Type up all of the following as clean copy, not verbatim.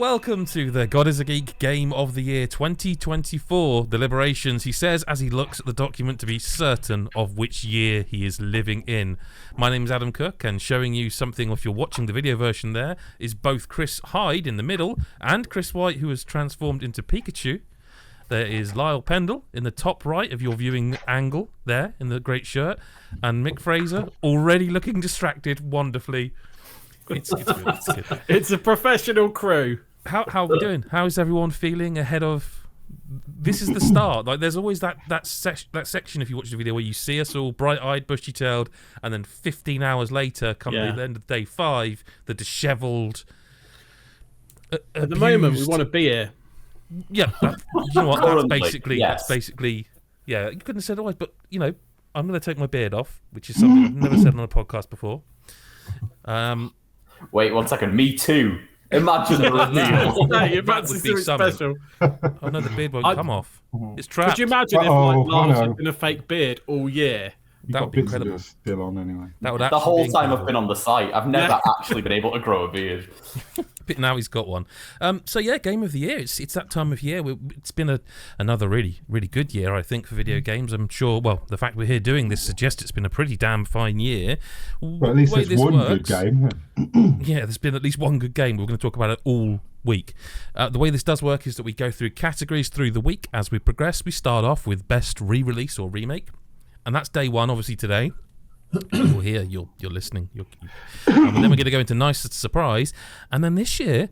welcome to the GodisaGeek Game of the Year 2024 deliberations, he says as he looks at the document to be certain of which year he is living in. My name is Adam Cook, and showing you something, if you're watching the video version there, is both Chris Hyde in the middle and Chris White, who has transformed into Pikachu. There is Lyle Pendle in the top right of your viewing angle there in the great shirt, and Mick Fraser already looking distracted wonderfully. It's good. It's a professional crew. How are we doing? How is everyone feeling ahead of... This is the start. Like, there's always that section, if you watch the video, where you see us all bright-eyed, bushy-tailed, and then 15 hours later, come to the end of day 5, the dishevelled... At the moment, we want to be here. Yeah, you know what? That's basically... Yeah, you couldn't have said otherwise, but, you know, I'm going to take my beard off, which is something I've never said on a podcast before. Wait 1 second. Me too. Imagine the reveal. That would be something. Special. Oh no, the beard won't come off. It's trapped. Could you imagine if Lars had been a fake beard all year? That would be incredible. Still on anyway. That would the whole time I've been on the site, I've never actually been able to grow a beard. But now he's got one. So yeah, Game of the Year. It's that time of year. It's been another really, really good year, I think, for video games. I'm sure. Well, the fact we're here doing this suggests it's been a pretty damn fine year. Well, at least there's one good game. Yeah, there's been at least one good game. We're going to talk about it all week. The way this does work is that we go through categories through the week as we progress. We start off with best re-release or remake, and that's day 1, obviously today. You're here, you're listening. And then we're going to go into Nicest Surprise, and then this year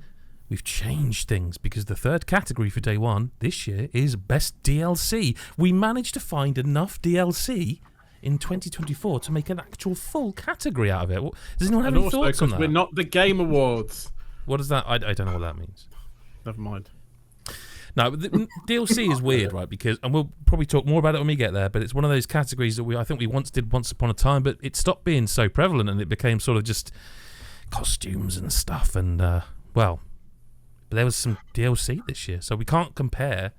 we've changed things because the third category for day 1 this year is best DLC. We managed to find enough DLC in 2024 to make an actual full category out of it. Does anyone have any thoughts on that? We're not the Game Awards. What is that? I don't know what that means. Never mind. No, the DLC is weird, right? Because, and we'll probably talk more about it when we get there, but it's one of those categories that I think we once did once upon a time, but it stopped being so prevalent and it became sort of just costumes and stuff. And, well, but there was some DLC this year, so we can't compare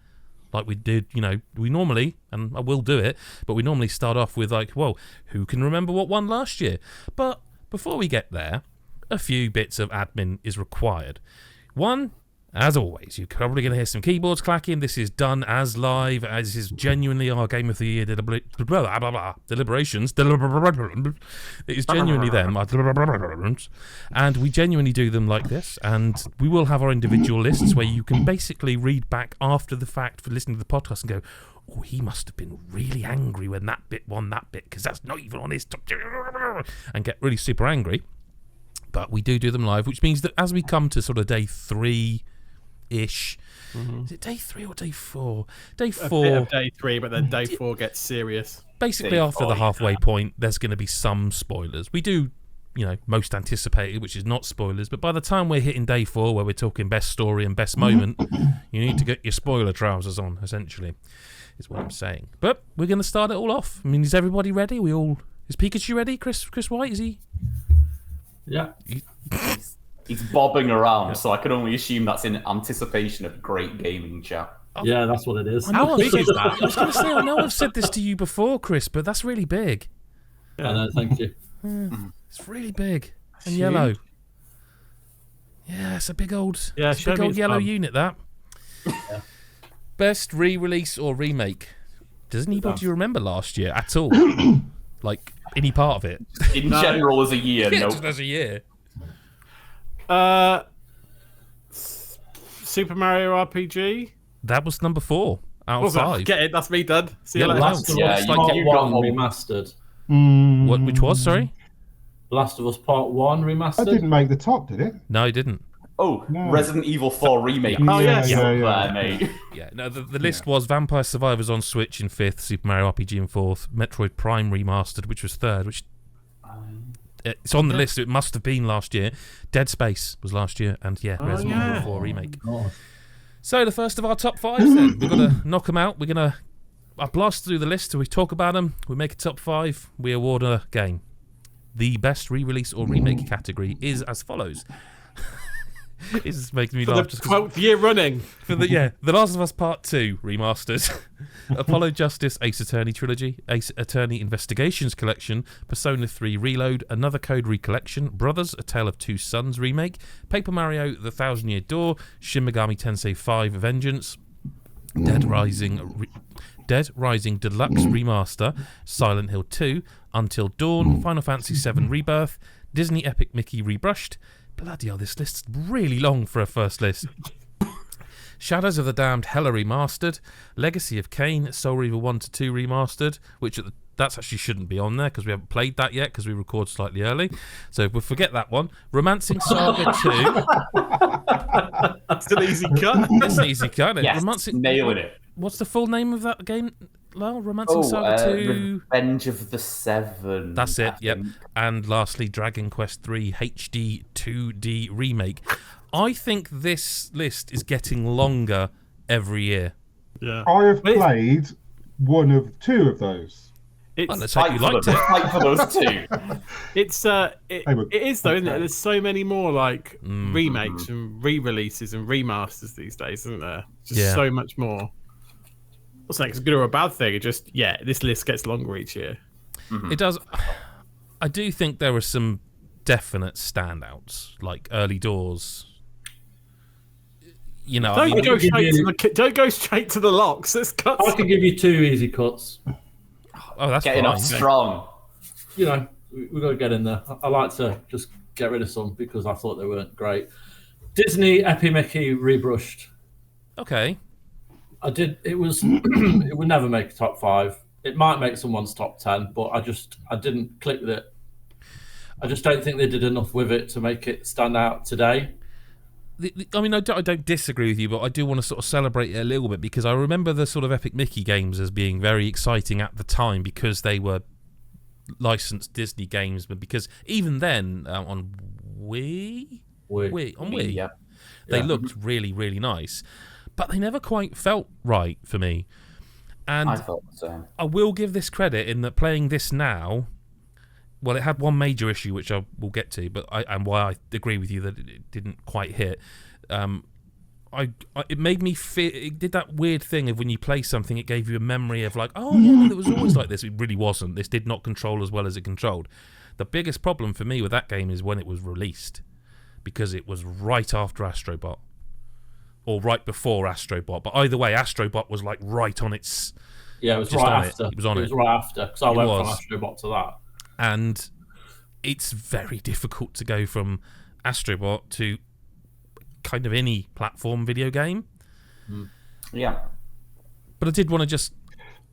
like we did, you know, we normally, and I will do it, but we normally start off with like, well, who can remember what won last year? But before we get there, a few bits of admin is required. One, as always, you're probably going to hear some keyboards clacking. This is done as live, as is genuinely our Game of the Year deliberations. It is genuinely them, and we genuinely do them like this. And we will have our individual lists where you can basically read back after the fact for listening to the podcast and go, oh, he must have been really angry when that bit won that bit because that's not even on his top, and get really super angry. But we do them live, which means that as we come to sort of day 3-ish, is it day 3 or day 4? Day 4. A bit of day 3, but then day 4 gets serious. Basically, after the halfway point, there's going to be some spoilers. We do, you know, most anticipated, which is not spoilers. But by the time we're hitting day 4, where we're talking best story and best moment, you need to get your spoiler trousers on, essentially, is what I'm saying. But we're going to start it all off. I mean, is everybody ready? Is Pikachu ready? Chris White, is he? Yeah. He's bobbing around, so I can only assume that's in anticipation of great gaming chat. Yeah, that's what it is. How big is that? I was going to say, I know I've said this to you before, Chris, but that's really big. I know, thank you. It's really big and yellow. Yeah, it's a big old, yellow unit, that. Yeah. Best re-release or remake? Does anybody remember last year at all? Like, any part of it? In general, as a year, yeah, no. Just as a year. Super Mario RPG? That was number 4 out of 5. Get it, that's me done. See you later. Last of Us Part 1 remastered. Which was, sorry? Last of Us Part 1 remastered. That didn't make the top, did it? No, it didn't. Oh, no. Resident Evil 4 remake. Oh, yes. Yeah. Mate. Yeah, no, the list was Vampire Survivors on Switch in 5th, Super Mario RPG in 4th, Metroid Prime Remastered, which was 3rd, which... it's on the list, it must have been last year. Dead Space was last year, and Resident Evil 4 remake. Oh. So the first of our top 5 then. We've got to knock them out. We're going to blast through the list, we talk about them, we make a top 5, we award a game. The best re-release or remake category is as follows. It's making me For laugh. the Just 'cause 12th year running. for The Last of Us Part 2 remastered, Apollo Justice Ace Attorney Trilogy, Ace Attorney Investigations Collection, Persona 3 Reload, Another Code Recollection, Brothers, A Tale of Two Sons remake, Paper Mario The Thousand Year Door, Shin Megami Tensei 5 Vengeance, Dead Rising Deluxe Remaster, Silent Hill 2, Until Dawn, Final Fantasy 7 Rebirth, Disney Epic Mickey Rebrushed. Bloody hell, this list's really long for a first list. Shadows of the Damned Hella Remastered, Legacy of Kain, Soul Reaver 1 to 2 Remastered, which that's actually shouldn't be on there because we haven't played that yet because we record slightly early. So we'll forget that one. Romancing Saga 2. It's an easy cut. It's an easy cut, isn't it? Yes, nailing it. What's the full name of that game, Lyle? Romancing Saga 2? Revenge of the Seven. That's it, I yep. think. And lastly, Dragon Quest 3 HD 2D Remake. I think this list is getting longer every year. Yeah. I have played two of those. It's, Let's hope you liked it. Fight for those two. it is though, isn't it? There's so many more like remakes and re-releases and remasters these days, isn't there? Just so much more. What's like it's a good or a bad thing? It just this list gets longer each year. Mm-hmm. It does. I do think there are some definite standouts, like Early Doors. You know, don't go straight to the locks. Let's cut. I can give you 2 easy cuts. Oh, that's getting fine. off strong. You know, we've got to get in there. I like to just get rid of some because I thought they weren't great. Disney Epi Mickey Rebrushed. Okay. I did. It was. It would never make a top 5. It might make someone's top 10, but I didn't click with it. I just don't think they did enough with it to make it stand out today. I mean, I don't disagree with you, but I do want to sort of celebrate it a little bit because I remember the sort of Epic Mickey games as being very exciting at the time because they were licensed Disney games, but because even then on Wii, Yeah. they looked really, really nice, but they never quite felt right for me. And I thought the same. I will give this credit in that playing this now, well, it had one major issue which I will get to, but and why I agree with you that it didn't quite hit. It made me feel. It did that weird thing of when you play something, it gave you a memory of like, oh yeah, no, it was always like this. It really wasn't. This did not control as well as it controlled. The biggest problem for me with that game is when it was released, because it was right after Astrobot, or right before Astrobot. But either way, Astrobot was like right on its. Yeah, it was just right on after. It was on it. It was right after because I went from Astrobot to that. And it's very difficult to go from Astrobot to kind of any platform video game. Yeah. But I did want to just,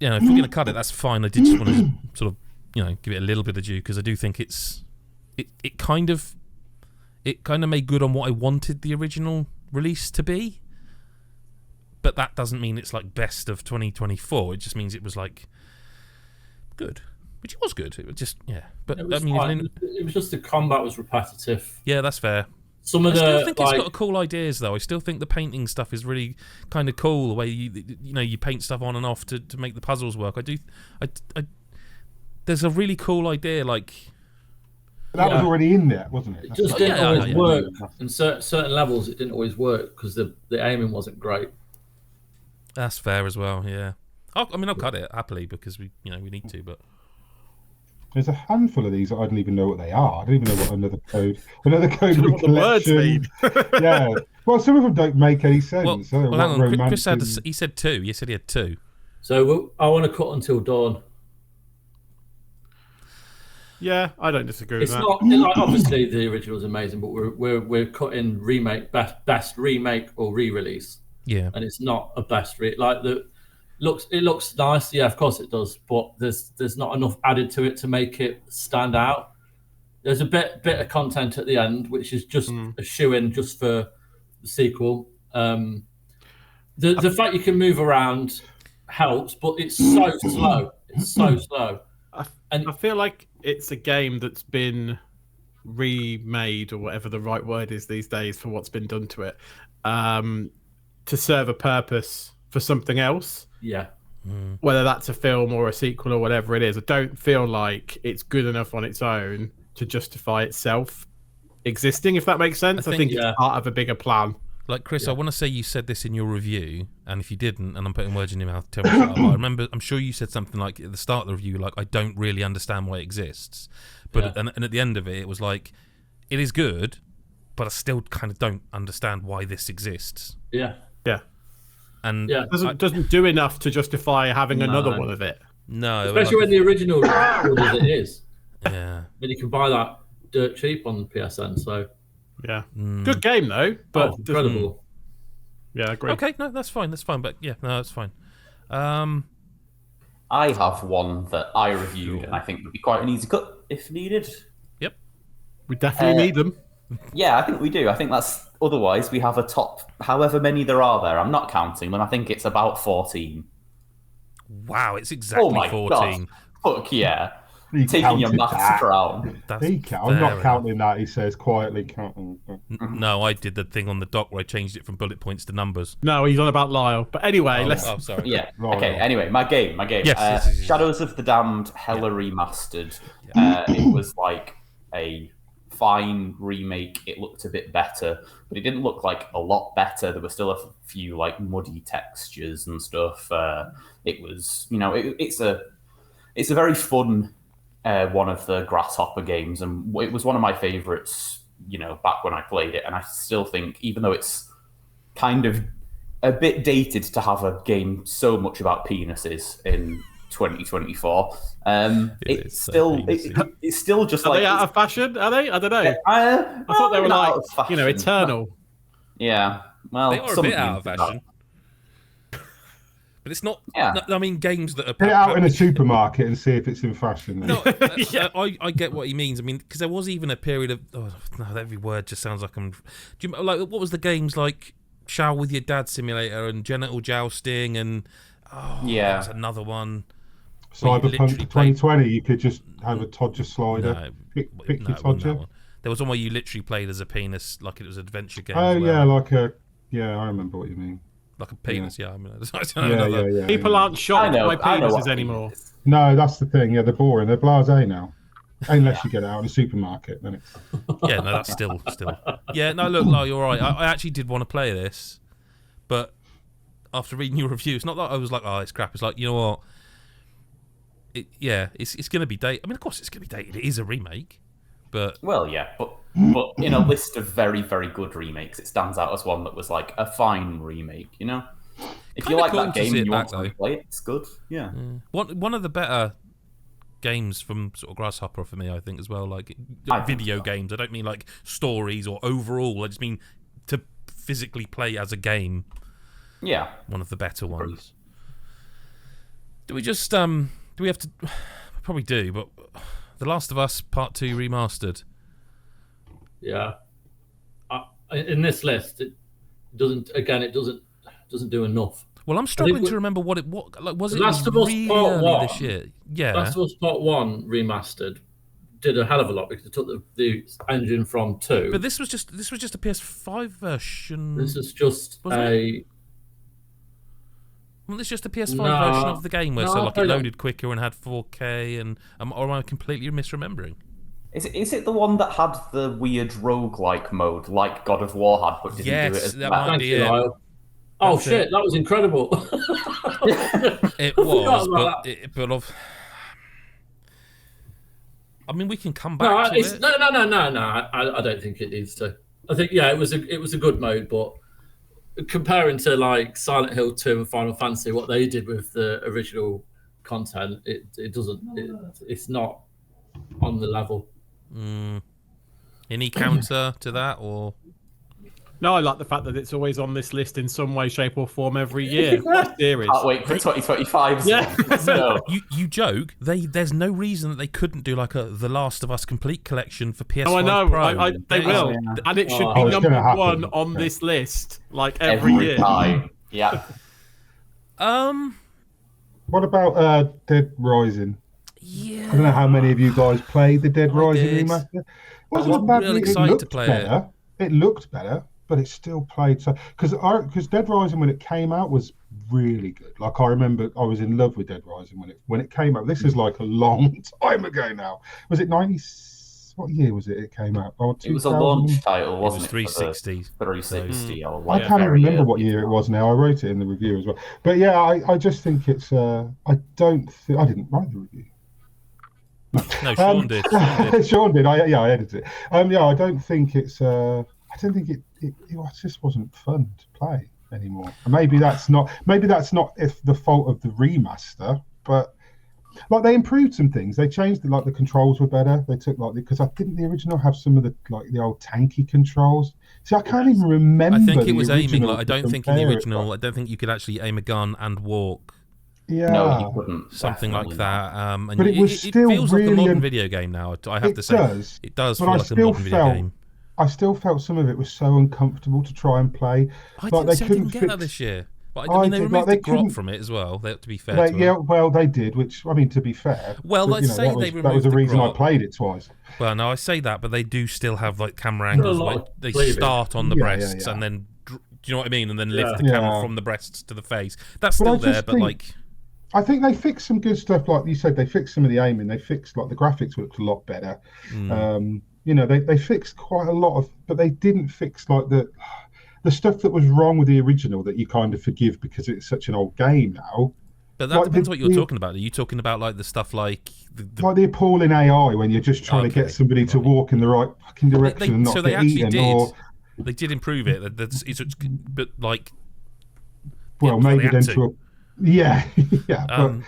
if we're going to cut it, that's fine. I did just want to sort of, give it a little bit of due because I do think it kind of made good on what I wanted the original release to be. But that doesn't mean it's like best of 2024. It just means it was like good. Which it was good. It was just but it was I mean, it was just the combat was repetitive. Yeah, that's fair. I still think it's got cool ideas though. I still think the painting stuff is really kind of cool. The way you paint stuff on and off to make the puzzles work. There's a really cool idea. Like that was already in there, wasn't it? It just didn't always work. In certain levels, it didn't always work because the aiming wasn't great. That's fair as well. Yeah. I'll cut it happily because we need to, but. There's a handful of these that I don't even know what they are. I don't even know what another code recollection. What the words mean. Yeah. Well, some of them don't make any sense. Well, hang on. Chris he said 2. You said he had 2. So I want to cut Until Dawn. Yeah, I don't disagree with that. It's not obviously the original is amazing, but we're cutting remake best remake or re-release. Yeah. And it's not a best it looks nice, yeah, of course it does, but there's not enough added to it to make it stand out. There's a bit of content at the end, which is just a shoe-in just for the sequel. The fact you can move around helps, but it's so slow. It's so slow. I feel like it's a game that's been remade, or whatever the right word is these days for what's been done to it, to serve a purpose for something else. Yeah. Whether that's a film or a sequel or whatever it is, I don't feel like it's good enough on its own to justify itself existing, if that makes sense. I think it's yeah. part of a bigger plan. Like Chris, I want to say you said this in your review, and if you didn't, and I'm putting words in your mouth, tell me. But I remember, I'm sure you said something like at the start of the review, like I don't really understand why it exists, but and at the end of it, it was like it is good, but I still kind of don't understand why this exists. Yeah. And doesn't do enough to justify having another one of it. No, especially when the original as it is. Yeah. Then you can buy that dirt cheap on PSN. So yeah, good game though. But incredible. Yeah, I agree. Okay, no, that's fine. But yeah, no, that's fine. I have one that I review, and I think would be quite an easy cut if needed. Yep. We definitely need them. Yeah, I think we do. I think that's... Otherwise, we have a top... However many there are there. I'm not counting them. I think it's about 14. Wow, it's exactly 14. God. Fuck yeah. Taking your maths crown. I'm not counting that, he says, quietly counting. Mm-hmm. I did the thing on the doc where I changed it from bullet points to numbers. No, he's on about Lyle. But anyway, let's... Oh, sorry. Yeah. Okay, anyway, my game. Yes. Shadows of the Damned, hella remastered. It was like a fine remake. It looked a bit better, but it didn't look like a lot better. There were still a few like muddy textures and stuff. It was, it's a very fun one of the Grasshopper games, and it was one of my favorites, back when I played it. And I still think, even though it's kind of a bit dated to have a game so much about penises in 2024, it's still just are like... Are they out of fashion? Are they? I don't know. I thought they were like, eternal. Yeah. Well, they are a bit out of fashion. But it's not... Yeah. I mean, games that are... Put it out in a supermarket and see if it's in fashion. No, I get what he means. I mean, because there was even a period of... Oh, no, every word just sounds like I'm... Do you like what was the games like Shower with Your Dad Simulator and Genital Jousting and... Oh, yeah. There's another one. Cyberpunk 2020, you could just have a Todger slider. Pick your Todger. There was one where you literally played as a penis, like it was an adventure game. Oh, yeah, I remember what you mean. Like a penis, yeah. I mean, Yeah. People aren't shocked by penises anymore. No, that's the thing. Yeah, they're boring. They're blasé now. Unless you get it out in a supermarket, then it's... Yeah, no, that's still... Yeah, no, look, Lyle, you're right. I actually did want to play this, but after reading your review, it's not that I was like, oh, it's crap. It's like, you know what? It's going to be dated. I mean, of course it's going to be dated. It is a remake, but... Well, yeah, but in a list of very, very good remakes, it stands out as one that was like a fine remake, If you like that game and you want to play it, it's good, yeah. One of the better games from sort of Grasshopper for me, I think, as well, like video games. I don't mean like stories or overall. I just mean to physically play as a game. Yeah. One of the better ones. Do we just... do we have to... Probably do, but The Last of Us Part 2 Remastered. Yeah. In this list, it doesn't do enough. Well, I'm struggling to remember what was it Last of Us really Part early 1 this year? Yeah. Last of Us Part 1 Remastered did a hell of a lot because it took the engine from 2. But this was just a PS5 version. This is just Well, it's just a PS5 version of the game where it loaded quicker and had 4K, and or am I completely misremembering? Is it the one that had the weird roguelike mode, like God of War had, but didn't do it as well? Thank you, Lyle. Oh shit, that was incredible. It was, I mean, we can come back to it. No. I don't think it needs to. I think it was a good mode, but comparing to like Silent Hill 2 and Final Fantasy, what they did with the original content, it's not on the level. Any counter to that, or? No, I like the fact that it's always on this list in some way, shape, or form every year. What series? Can't wait for 2025. Yeah. No. You joke. There's no reason that they couldn't do like a The Last of Us complete collection for PS5 Oh, I know. Pro. They will, and it should be number one on this list, like every year. Time. Yeah. What about Dead Rising? Yeah. I don't know how many of you guys played the Dead Rising remaster. I was real excited to play it. It looked better, but it still played so. Because Dead Rising, when it came out, was really good. Like, I remember I was in love with Dead Rising when it came out. This is like a long time ago now. Was it 96? what year was it? It came out. Oh, it was a launch title, It wasn't was it? 360. 360. I can't even remember what year it was now. I wrote it in the review as well. But yeah, I just think it's. I didn't write the review. No, Sean did. Sean did. I edited it. I don't think it's. I don't think it just wasn't fun to play anymore. And maybe that's not if the fault of the remaster, but like they improved some things. They changed it, like the controls were better. They took because I didn't the original have some of the the old tanky controls. See, I can't even remember. I think it was aiming like I don't think in the original. I don't think you could actually aim a gun and walk. Yeah, no, you couldn't. Something like that. And but it was still feels really like a modern video game now. I have to say, it does feel like a modern video game. I still felt some of it was so uncomfortable to try and play. I didn't get that this year. But I mean, they removed the grot from it as well. To be fair, they did. Which I mean, to be fair, well, let's say they removed. That was the reason I played it twice. Well, no, I say that, but they do still have like camera angles. Like they start on the breasts and then, do you know what I mean? And then lift the camera from the breasts to the face. That's still there, but like. I think they fixed some good stuff, like you said. They fixed some of the aiming. They fixed the graphics looked a lot better. They fixed quite a lot of, but they didn't fix like the stuff that was wrong with the original that you kind of forgive because it's such an old game now. But that depends what you're talking about. Are you talking about like the stuff like like the appalling AI when you're just trying to get somebody to walk in the right fucking direction and not get eaten? They did improve it. But like, well, maybe then to a. Yeah.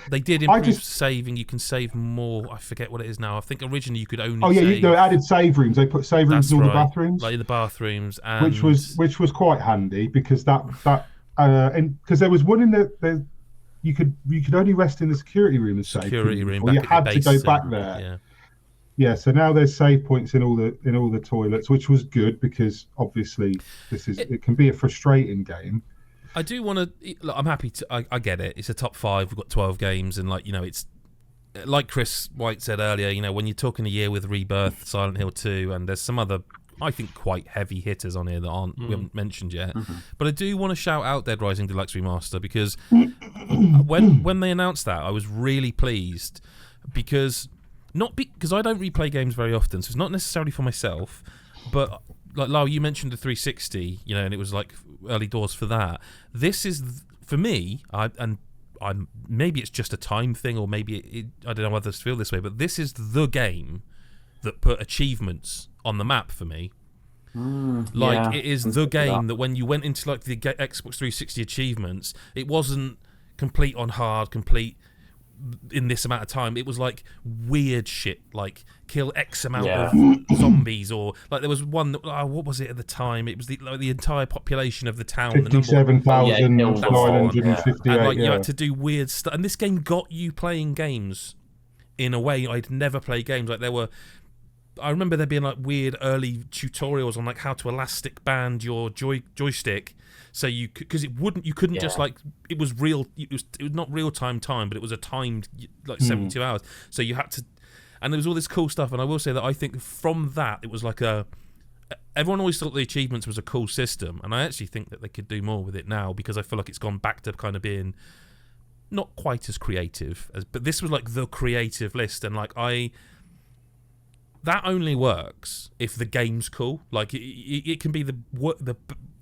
They did improve saving. You can save more. I forget what it is now. I think originally you could only. Oh yeah, they added save rooms. They put save rooms in all the bathrooms, like in the bathrooms, and which was quite handy because because there was one in the you could only rest in the security room and save. Or you had to go back there. Yeah. So now there's save points in all the toilets, which was good because obviously it can be a frustrating game. I do want to. I'm happy to. I get it. It's a top 5. We've got 12 games, and it's like Chris White said earlier. When you're talking a year with Rebirth, Silent Hill 2, and there's some other, I think, quite heavy hitters on here that we haven't mentioned yet. But I do want to shout out Dead Rising Deluxe Remaster because when they announced that, I was really pleased because I don't replay games very often, so it's not necessarily for myself, but. Like Lyle, you mentioned the 360, and it was like early doors for that. This is for me, I'm maybe it's just a time thing, or maybe I don't know whether others feel this way, but this is the game that put achievements on the map for me. It is the game that when you went into like the Xbox 360 achievements, it wasn't complete on hard, complete in this amount of time. It was like weird shit, like kill X amount of zombies, or like there was one that, what was it at the time? It was the entire population of the town. 57,958. And you had to do weird stuff. And this game got you playing games in a way I'd never play games. Like I remember there being like weird early tutorials on like how to elastic band your joystick. So you couldn't just like, it was not real time, but it was a timed like 72 hours. So you had to, and there was all this cool stuff. And I will say that I think from that, it was like everyone always thought the achievements was a cool system. And I actually think that they could do more with it now because I feel like it's gone back to kind of being not quite as creative but this was like the creative list. And like that only works if the game's cool. Like it can be the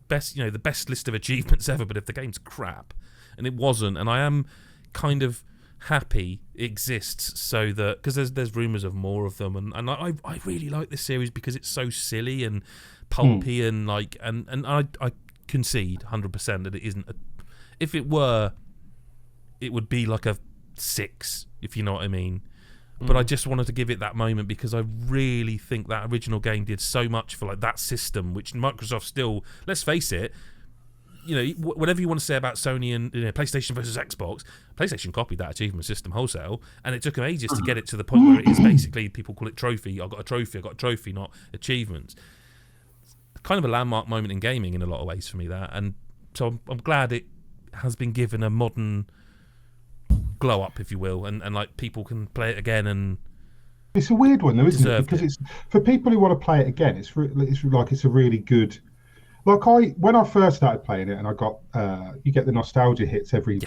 best, the best list of achievements ever, but if the game's crap, and it wasn't, and I am kind of happy it exists so that because there's rumors of more of them, and I really like this series because it's so silly and pulpy and like and I concede 100% that it isn't if it were, it would be like a 6, if you know what I mean. But I just wanted to give it that moment because I really think that original game did so much for like that system, which Microsoft still, let's face it, whatever you want to say about Sony and PlayStation versus Xbox, PlayStation copied that achievement system wholesale, and it took them ages to get it to the point where it is basically, people call it trophy. I got a trophy, not achievements. Kind of a landmark moment in gaming in a lot of ways for me, that. And so I'm glad it has been given a modern glow up, if you will, and like people can play it again. And it's a weird one though, isn't it? Because it's for people who want to play it again. It's a really good. Like when I first started playing it, and I got you get the nostalgia hits every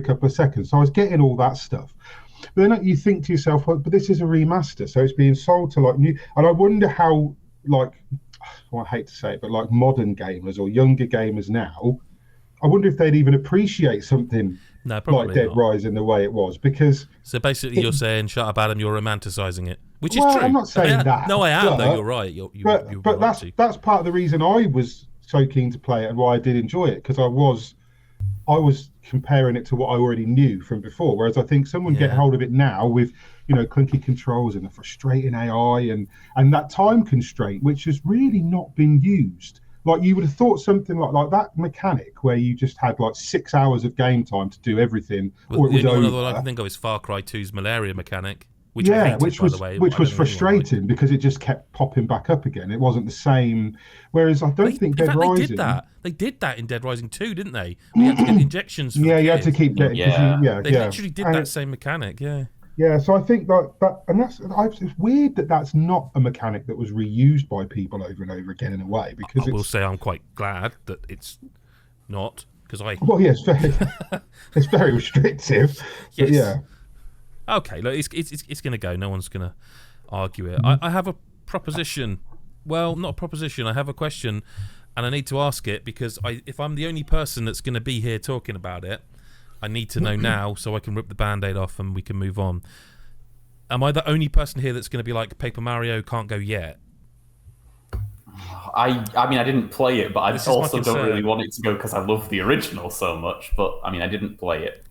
couple of seconds. So I was getting all that stuff, But then you think to yourself, well, but this is a remaster, so it's being sold to like new. And I wonder how, like, well, I hate to say it, but like modern gamers or younger gamers now, I wonder if they'd even appreciate something like Dead Rising the way it was. Because so basically, you're saying, "Shut up, Adam." You're romanticizing it, which is true. I'm not saying that. No, I am. Though you're right. But that's part of the reason I was so keen to play it and why I did enjoy it, because I was comparing it to what I already knew from before. Whereas I think someone get hold of it now with, clunky controls and the frustrating AI and that time constraint, which has really not been used. Like, you would have thought something like that mechanic where you just had like 6 hours of game time to do everything, or it was over. The only one I can think of is Far Cry 2's malaria mechanic, which I hated, by the way. Which was frustrating because it just kept popping back up again. It wasn't the same. Whereas I don't think Dead Rising. They did that in Dead Rising 2, didn't they? We had to get injections. You had to keep getting. They literally did that same mechanic. Yeah. Yeah, so I think that, and it's weird that that's not a mechanic that was reused by people over and over again in a way. Because I will say I'm quite glad that it's not, because Well, yeah, it's very restrictive. Yes. Yeah. Okay, look, it's going to go. No one's going to argue it. I have a proposition. Well, not a proposition. I have a question, and I need to ask it because if I'm the only person that's going to be here talking about it, I need to know now so I can rip the Band-Aid off and we can move on. Am I the only person here that's going to be like, Paper Mario can't go yet? I mean, I didn't play it, but I also don't really want it to go because I love the original so much. But, I mean, I didn't play it.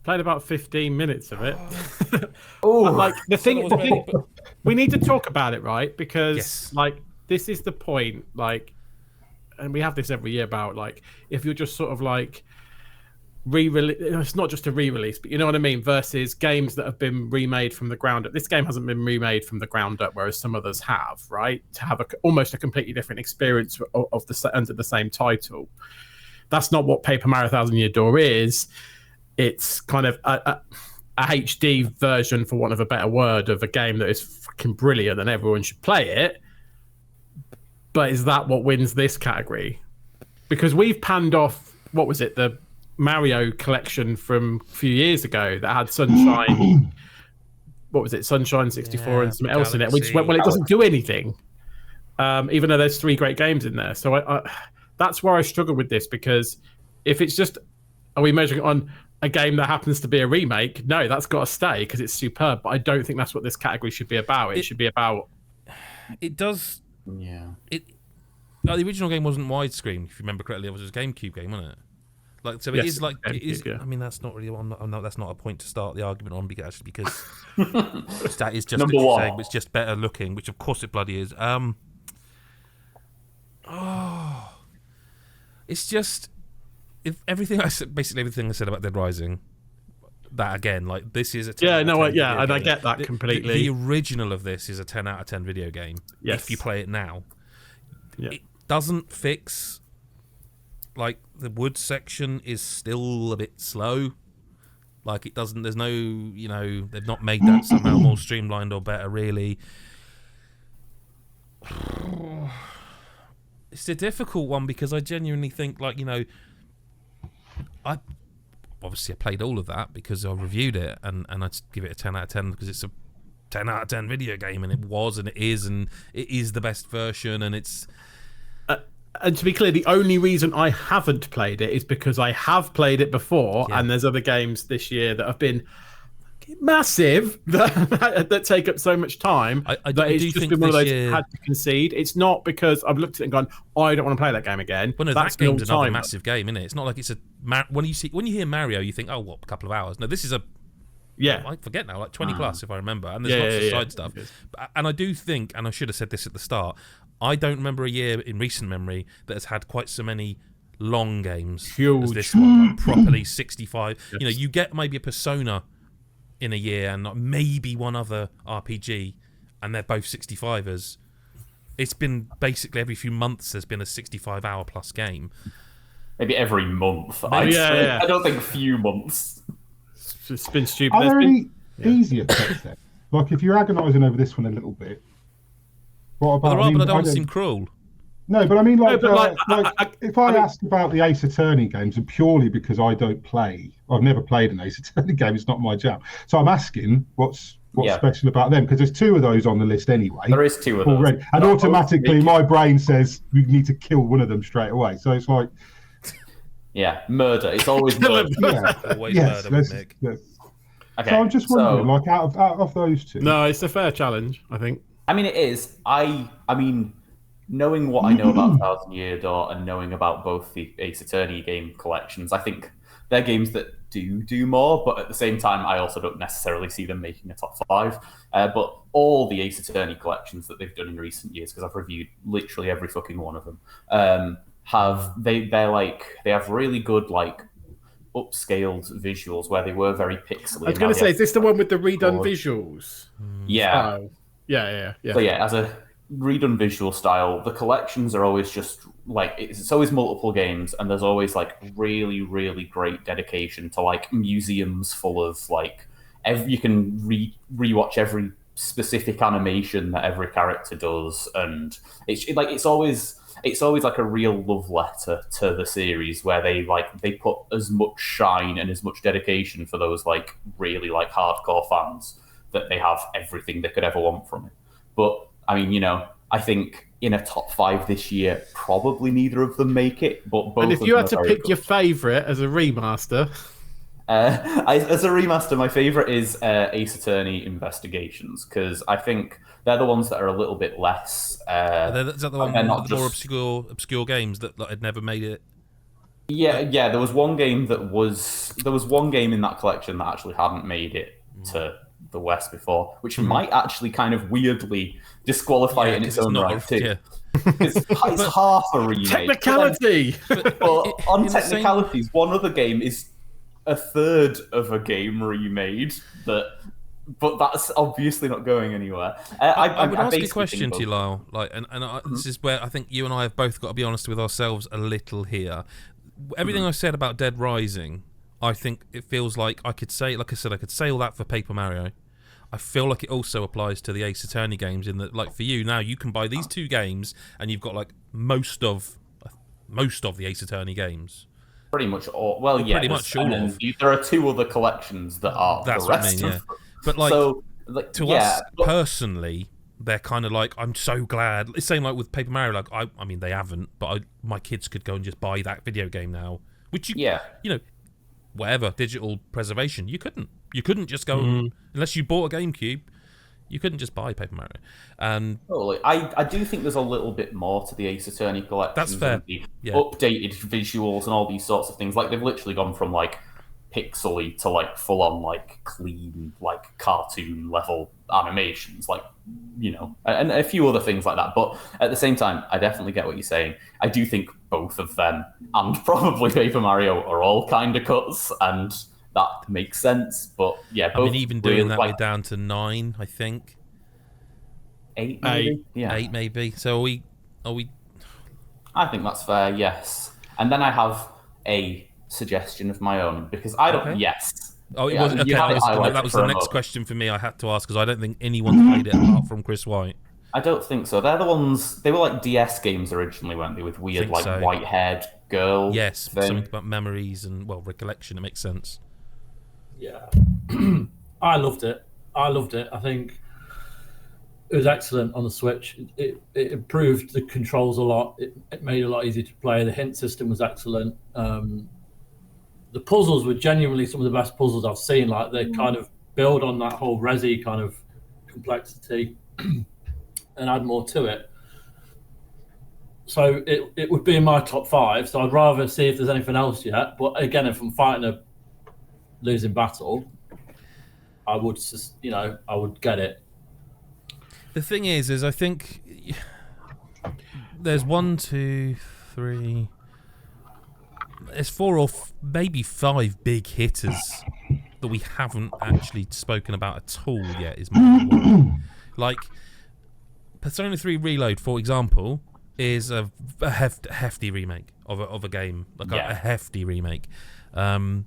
Played about 15 minutes of it. Like, the thing, we need to talk about it, right? Because, like, this is the point, like, and we have this every year about, like, if you're just sort of, like, it's not just a re-release, but you know what I mean, versus games that have been remade from the ground up. This game hasn't been remade from the ground up, whereas some others have, right? To have almost a completely different experience under the same title. That's not what Paper Mario Thousand Year Door is. It's kind of a HD version, for want of a better word, of a game that is fucking brilliant and everyone should play it. But is that what wins this category? Because we've panned off, what was it, the Mario collection from a few years ago that had Sunshine, what was it, Sunshine 64 and something else in it. We just went, well, it doesn't do anything, even though there's 3 great games in there. So I that's where I struggle with this, because if it's just, are we measuring it on a game that happens to be a remake? No, that's got to stay because it's superb. But I don't think that's what this category should be about. It should be about... It does... Yeah. The original game wasn't widescreen, if you remember correctly. It was a GameCube game, wasn't it? Like, so it is like it is. Yeah. I mean, that's not really one. No, that's not a point to start the argument on, because that is just Number one. Saying it's just better looking, which of course it bloody is. It's just everything I said. Basically, everything I said about Dead Rising. That again, like, this is a 10 and I get that completely. The original of this is a 10 out of 10 video game. Yes. If you play it now, it doesn't fix. Like, the wood section is still a bit slow. Like, it doesn't. There's no, they've not made that somehow more streamlined or better, really. It's a difficult one because I genuinely think, like, I played all of that because I reviewed it, and I'd give it a 10 out of 10 because it's a 10 out of 10 video game, and it was, and it is the best version, and it's... And to be clear, the only reason I haven't played it is because I have played it before, and there's other games this year that have been massive that take up so much time that it's just been one of those had to concede. It's not because I've looked at it and gone, I don't want to play that game again. Well, no, that game's another massive game, isn't it? It's not like it's when you hear Mario, you think, oh, what, a couple of hours? No, this is I forget now, like 20 plus if I remember, and there's lots of side stuff. And I do think, and I should have said this at the start, I don't remember a year in recent memory that has had quite so many long games as this one, like properly 65. Yes. You get maybe a Persona in a year and maybe one other RPG, and they're both 65ers. It's been basically every few months there's been a 65-hour plus game. Maybe every month. I don't think few months. It's been stupid. Are there any easier tests then? Like, if you're agonising over this one a little bit, what about... But I don't want to seem cruel. No, but I mean, like, No, if I ask about the Ace Attorney games, and purely because I don't play, I've never played an Ace Attorney game. It's not my jam. So I'm asking what's special about them, because there's 2 of those on the list anyway. There is 2 of already, those, and automatically my brain says you need to kill one of them straight away. So it's like, murder. It's always murder. Always murder with Mick. Yes. Okay, so I'm just wondering, like, out of those 2. No, it's a fair challenge, I think. I mean, it is. I mean, knowing what I know about Thousand Year Door and knowing about both the Ace Attorney game collections, I think they're games that do more, but at the same time, I also don't necessarily see them making a top 5. But all the Ace Attorney collections that they've done in recent years, because I've reviewed literally every fucking one of them, they have really good, like, upscaled visuals where they were very pixely. I was going to say, is this the one with the redone visuals? Yeah. Yeah. So as a redone visual style, the collections are always just like, it's always multiple games, and there's always like really, really great dedication to like museums full of like you can rewatch every specific animation that every character does, and it's always like a real love letter to the series, where they put as much shine and as much dedication for those like really like hardcore fans that they have everything they could ever want from it. But I mean, I think in a top 5 this year, probably neither of them make it. But both. And if you had to pick your favourite as a remaster, as a remaster, my favourite is Ace Attorney Investigations, because I think they're the ones that are a little bit less. Is that the one with the more obscure games that had never made it? Yeah. There was one game in that collection that actually hadn't made it to the West before, which might actually kind of weirdly disqualify it in its own right too. Yeah. It's half a remake. Technicality! But on technicalities, one other game is a third of a game remade, but that's obviously not going anywhere. I would ask a question to you, Lyle. This is where I think you and I have both got to be honest with ourselves a little here. Everything I said about Dead Rising, I think it feels like I could say, like I said, I could say all that for Paper Mario. I feel like it also applies to the Ace Attorney games, in that, like, for you now, you can buy these 2 games and you've got like most of the Ace Attorney games. Pretty much all. Well, yeah. Pretty much all of. There are 2 other collections that are That's the rest what I mean, yeah. But like, to us personally, they're kind of like, I'm so glad. It's same like with Paper Mario. Like, I mean, they haven't, but my kids could go and just buy that video game now, which whatever digital preservation, you couldn't just go unless you bought a GameCube. You couldn't just buy Paper Mario. And I do think there's a little bit more to the Ace Attorney collection. That's fair. The updated visuals and all these sorts of things. Like, they've literally gone from like pixely to like full on like clean like cartoon level animations, like, and a few other things like that. But at the same time, I definitely get what you're saying. I do think both of them, and probably Paper Mario, are all kind of cuts, and that makes sense. But yeah, both, I mean, even doing that, we're down to 9, I think. 8, maybe? Yeah. 8, maybe. So are we? I think that's fair. Yes. And then I have a suggestion of my own, because I don't. Okay. Yes. Oh, it was okay. That was the next question for me. I had to ask, because I don't think anyone's played it apart from Chris White. I don't think so. They're the ones. They were like DS games originally, weren't they? With weird like white-haired girl. Yes, something about memories and recollection. It makes sense. Yeah, I loved it. I think it was excellent on the Switch. It improved the controls a lot. It made it a lot easier to play. The hint system was excellent. The puzzles were genuinely some of the best puzzles I've seen. Like, they kind of build on that whole Resi kind of complexity and add more to it. So it would be in my top 5. So I'd rather see if there's anything else yet. But again, if I'm fighting a losing battle, I would just, I would get it. The thing is I think there's 1, 2, 3. There's 4 or maybe 5 big hitters that we haven't actually spoken about at all yet. Is my like Persona 3 Reload, for example, is a hefty remake of a game, like a hefty remake, and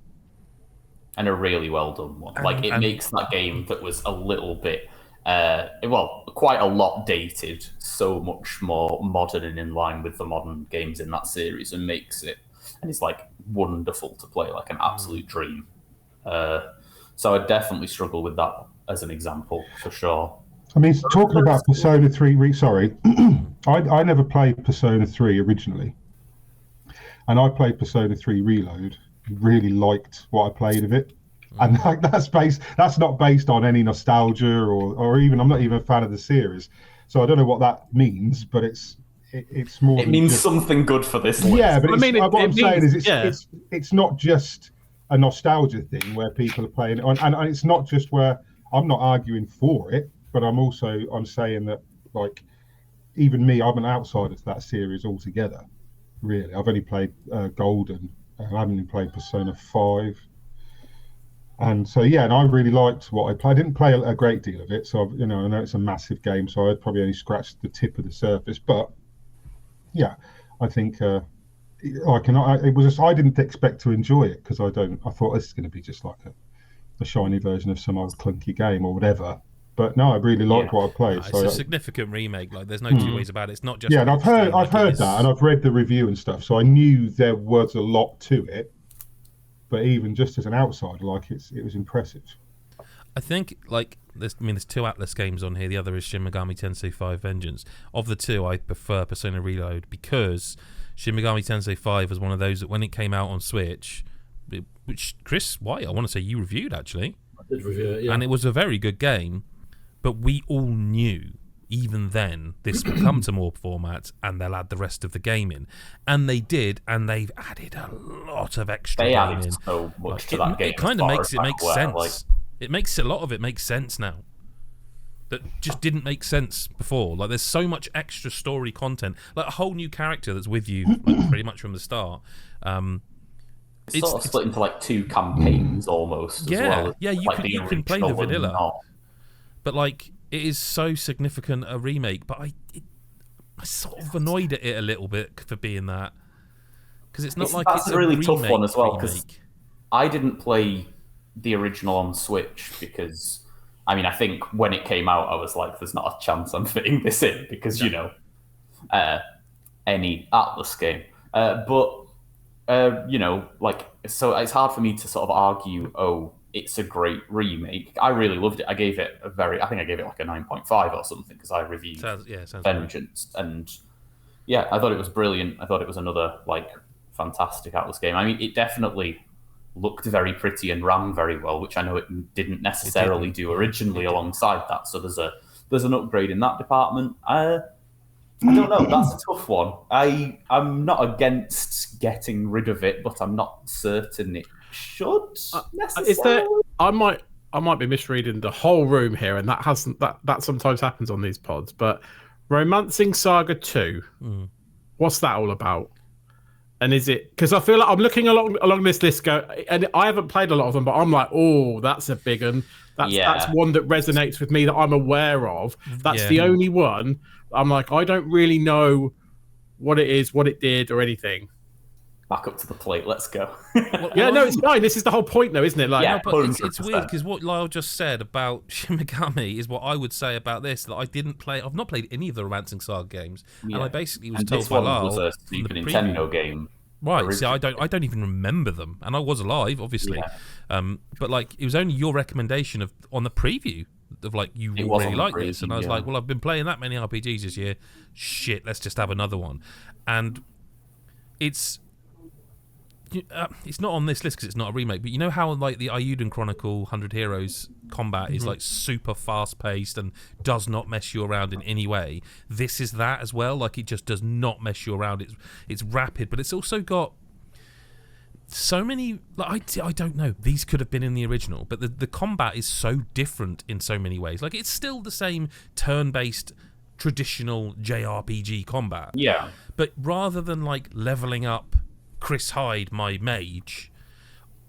a really well done one. Like, it makes that game that was a little bit quite a lot dated, so much more modern and in line with the modern games in that series, and it's like wonderful to play, like an absolute dream. So I definitely struggle with that as an example for sure. I mean, talking about Persona 3, sorry, I never played Persona 3 originally, and I played Persona 3 Reload. Really liked what I played of it. And like that's not based on any nostalgia or even, I'm not even a fan of the series, so I don't know what that means, but it's more. It means something good for this list. Yeah, but what I'm saying is it's not just a nostalgia thing where people are playing it on, and it's not just where I'm not arguing for it, but I'm saying that, like, even me, I'm an outsider to that series altogether. Really, I've only played Golden. I haven't even played Persona 5. And so, and I really liked what I played. I didn't play a great deal of it, so I know it's a massive game, so I'd probably only scratched the tip of the surface. But yeah, I think I didn't expect to enjoy it because I thought this is going to be just like a shiny version of some old clunky game or whatever. But no, I really liked what I played. It's a significant remake. Like, there's no two ways about it. It's not just and I've heard that, and I've read the review and stuff, so I knew there was a lot to it. But even just as an outsider, like, it was impressive. I think, like, there's 2 Atlas games on here. The other is Shin Megami Tensei 5 Vengeance. Of the 2, I prefer Persona Reload because Shin Megami Tensei 5 was one of those that when it came out on Switch, which Chris White, I want to say you reviewed actually. I did review it, yeah. And it was a very good game, but we all knew even then this will come to more formats and they'll add the rest of the game in, and they did, and they've added a lot of extra game in. So much to that game. It kind of makes it make sense. A lot of it makes sense now that just didn't make sense before. Like, there's so much extra story content, like a whole new character that's with you like, pretty much from the start. It's sort of split into like 2 campaigns almost. As well. You can play the vanilla, but like, it is so significant a remake, but I sort of annoyed at it a little bit for being that, because it's not like it's a really tough one as well. Because I didn't play the original on Switch because, I think when it came out, I was like, "There's not a chance I'm fitting this in," because any Atlas game. So it's hard for me to sort of argue, it's a great remake. I really loved it. I gave it like a 9.5 or something because I reviewed Vengeance. Right. And I thought it was brilliant. I thought it was another like fantastic Atlas game. It definitely looked very pretty and ran very well, which I know it didn't necessarily do originally alongside that. So there's an upgrade in that department. I don't know. That's a tough one. I'm not against getting rid of it, but I'm not certain it should necessarily. I might be misreading the whole room here, and that sometimes happens on these pods. But Romancing Saga 2, what's that all about? And is it, because I feel like I'm looking along this list and I haven't played a lot of them, but I'm like, that's a big one. That's one that resonates with me that I'm aware of. That's the only one. I'm like, I don't really know what it is, what it did, or anything. Back up to the plate, let's go. It's fine. This is the whole point, though, isn't it? Like, but it's weird because what Lyle just said about Shin Megami is what I would say about this. That I've not played any of the Romancing Saga games, and I basically was told by Lyle was a Super Nintendo game. Right, originally. See, I don't even remember them, and I was alive, obviously. But like, it was only your recommendation on the preview of like, you really like this, and I was like, well, I've been playing that many RPGs this year. Shit, let's just have another one. And it's not on this list because it's not a remake, but you know how like the Ayuden Chronicle 100 Heroes combat is like super fast paced and does not mess you around in any way. This is that as well. Like, it just does not mess you around. It's rapid, but it's also got so many, like, I don't know, these could have been in the original, but the combat is so different in so many ways. Like, it's still the same turn-based traditional JRPG combat, but rather than like leveling up Chris Hyde, my mage,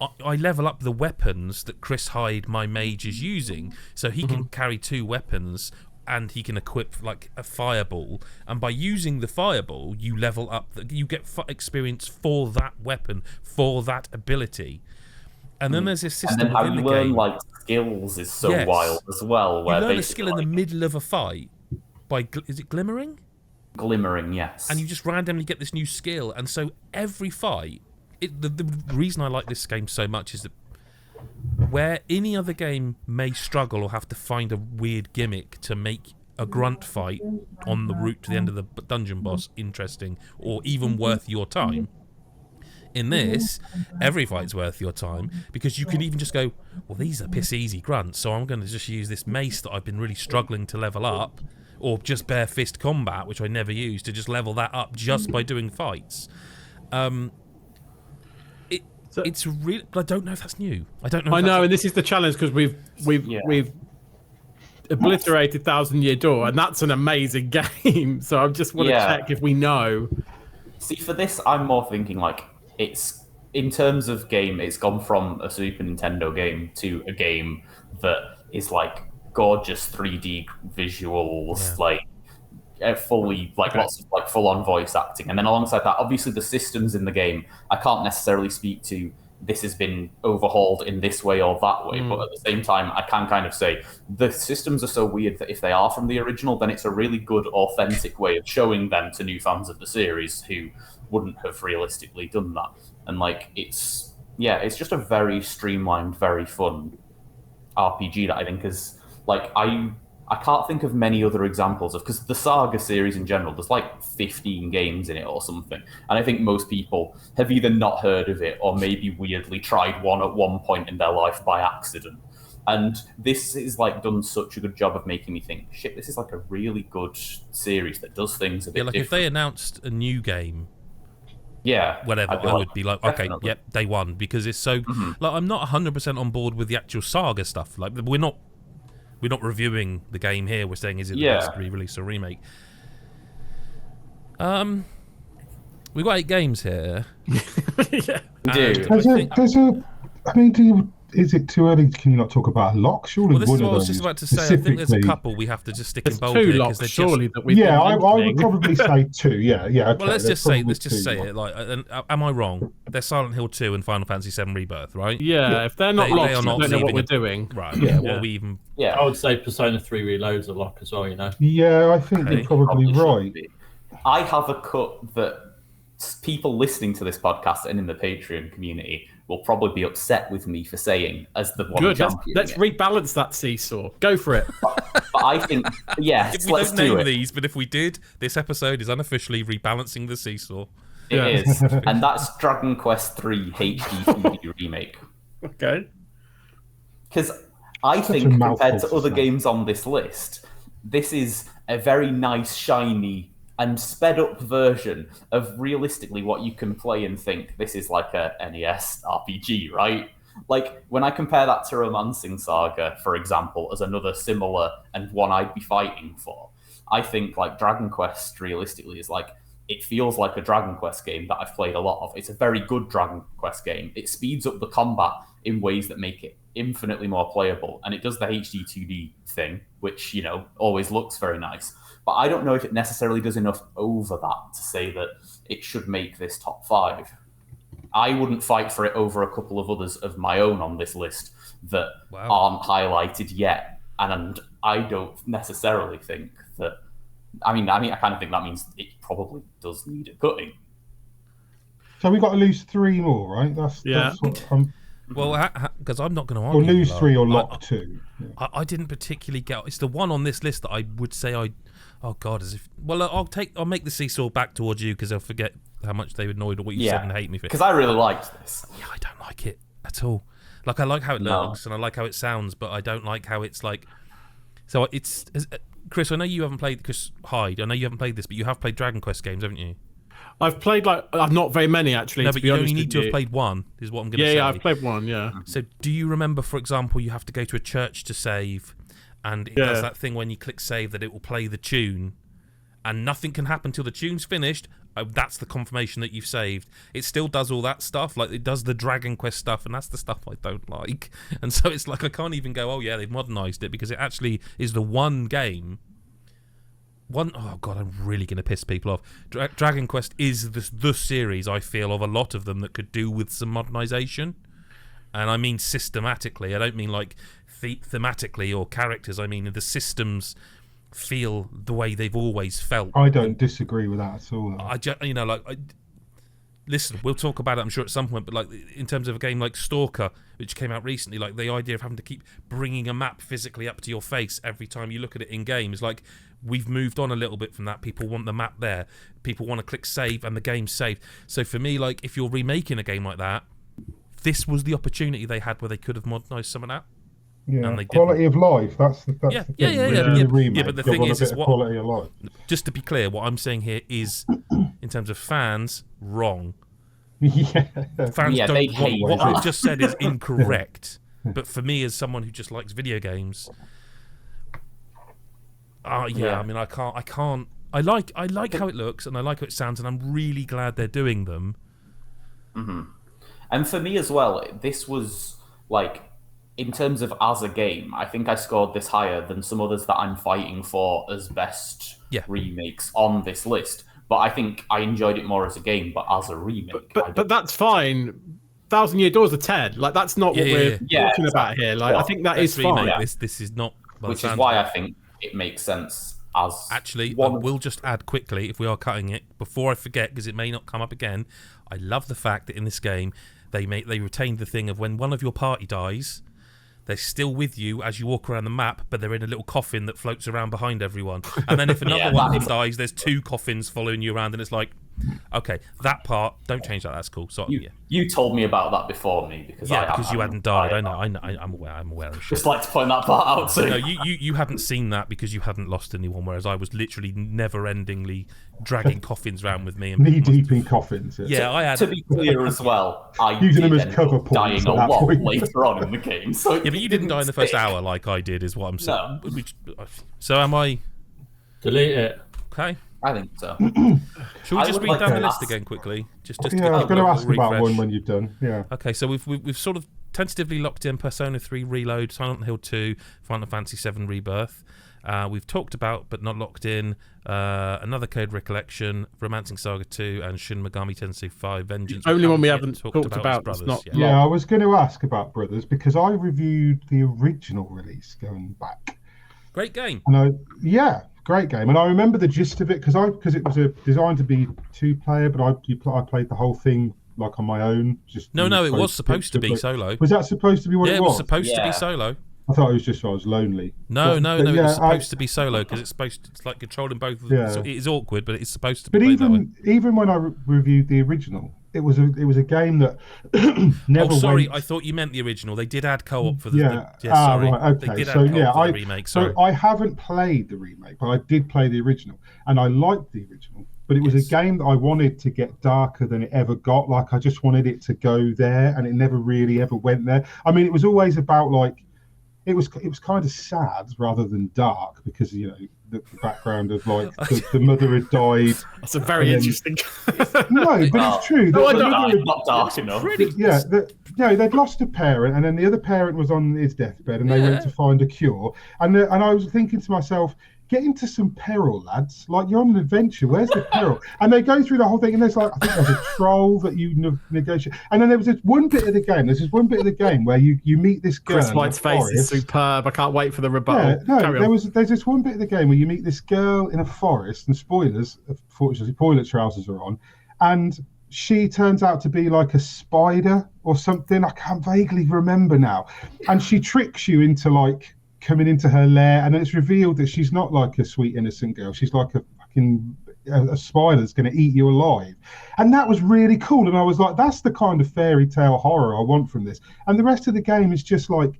I level up the weapons that Chris Hyde, my mage, is using, so he can carry 2 weapons and he can equip like a fireball, and by using the fireball you level up, you get experience for that weapon, for that ability, And then there's this system and then how within you the learn game. like skills is so wild as well. Where you learn a skill in the middle of a fight by is it glimmering? Glimmering, yes. And you just randomly get this new skill, and so every fight. The reason I like this game so much is that where any other game may struggle or have to find a weird gimmick to make a grunt fight on the route to the end of the dungeon boss interesting or even worth your time. In this, every fight's worth your time because you can even just go, well, these are piss easy grunts, so I'm going to just use this mace that I've been really struggling to level up, or just bare fist combat, which I never use, to just level that up just by doing fights. It's really, but I don't know if that's new. I don't know. I know, and this is the challenge because we've obliterated Thousand Year Door, and that's an amazing game. So I just want to check if we know. See, for this, I'm more thinking like it's in terms of game, it's gone from a Super Nintendo game to a game that is like gorgeous 3D visuals, like fully like lots of like full-on voice acting, and then alongside that, obviously the systems in the game, I can't necessarily speak to this has been overhauled in this way or that way, but at the same time, I can kind of say the systems are so weird that if they are from the original, then it's a really good, authentic way of showing them to new fans of the series who wouldn't have realistically done that. And like it's just a very streamlined, very fun RPG that I think is like I can't think of many other examples of, because the Saga series in general, there's like 15 games in it or something. And I think most people have either not heard of it or maybe weirdly tried one at one point in their life by accident. And this is like done such a good job of making me think, shit, this is like a really good series that does things a bit like different. If they announced a new game, whatever, I would be like, okay, yep, day one, because it's so like I'm not 100% on board with the actual Saga stuff. Like we're not reviewing the game here. We're saying, is it the best re-release or remake? We've got 8 games here. Is it too early? Can you not talk about a lock? Surely this is one what of I was those just about to say. I think there's a couple we have to just stick in bold two here locks, they're surely just... that we've I would probably say 2. Yeah. Okay, well, let's just say it. Like, am I wrong? They're Silent Hill 2 and Final Fantasy VII Rebirth, right? Yeah, if they're not locked, they are not I don't know what we're doing. Right. Yeah. We even. Yeah, I would say Persona 3 Reload's a lock as well. You know. Yeah, I think you're probably right. I have a cut that people listening to this podcast and in the Patreon community will probably be upset with me for saying as the one. Good. Let's rebalance that seesaw. Go for it. But I think if we don't name these, but if we did, this episode is unofficially rebalancing the seesaw. It is, and that's Dragon Quest 3 HD 2D remake. Okay. Because I think compared to other games on this list, this is a very nice, shiny, and sped up version of realistically what you can play and think this is like a NES RPG, right? Like when I compare that to Romancing Saga, for example, as another similar and one I'd be fighting for, I think like Dragon Quest realistically is like, it feels like a Dragon Quest game that I've played a lot of. It's a very good Dragon Quest game. It speeds up the combat in ways that make it infinitely more playable, and it does the HD 2D thing, which, you know, always looks very nice. But I don't know if it necessarily does enough over that to say that it should make this top 5. I wouldn't fight for it over a couple of others of my own on this list that aren't highlighted yet. And I don't necessarily think that... I kind of think that means it probably does need a cutting. So we've got to lose 3 more, right? That's what well, because I'm not going to argue. Or lose 3 or lock 2. Yeah. I didn't particularly get... It's the one on this list that I would say I... Oh God! I'll make the seesaw back towards you because they'll forget how much they annoyed or what you said and hate me for. Because I really liked this. Yeah, I don't like it at all. Like I like how it looks and I like how it sounds, but I don't like how it's like. So it's Chris. I know you haven't played Chris Hyde. I know you haven't played this, but you have played Dragon Quest games, haven't you? I've played not very many actually. No, but you only need to have played one. Is what I'm going to say. Yeah, I've played one. Yeah. So do you remember, for example, you have to go to a church to save? And it does that thing when you click save that it will play the tune, and nothing can happen till the tune's finished. That's the confirmation that you've saved. It still does all that stuff, like it does the Dragon Quest stuff, and that's the stuff I don't like. And so it's like I can't even go, oh yeah, they've modernized it, because it actually is the one game. Oh God, I'm really going to piss people off. Dragon Quest is the series, I feel, of a lot of them that could do with some modernization. And I mean systematically. I don't mean like thematically or characters. I mean the systems feel the way they've always felt. I don't disagree with that at all. Listen, we'll talk about it, I'm sure, at some point, but like in terms of a game like Stalker, which came out recently, like the idea of having to keep bringing a map physically up to your face every time you look at it in game is like, we've moved on a little bit from that. People want the map there. People want to click save and the game's saved. So for me, like, if you're remaking a game like that, this was the opportunity they had where they could have modernised some of that. Yeah, and they quality of life. That's the thing. Yeah, but the thing is what, quality of life. Just to be clear, what I'm saying here is, in terms of fans, wrong. Yeah. Fans don't. What it. I've just said is incorrect. But for me, as someone who just likes video games, I mean, I can't. I like how it looks and I like how it sounds, and I'm really glad they're doing them. Mm-hmm. And for me as well, this was like, in terms of as a game, I think I scored this higher than some others that I'm fighting for as best remakes on this list. But I think I enjoyed it more as a game, but as a remake. But that's fine. 1,000 Year Door's a 10. Like, that's not what we're talking about here. Like, I think that is fine. This is not. Which is why I think it makes sense as. Actually, I will just add quickly, if we are cutting it, before I forget, because it may not come up again. I love the fact that in this game they retained the thing of when one of your party dies, they're still with you as you walk around the map, but they're in a little coffin that floats around behind everyone. And then if another one dies, there's 2 coffins following you around, and it's like, okay, that part, don't change that. That's cool. So you told me about that before me because you hadn't died. I know. I'm aware of shit. Just like to point that part out too. No, you hadn't seen that because you hadn't lost anyone, whereas I was literally never-endingly dragging coffins around with me. Knee deep in coffins. Yeah, I had. To be clear as well, I using them did as end cover up dying points a at that lot point. later on in the game. So yeah, but you didn't die in the first hour like I did, is what I'm saying. No. So am I? Delete it. Okay. I think so. Should we just read down the list again quickly? Just I was going to ask about one when you've done. Yeah. Okay, so we've sort of tentatively locked in Persona 3 Reload, Silent Hill 2, Final Fantasy 7 Rebirth. We've talked about, but not locked in, Another Code Recollection, Romancing Saga 2, and Shin Megami Tensei 5 Vengeance. The only one we haven't talked about. Brothers. Not... Yeah, I was going to ask about Brothers because I reviewed the original release going back. Great game. And great game. And I remember the gist of it because it was designed to be 2-player, but I played the whole thing like on my own. No, it was supposed to be solo. Was that supposed to be what it was? Yeah, it was supposed to be solo. I thought it was just I was lonely. No, it was supposed to be solo because it's like controlling both of them. So it is awkward, but it's supposed to be played that way. Even when I reviewed the original, it was a game that never. Oh, sorry, went... I thought you meant the original. They did add co-op for the. Sorry. Right, okay. They did add co-op for the remake. Sorry. So I haven't played the remake, but I did play the original, and I liked the original. But it was a game that I wanted to get darker than it ever got. Like I just wanted it to go there, and it never really ever went there. I mean, it was always about like. It was kind of sad rather than dark because the background of like the mother had died. That's a very interesting. No, but it's true. Not dark enough. They'd lost a parent, and then the other parent was on his deathbed, and they went to find a cure. And I was thinking to myself, get into some peril, lads. Like you're on an adventure. Where's the peril? And they go through the whole thing, and there's like I think there's a troll that you negotiate. And then there was this one bit of the game. There's this one bit of the game where you meet this girl. Chris White's face is superb. I can't wait for the rebuttal. There's this one bit of the game where you meet this girl in a forest, and spoilers, unfortunately, toilet trousers are on, and she turns out to be like a spider or something. I can't vaguely remember now, and she tricks you into like. Coming into her lair, and it's revealed that she's not like a sweet innocent girl. She's like a fucking spider that's going to eat you alive, and that was really cool. And I was like, that's the kind of fairy tale horror I want from this. And the rest of the game is just like,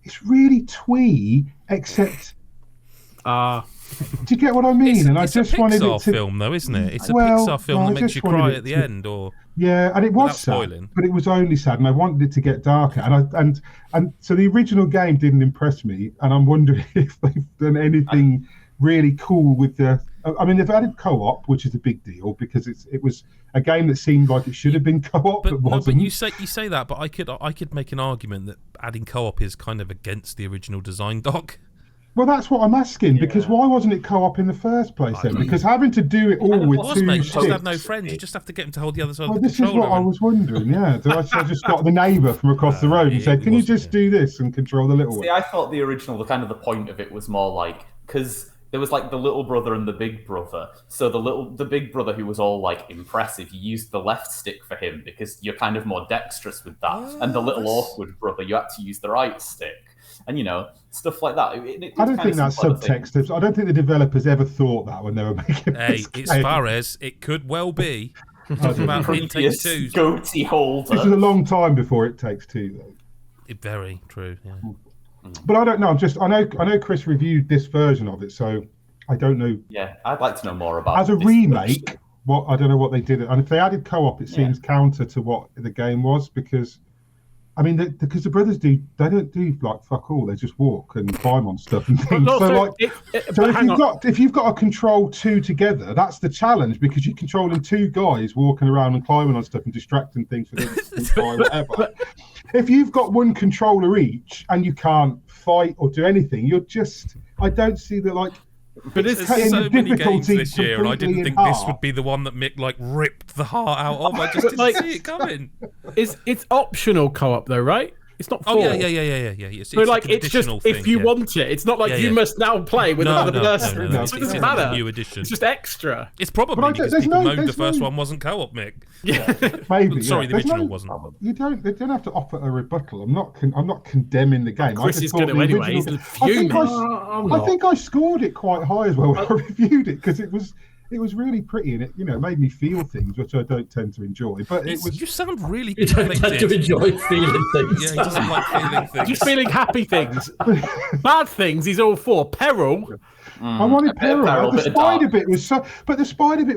it's really twee, except. Do you get what I mean? It's a Pixar film, though, isn't it? It's a Pixar film that makes you cry at the end, or and it was sad, but it was only sad, and I wanted it to get darker. And so the original game didn't impress me, and I'm wondering if they've done anything really cool with the. I mean, they've added co-op, which is a big deal because it was a game that seemed like it should have been co-op, but wasn't. But you say that, but I could make an argument that adding co-op is kind of against the original design doc. Well, that's what I'm asking, because why wasn't it co-op in the first place then? Because having to do it all with two mate, you sticks... just have no friends. You just have to get them to hold the other side of the this controller. This is what I was wondering, yeah. I just got the neighbour from across the road and said, can you just do this and control the little one? I thought the original, the point of it was more like... Because there was like the little brother and the big brother. So the big brother, who was all like impressive, you used the left stick for him because you're kind of more dexterous with that. And the little awkward brother, you had to use the right stick. And, stuff like that. I don't think that's subtext. I don't think the developers ever thought that when they were making this game. It's Fares. It could well be. Talking about It Takes Two. Goty holder. This is a long time before It Takes Two, though. Very true, yeah. But I don't know. I know Chris reviewed this version of it, so I don't know. Yeah, I'd like to know more about it. As a remake, I don't know what they did. And if they added co-op, it seems counter to what the game was, because... I mean, because the brothers they don't do like fuck all. They just walk and climb on stuff and things. If you've got to control two together, that's the challenge, because you're controlling two guys walking around and climbing on stuff and distracting things for them to try whatever. If you've got one controller each and you can't fight or do anything, I don't see that like. But there's so many games this year, and I didn't think this would be the one that Mick ripped the heart out of. I just didn't see it coming. It's optional co-op though, right? It's not. Oh yeah. It's just thing, if you want it. It's not like you must now play with another person. No, it doesn't matter. A new edition. It's just extra. It's probably because people moaned the first one wasn't co-op, Mick. Yeah, maybe. Sorry, the original wasn't. They don't have to offer a rebuttal. I'm not condemning the game. Chris is going to anyway. He's fuming. I think I scored it quite high as well when I reviewed it, because it was really pretty, and it made me feel things which I don't tend to enjoy. But it was. You sound really. You don't tend to enjoy feeling things. Yeah, he doesn't like feeling things. Just feeling happy things. Bad things he's all for. Peril. I wanted peril. The spider bit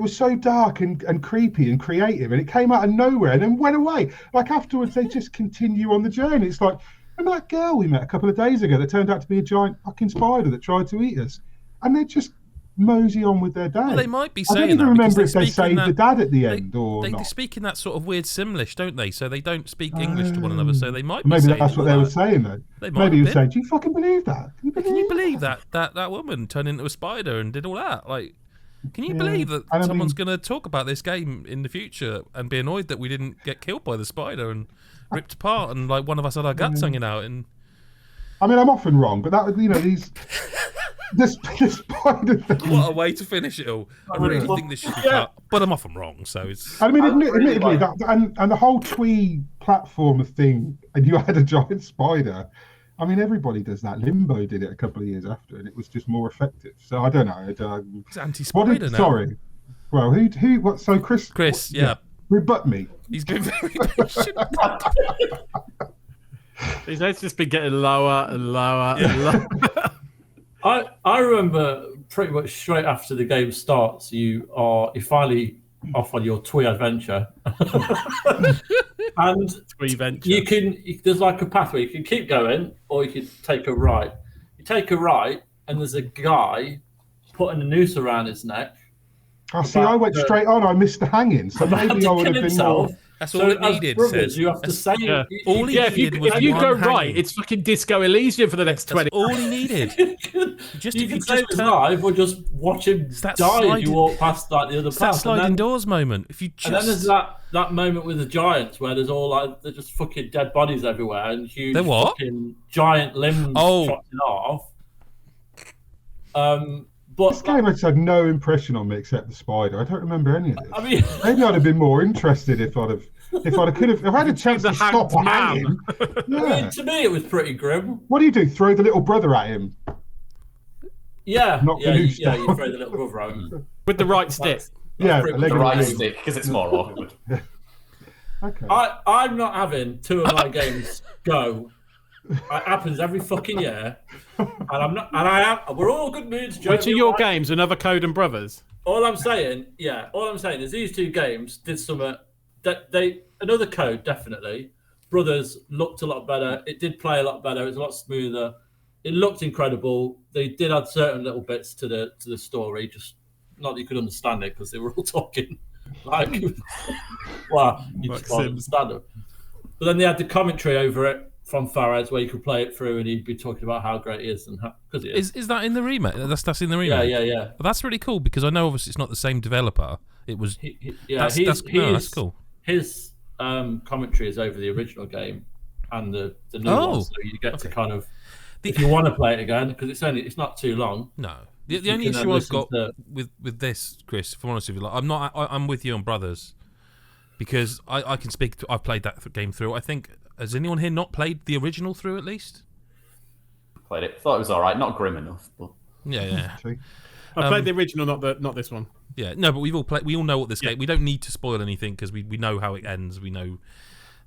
was so dark and creepy and creative, and it came out of nowhere and then went away. Like afterwards, they just continue on the journey. It's like, remember that girl we met a couple of days ago that turned out to be a giant fucking spider that tried to eat us, and they just mosey on with their dad. Well, they might be saying I don't even that remember if they saved the dad at the end or not. They speak in that sort of weird Simlish, don't they? So they don't speak English to one another. So they might be maybe saying that's what they were saying though. Maybe he was saying, "Do you fucking believe that? Can you believe that woman turned into a spider and did all that? Like, can you believe that someone's going to talk about this game in the future and be annoyed that we didn't get killed by the spider and ripped apart and like one of us had our guts hanging out?" And I mean, I'm often wrong, but that these. The spider thing. What a way to finish it all. I really think this should be cut, but I'm often wrong, so it's... I mean, admittedly, and the whole twee platformer thing, and you had a giant spider, I mean, everybody does that. Limbo did it a couple of years after, and it was just more effective. So I don't know. It's anti-spider now. Sorry. Well, who, what, so Chris... Chris, yeah. Rebut me. He's been very patient. His head's just been getting lower and lower and lower. I remember pretty much straight after the game starts, you're finally off on your twee adventure, and there's like a pathway. You can keep going, or you can take a right. You take a right, and there's a guy putting a noose around his neck. I went straight on. I missed the hanging, so maybe I would have been more. That's all it needed. Brothers, you have to say all he needed was if you go hanging. right, it's fucking Disco Elysium for the next 20. That's all he needed. You can save his life or just watch him die if you walk past like the other path. That sliding doors moment. If you just... And then there's that moment with the giants where there's all like there's just fucking dead bodies everywhere and huge fucking giant limbs chopping off. But this game had no impression on me except the spider. I don't remember any of this. I mean, maybe I'd have been more interested if I had a chance to stop hanging. Yeah. I mean, to me, it was pretty grim. What do? Throw the little brother at him? Yeah, you throw the little brother at him with the right stick. Yeah, the right stick because it's more awkward. Okay. I'm not having two of my games go. It happens every fucking year, and I'm not. And I am. We're all good moods. Which are your games? Another Code and Brothers. All I'm saying is these two games did something that another Code definitely. Brothers looked a lot better. It did play a lot better. It was a lot smoother. It looked incredible. They did add certain little bits to the story, just not that you could understand it because they were all talking like, well, you just can't understand it. But then they had the commentary over it from Farad's where you could play it through and he'd be talking about how great it is and because it is. Is that in the remake? That's in the remake. Yeah. Well, that's really cool because I know obviously it's not the same developer. It was. That's cool. His commentary is over the original game and the new one, so you get to kind of if you want to play it again because it's not too long. No. The only issue I've got with this, Chris, if I'm honest with you, like, I'm with you on Brothers because I can speak. I've played that game through. I think has anyone here not played the original through at least? Played it. Thought it was all right. Not grim enough, but yeah. I played the original, not this one. Yeah, no, but we've all played. We all know what this game. We don't need to spoil anything because we know how it ends. We know.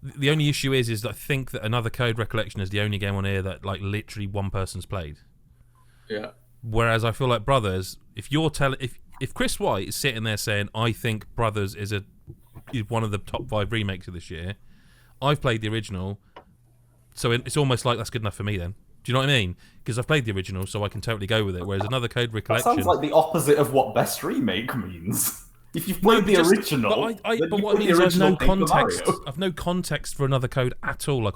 The only issue is I think that Another Code Recollection is the only game on here that like literally one person's played. Yeah. Whereas I feel like Brothers, if Chris White is sitting there saying I think Brothers is one of the top 5 remakes of this year, I've played the original, so it's almost like that's good enough for me then. Do you know what I mean? Because I've played the original, so I can totally go with it. Whereas Another Code Recollection... That sounds like the opposite of what best remake means. If you've played the original... But what it means is I've no context. I've no context for Another Code at all. Like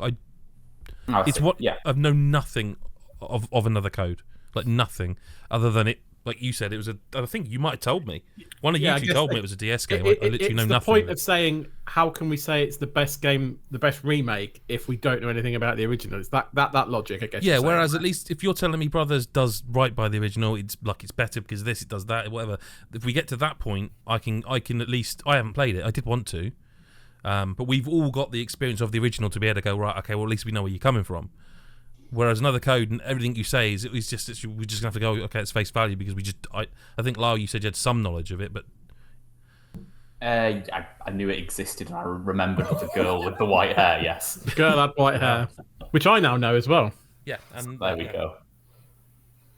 I've known nothing of Another Code. Like nothing. Other than it... Like you said, it was I think you might have told me. One of you two told me it was a DS game. I literally know nothing. It's the point of saying, how can we say it's the best game, the best remake, if we don't know anything about the original? It's that logic, I guess. Yeah, whereas at least if you're telling me Brothers does right by the original, it's better because this, it does that, whatever. If we get to that point, I can at least... I haven't played it. I did want to. But we've all got the experience of the original to be able to go, right, okay, well, at least we know where you're coming from. Whereas Another Code and everything you say is we're just gonna have to go, okay, it's face value because I think Lyle, you said you had some knowledge of it, but I knew it existed and I remembered the girl with the white hair. Yes, the girl had white hair, which I now know as well. Yeah, and there we go.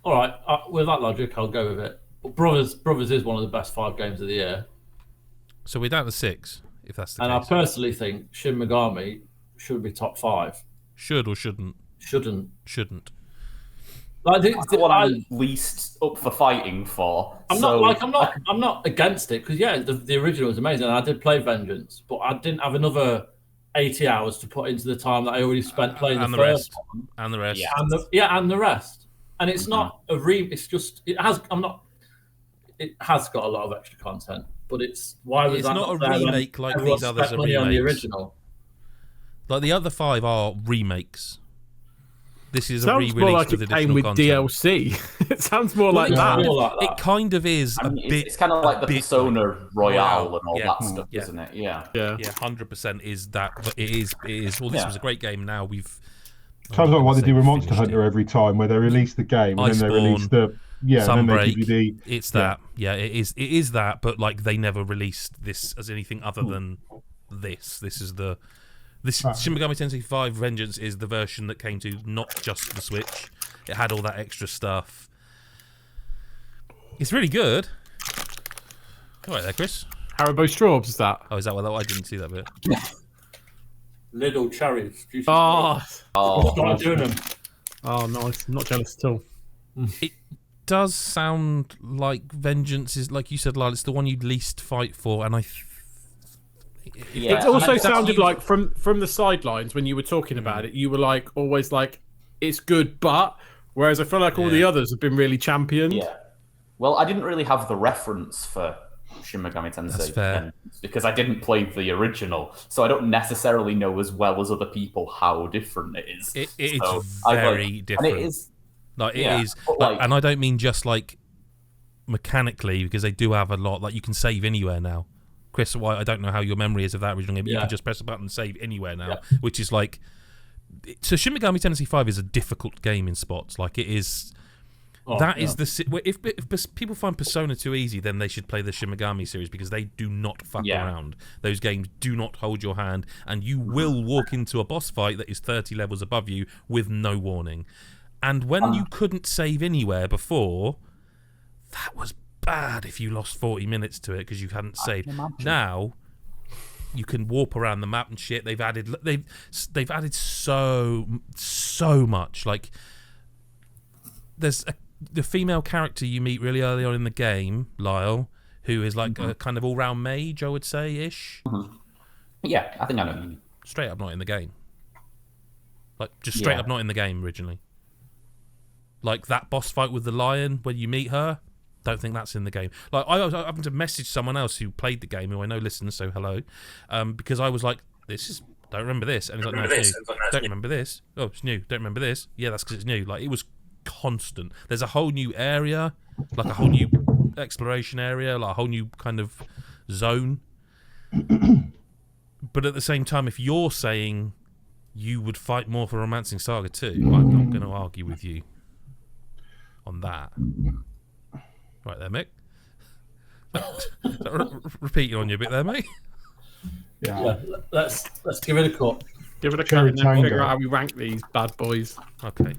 All right, with that logic, I'll go with it. But Brothers is one of the best 5 games of the year. So we're down to 6, if that's the case. And I personally think Shin Megami should be top 5. Should or shouldn't? Shouldn't. Like that's what I'm least up for fighting for. I'm not against it because the original was amazing. And I did play Vengeance, but I didn't have another 80 hours to put into the time that I already spent playing the first one. And the rest. And the rest. And it's not a it's just it has got a lot of extra content, but it's not a remake like these others are remakes. On the original. Like the other 5 are remakes. This is sounds a re-release more like with it additional came with content. DLC. It sounds more like that. It kind of is a bit. It's kind of like the Persona Royale and all that stuff, yeah. isn't it? Yeah. 100% is that. But it is. Well, this was a great game. Now we've. Sounds like what they do with Monster Hunter every time, where they release the game and then they release the Sunbreak. and then they give you the. It's that. Yeah, it is. It is that. But like they never released this as anything other than this. This is the. Shin Megami Tensei 5 Vengeance is the version that came to not just the Switch. It had all that extra stuff. It's really good. All right there, Chris. Haribo Straubs, is that? Oh, is that what? I didn't see that bit. Little cherries. Start doing them. Oh, nice. I'm not jealous at all. It does sound like Vengeance is, like you said, Lyle, it's the one you'd least fight for, and it also sounded like from the sidelines when you were talking about it, you were like always like it's good, but whereas I feel like all the others have been really championed. Yeah. Well, I didn't really have the reference for Shin Megami Tensei because I didn't play the original, so I don't necessarily know as well as other people how different it is. It's very different. And it is. It is, and I don't mean just like mechanically because they do have a lot. Like you can save anywhere now. Chris White, I don't know how your memory is of that original game, but you can just press a button and save anywhere now, which is like... So Shin Megami Tensei 5 is a difficult game in spots. Like, it is... If people find Persona too easy, then they should play the Shin Megami series because they do not fuck around. Those games do not hold your hand, and you will walk into a boss fight that is 30 levels above you with no warning. And when you couldn't save anywhere before, that was bad if you lost 40 minutes to it because you hadn't saved. Now you can warp around the map and shit. They've added so much. Like there's the female character you meet really early on in the game, Lyle, who is like a kind of all-round mage, I would say ish. Yeah, I think I know. Straight up not in the game. Like, just straight up not in the game originally. Like, that boss fight with the lion when you meet her, don't think that's in the game. Like, I happened to message someone else who played the game, who I know listens, so hello, because I was like, don't remember this. And he's like, no, it's new. Don't remember this. Oh, it's new. Don't remember this. Yeah, that's because it's new. Like, it was constant. There's a whole new area, like a whole new exploration area, like a whole new kind of zone. But at the same time, if you're saying you would fight more for Romancing Saga 2, I'm not going to argue with you on that. Right there, Mick. Repeating on you a bit there, mate. Yeah. Let's give it a cut. Give it a cut and then figure out how we rank these bad boys. Okay.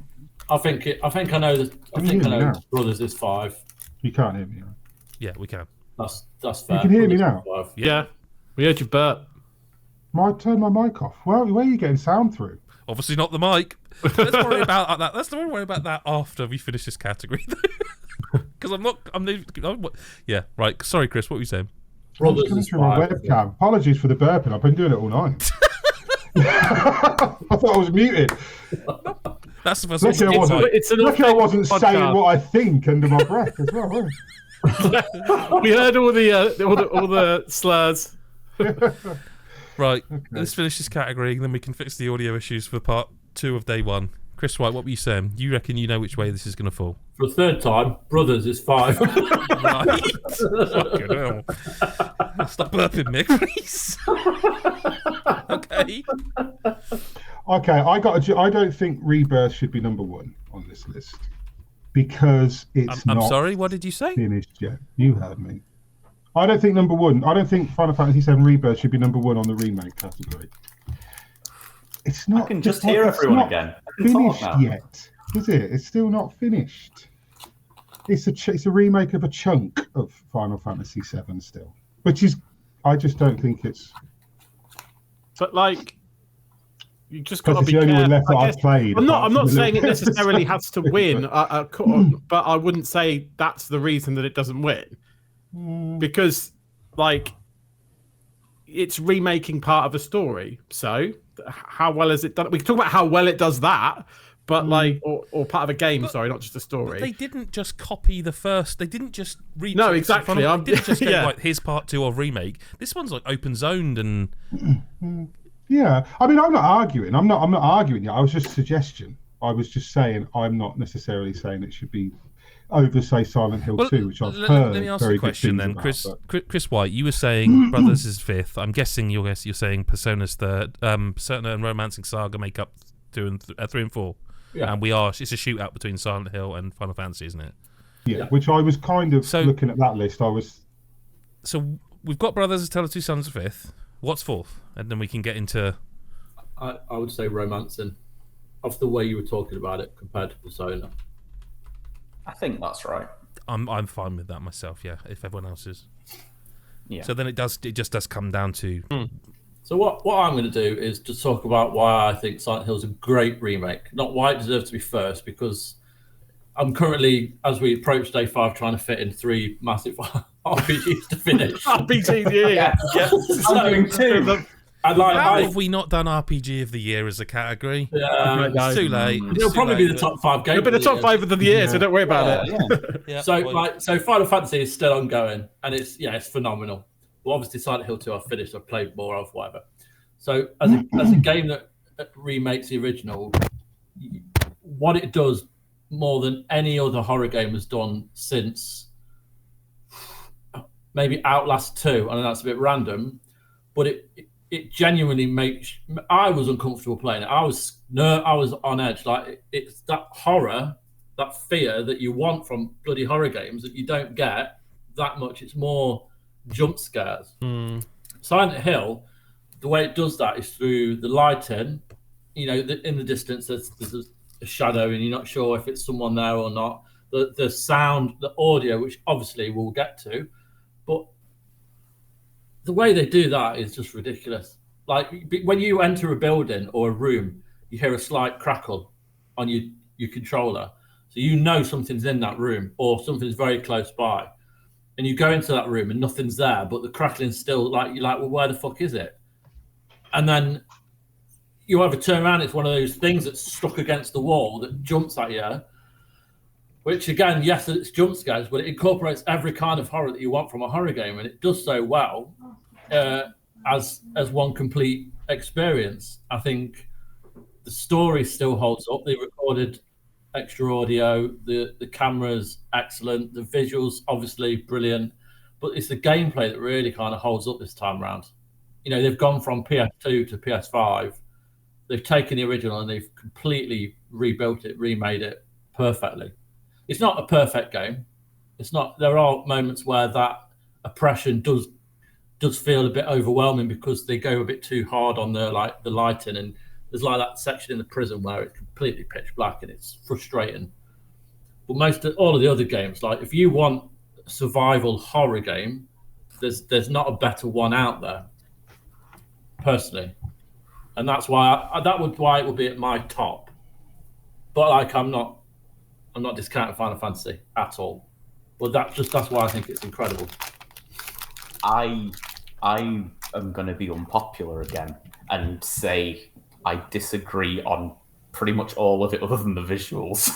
I think I know that. I know Brothers is 5. You can't hear me. Yeah, we can. That's fair. You can hear me now. Yeah. We heard you burp. Might turn my mic off. Where are you getting sound through? Obviously not the mic. Let's worry about that. Let's worry about that after we finish this category, because yeah, right. Sorry, Chris. What were you saying? Brothers coming is through my 5. webcam. Apologies for the burping. I've been doing it all night. I thought I was muted. That's the first Lucky I wasn't saying what I think under my breath as well. We heard all the slurs. Right, let's finish this category, and then we can fix the audio issues for part 2 of day 1. Chris White, what were you saying? You reckon you know which way this is going to fall? For a third time, Brothers is 5. Right. Fucking hell. Stop burping, Mick, please. Okay. Okay, I don't think Rebirth should be number 1 on this list because it's I'm not sorry, what did you say? finished yet. You heard me. I don't think number 1. I don't think Final Fantasy VII Rebirth should be number 1 on the remake category. It's not. I can just hear everyone again. Finished yet, is it? It's still not finished. It's a remake of a chunk of Final Fantasy VII still, which is. I just don't think it's. But like, you just got to be the only one careful. left that I've played. I'm not saying it necessarily has to win, but I wouldn't say that's the reason that it doesn't win. Because, like, it's remaking part of a story. So, how well has it done? We can talk about how well it does that, but like, or part of a game. Sorry, not just a story. They didn't just copy the first. They didn't just read. No, exactly. They didn't just go like, here's part 2 of remake. This one's like open zoned and. Yeah, I mean, I'm not arguing. I'm not arguing. I was just a suggestion. I was just saying I'm not necessarily saying it should be over, say, Silent Hill 2, which I've heard. Let me ask very you a question then, about, Chris White. You were saying Brothers is 5th. I'm guessing you're saying Persona's 3rd. Persona and Romancing Saga make up 3 and 4. Yeah, and it's a shootout between Silent Hill and Final Fantasy, isn't it? Yeah, which I was kind of looking at that list. So we've got Brothers, A Tale of Two Sons 5th. What's 4th? And then we can get into. I would say Romancing, off the way you were talking about it compared to Persona. I think that's right. I'm fine with that myself. Yeah, if everyone else is. Yeah. So then it just does come down to. So what I'm going to do is just talk about why I think Silent Hill is a great remake, not why it deserves to be first, because I'm currently, as we approach day 5, trying to fit in 3 massive RPGs to finish. RPGs, yeah. I'm doing 2. How have we not done RPG of the year as a category? Yeah, it's too late. It'll probably be the top 5 games. It'll be the top 5 of the year, so don't worry about it. Yeah. So Final Fantasy is still ongoing, and it's phenomenal. Well, obviously Silent Hill 2 I've finished, I've played more of, whatever. So as a game that remakes the original, what it does more than any other horror game has done since maybe Outlast 2, I know that's a bit random, but it genuinely makes. I was uncomfortable playing it. I was on edge. Like it's that horror, that fear that you want from bloody horror games that you don't get that much. It's more jump scares. Silent Hill, the way it does that is through the lighting. You know, in the distance there's a shadow, and you're not sure if it's someone there or not. The sound, the audio, which obviously we'll get to, but the way they do that is just ridiculous. Like when you enter a building or a room, you hear a slight crackle on your controller. So you know something's in that room or something's very close by. And you go into that room and nothing's there, but the crackling's still like, you're like, well, where the fuck is it? And then you either turn around, it's one of those things that's stuck against the wall that jumps at you. Which again, yes, it's jump scares, but it incorporates every kind of horror that you want from a horror game, and it does so well as one complete experience. I think the story still holds up. They recorded extra audio, the camera's excellent, the visuals obviously brilliant, but it's the gameplay that really kind of holds up this time around. You know, they've gone from PS2 to PS5. They've taken the original and they've completely rebuilt it, remade it perfectly. It's not a perfect game. It's not. There are moments where that oppression does feel a bit overwhelming because they go a bit too hard on the lighting, and there's like that section in the prison where it's completely pitch black and it's frustrating. But all of the other games, like if you want a survival horror game, there's not a better one out there, personally, and that's why it would be at my top. But like I'm not discounting Final Fantasy at all. But that's why I think it's incredible. I am going to be unpopular again and say I disagree on pretty much all of it other than the visuals.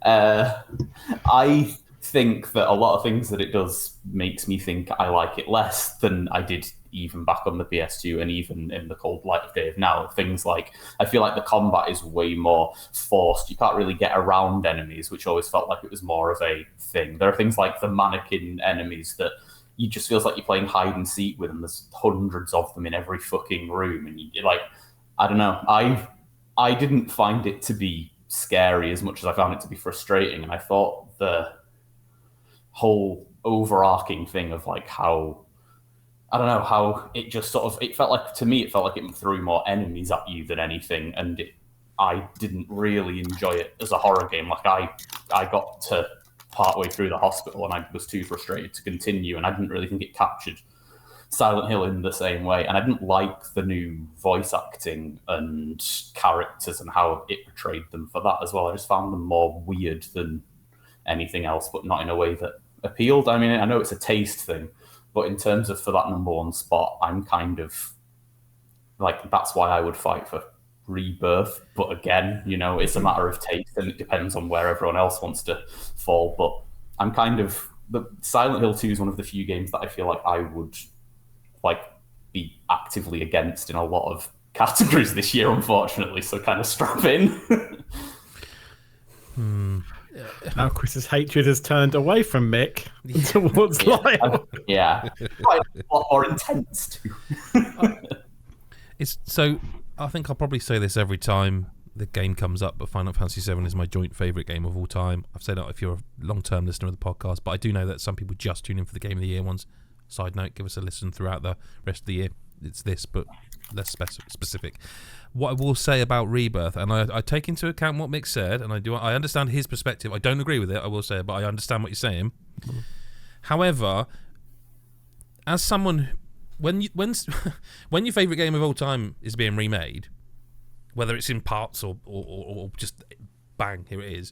I think that a lot of things that it does makes me think I like it less than I did even back on the PS2 and even in the cold light of day of now. Things like, I feel like the combat is way more forced. You can't really get around enemies, which always felt like it was more of a thing. There are things like the mannequin enemies that you just feels like you're playing hide and seek with, and there's hundreds of them in every fucking room. And you're like, I don't know. I didn't find it to be scary as much as I found it to be frustrating. And I thought the whole overarching thing of like how it just sort of, it felt like it threw more enemies at you than anything. And I didn't really enjoy it as a horror game. Like I got to partway through the hospital and I was too frustrated to continue. And I didn't really think it captured Silent Hill in the same way. And I didn't like the new voice acting and characters and how it portrayed them for that as well. I just found them more weird than anything else, but not in a way that appealed. I mean, I know it's a taste thing, but in terms of for that number one spot, I'm kind of like, that's why I would fight for Rebirth. But again, you know, it's a matter of taste and it depends on where everyone else wants to fall. But I'm kind of, the Silent Hill 2 is one of the few games that I feel like I would like be actively against in a lot of categories this year, unfortunately. So kind of strap in. Now Chris's hatred has turned away from Mick towards Lyle. Yeah, quite a lot more intense too. I think I'll probably say this every time the game comes up, but Final Fantasy VII is my joint favourite game of all time. I've said that if you're a long-term listener of the podcast, but I do know that some people just tune in for the Game of the Year ones. Side note, give us a listen throughout the rest of the year. It's this, but less specific. What I will say about Rebirth, and I take into account what Mick said, and I understand his perspective. I don't agree with it, I will say, but I understand what you're saying. However, as someone, when your favourite game of all time is being remade, whether it's in parts or just bang, here it is,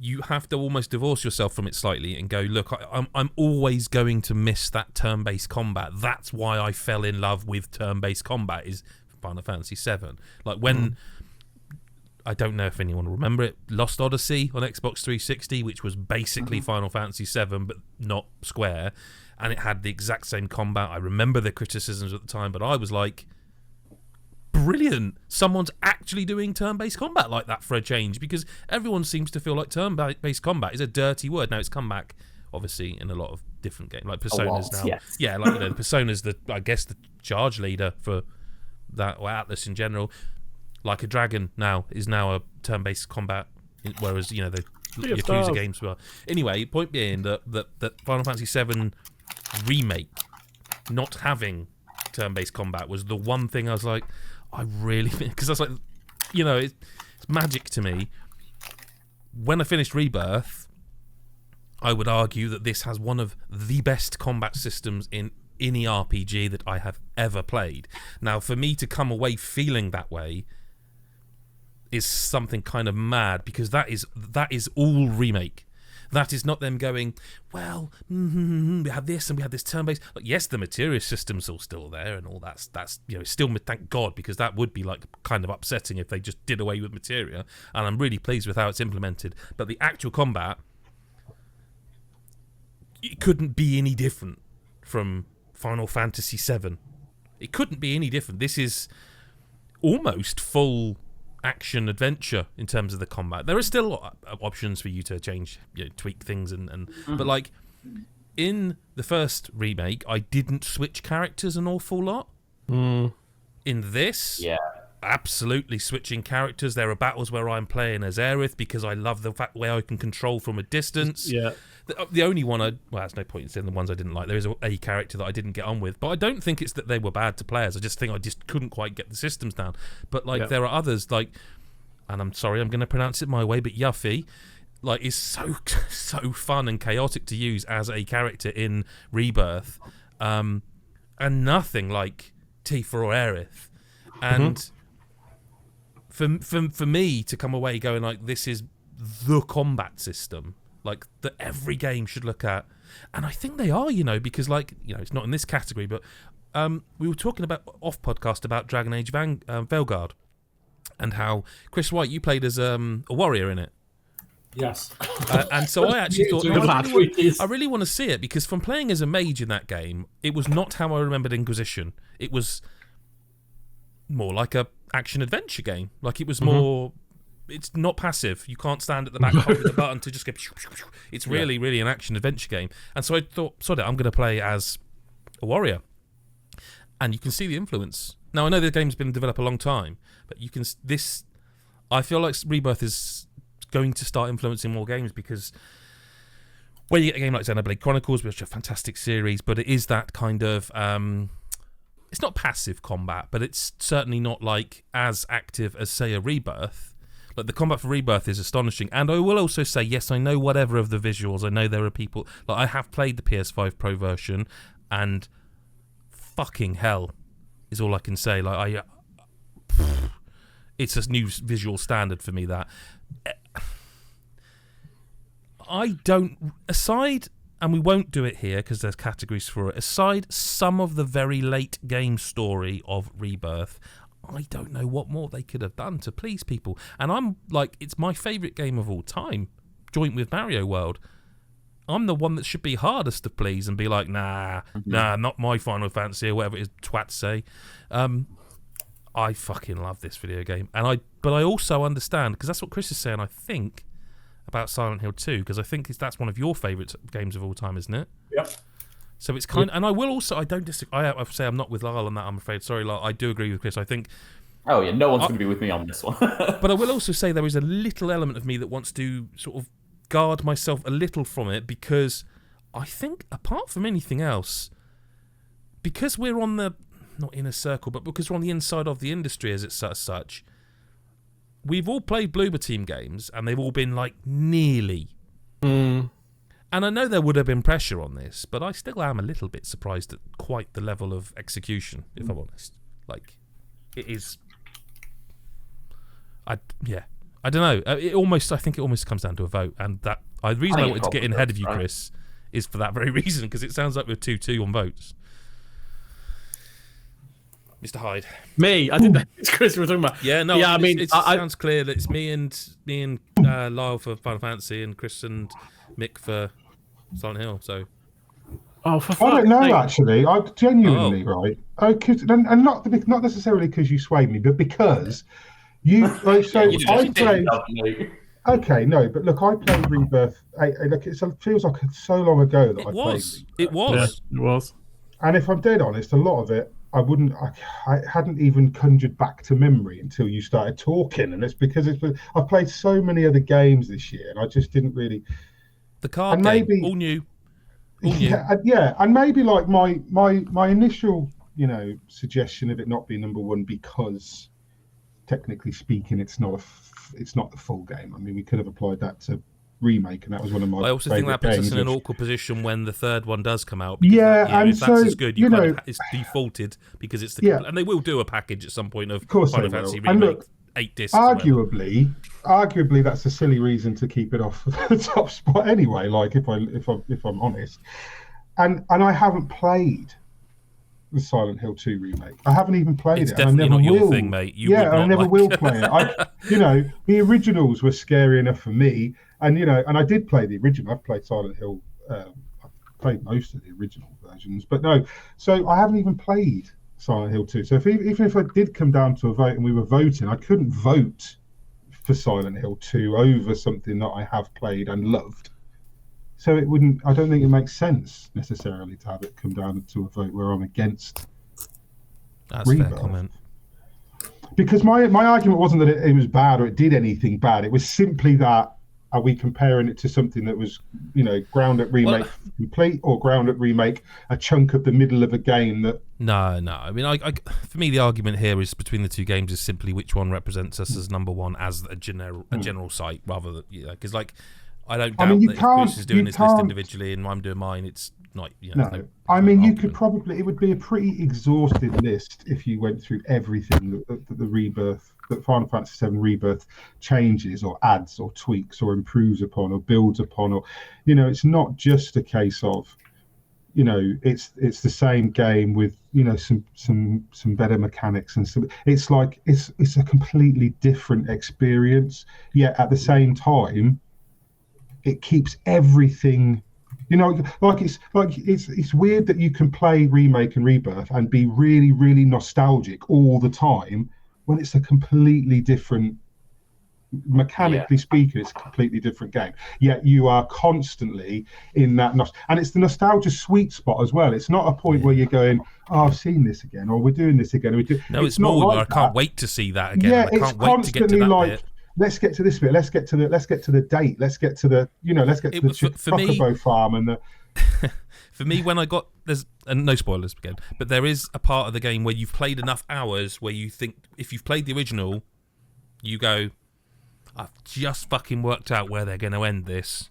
you have to almost divorce yourself from it slightly and go, look, I'm always going to miss that turn-based combat. That's why I fell in love with turn-based combat, is Final Fantasy VII. Like when, I don't know if anyone will remember it, Lost Odyssey on Xbox 360, which was basically Final Fantasy VII, but not Square, and it had the exact same combat. I remember the criticisms at the time, but I was like, brilliant, someone's actually doing turn-based combat like that for a change, because everyone seems to feel like turn-based combat is a dirty word. Now it's come back obviously in a lot of different games, like Persona's now. Yes. Yeah, like, you know, Persona's the charge leader for that, or Atlas in general. Like a Dragon now is now a turn-based combat, whereas, you know, the Yakuza games were. Anyway, point being that Final Fantasy VII remake not having turn-based combat was the one thing I was like, I really think, because I was like, you know, it's magic to me. When I finished Rebirth, I would argue that this has one of the best combat systems in any RPG that I have ever played. Now, for me to come away feeling that way is something kind of mad, because that is all remake. That is not them going, well, we had this and we had this turn-based. Like, yes, the materia system's all still there and all that's still, thank God, because that would be like kind of upsetting if they just did away with materia. And I'm really pleased with how it's implemented. But the actual combat, it couldn't be any different from Final Fantasy VII. It couldn't be any different. This is almost full action adventure in terms of the combat. There are still options for you to change, tweak things, but like in the first remake, I didn't switch characters an awful lot. In this, absolutely switching characters. There are battles where I'm playing as Aerith because I love the fact where I can control from a distance. Yeah. The only one there's no point in saying the ones I didn't like. There is a character that I didn't get on with, but I don't think it's that they were bad to play as. I just think I just couldn't quite get the systems down. But like there are others like, and I'm sorry, I'm going to pronounce it my way, but Yuffie, like, is so fun and chaotic to use as a character in Rebirth, and nothing like Tifa or Aerith. And for me to come away going like, this is the combat system, like, that every game should look at. And I think they are, because like, it's not in this category, but we were talking about off podcast about Dragon Age Veilguard, and how Chris White, you played as a warrior in it. Yes. And so I actually thought, I really want to see it, because from playing as a mage in that game, it was not how I remembered Inquisition. It was more like a action adventure game. Like, it was more... It's not passive. You can't stand at the back with the button to just go... It's really, really an action adventure game. And so I thought, sod it, I'm going to play as a warrior. And you can see the influence. Now, I know the game's been developed a long time, but you can... I feel like Rebirth is going to start influencing more games, because when you get a game like Xenoblade Chronicles, which is a fantastic series, but it is that kind of... it's not passive combat, but it's certainly not like as active as, say, a Rebirth. Like, the combat for Rebirth is astonishing. And I will also say, yes, I know whatever of the visuals. I know there are people... Like, I have played the PS5 Pro version, and fucking hell is all I can say. Like, it's a new visual standard for me, that. I don't... Aside... And we won't do it here because there's categories for it. Aside some of the very late game story of Rebirth, I don't know what more they could have done to please people. And I'm like, it's my favourite game of all time, joint with Mario World. I'm the one that should be hardest to please and be like, nah, not my Final Fantasy or whatever it is twats say. I fucking love this video game. But I also understand, because that's what Chris is saying, I think, about Silent Hill 2, because I think that's one of your favourite games of all time, isn't it? Yep. So it's kind of, and I will also, I don't disagree. I say I'm not with Lyle on that, I'm afraid. Sorry, Lyle. I do agree with Chris. I think. Oh yeah, no one's going to be with me on this one. But I will also say there is a little element of me that wants to sort of guard myself a little from it, because I think, apart from anything else, because we're on the not inner circle, but because we're on the inside of the industry as it's such, we've all played Bloober Team games, and they've all been like nearly. And I know there would have been pressure on this, but I still am a little bit surprised at quite the level of execution, if I'm honest. Like, it is... I don't know. I think it almost comes down to a vote, and the reason I wanted to get in ahead of you, Chris, is for that very reason, because it sounds like we're 2-2 on votes. Mr. Hyde. Me? I didn't know it's Chris we're talking about. Yeah, no. Yeah, I mean, it sounds clear that it's me and Lyle for Final Fantasy, and Chris and Mick for Silent Hill. So. Oh, for I don't know, actually. I genuinely, right? And not necessarily because you swayed me, but because you. Like, so I played. Okay, no, but look, I played Rebirth. Look, it feels like so long ago that I played Rebirth. It was. Yeah, it was. And if I'm dead honest, a lot of it I hadn't even conjured back to memory until you started talking, and it's because I've played so many other games this year, and I just didn't really. The card game, all new. Yeah, and maybe like my initial, suggestion of it not being number one, because technically speaking, it's not the full game. I mean, we could have applied that to Remake, and that was one of my. I also think that puts us in an awkward position when the third one does come out. Yeah, and if that's as good, it's defaulted because it's the and they will do a package at some point of Final Fantasy Remake. And look, 8 discs. Arguably, that's a silly reason to keep it off the top spot anyway. Like if I'm honest, and I haven't played the Silent Hill 2 remake. I haven't even played it's it. Definitely and I never not will. your thing, mate. I never will play it. The originals were scary enough for me, and I did play the original. I've played Silent Hill. I've played most of the original versions, but no. So I haven't even played Silent Hill 2. So even if I did come down to a vote and we were voting, I couldn't vote for Silent Hill 2 over something that I have played and loved. So it wouldn't. I don't think it makes sense necessarily to have it come down to a vote where I'm against. That's a fair comment. Because my argument wasn't that it was bad or it did anything bad. It was simply that, are we comparing it to something that was, ground up remake complete, or ground up remake a chunk of the middle of a game that? No. I mean, for me, the argument here is between the two games is simply which one represents us as number one as a general site, rather than because I don't doubt that if Chris is doing his list individually and I'm doing mine, it's not. No. I mean, you could probably. It would be a pretty exhaustive list if you went through everything that the Rebirth, that Final Fantasy VII Rebirth changes or adds or tweaks or improves upon or builds upon, or it's not just a case of, it's the same game with some better mechanics and some. It's like it's a completely different experience. Yet at the same time, it keeps everything. It's weird that you can play Remake and Rebirth and be really, really nostalgic all the time when it's a completely different, mechanically speaking, it's a completely different game. Yet you are constantly in that, and it's the nostalgia sweet spot as well. It's not a point where you're going, "Oh, I've seen this again," or "We're doing this again." It's more like I can't wait to see that again. Yeah, I can't wait to get to that bit. Let's get to this bit. Let's get to the date. Let's get to the Chocobo farm and the. For me, when I got and no spoilers again, but there is a part of the game where you've played enough hours where you think if you've played the original, you go, I've just fucking worked out where they're going to end this.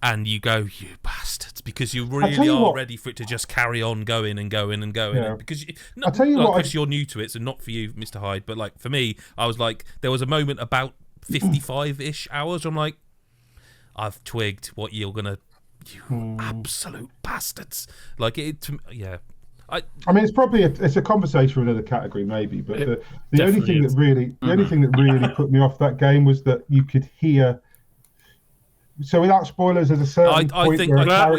And you go, you bastards, because you really are ready for it to just carry on going and going and going. Yeah. Because I'll tell you what, Chris, you're new to it, so not for you, Mr. Hyde, but like for me, I was like, there was a moment about 55-ish hours. I'm like, I've twigged what you're gonna, you absolute bastards. Like it, yeah. I mean, it's probably it's a conversation for another category, maybe. But the only thing that really put me off that game was that you could hear. So without spoilers, there's a certain point think where I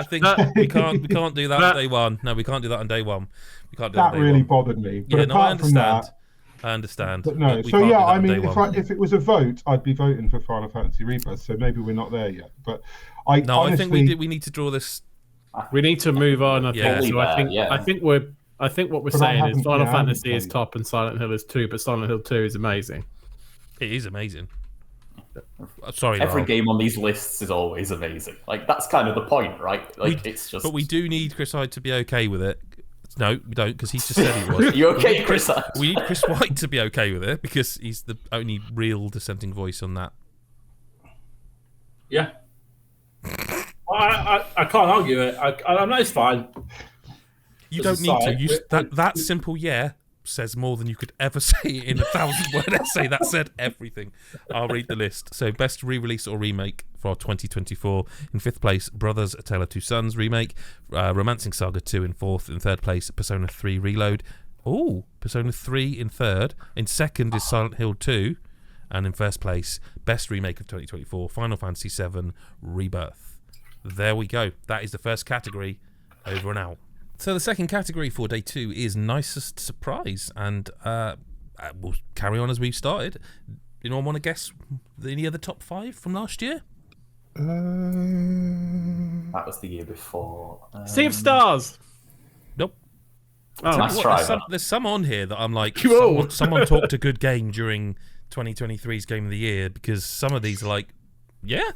think we can't do that on day one. No, we can't do that on day one. We can't do that. That really bothered me. But apart from that, I understand. But no, so yeah, I mean, if it was a vote, I'd be voting for Final Fantasy Rebirth. So maybe we're not there yet. But honestly, I think we need to draw this. We need to move on. I think what we're saying is Final Fantasy is top and Silent Hill is 2, but Silent Hill 2 is amazing. It is amazing. Sorry, every game on these lists is always amazing. Like that's kind of the point, right? Like it's just. But we do need Chris Hyde to be okay with it. No, we don't, because he just said he was. You okay, Chris Hyde? We need Chris White to be okay with it because he's the only real dissenting voice on that. Yeah. I can't argue it. I know it's fine. You don't need to. That simple yeah says more than you could ever say in 1,000-word essay. That said everything. I'll read the list. So, best re-release or remake for 2024. In 5th place, Brothers: A Tale of Two Sons remake. Romancing Saga 2 in 4th. In 3rd place, Persona 3 Reload. Oh, Persona 3 in 3rd. In 2nd is Silent Hill 2. And in 1st place, best remake of 2024, Final Fantasy VII Rebirth. There we go. That is the first category over and out. So the second category for day 2 is Nicest Surprise, and we'll carry on as we've started. Anyone want to guess any of the top 5 from last year? That was the year before. Sea of Stars. Nope. Oh, there's some on here that I'm like, someone talked a good game during 2023's Game of the Year, because some of these are like, yeah.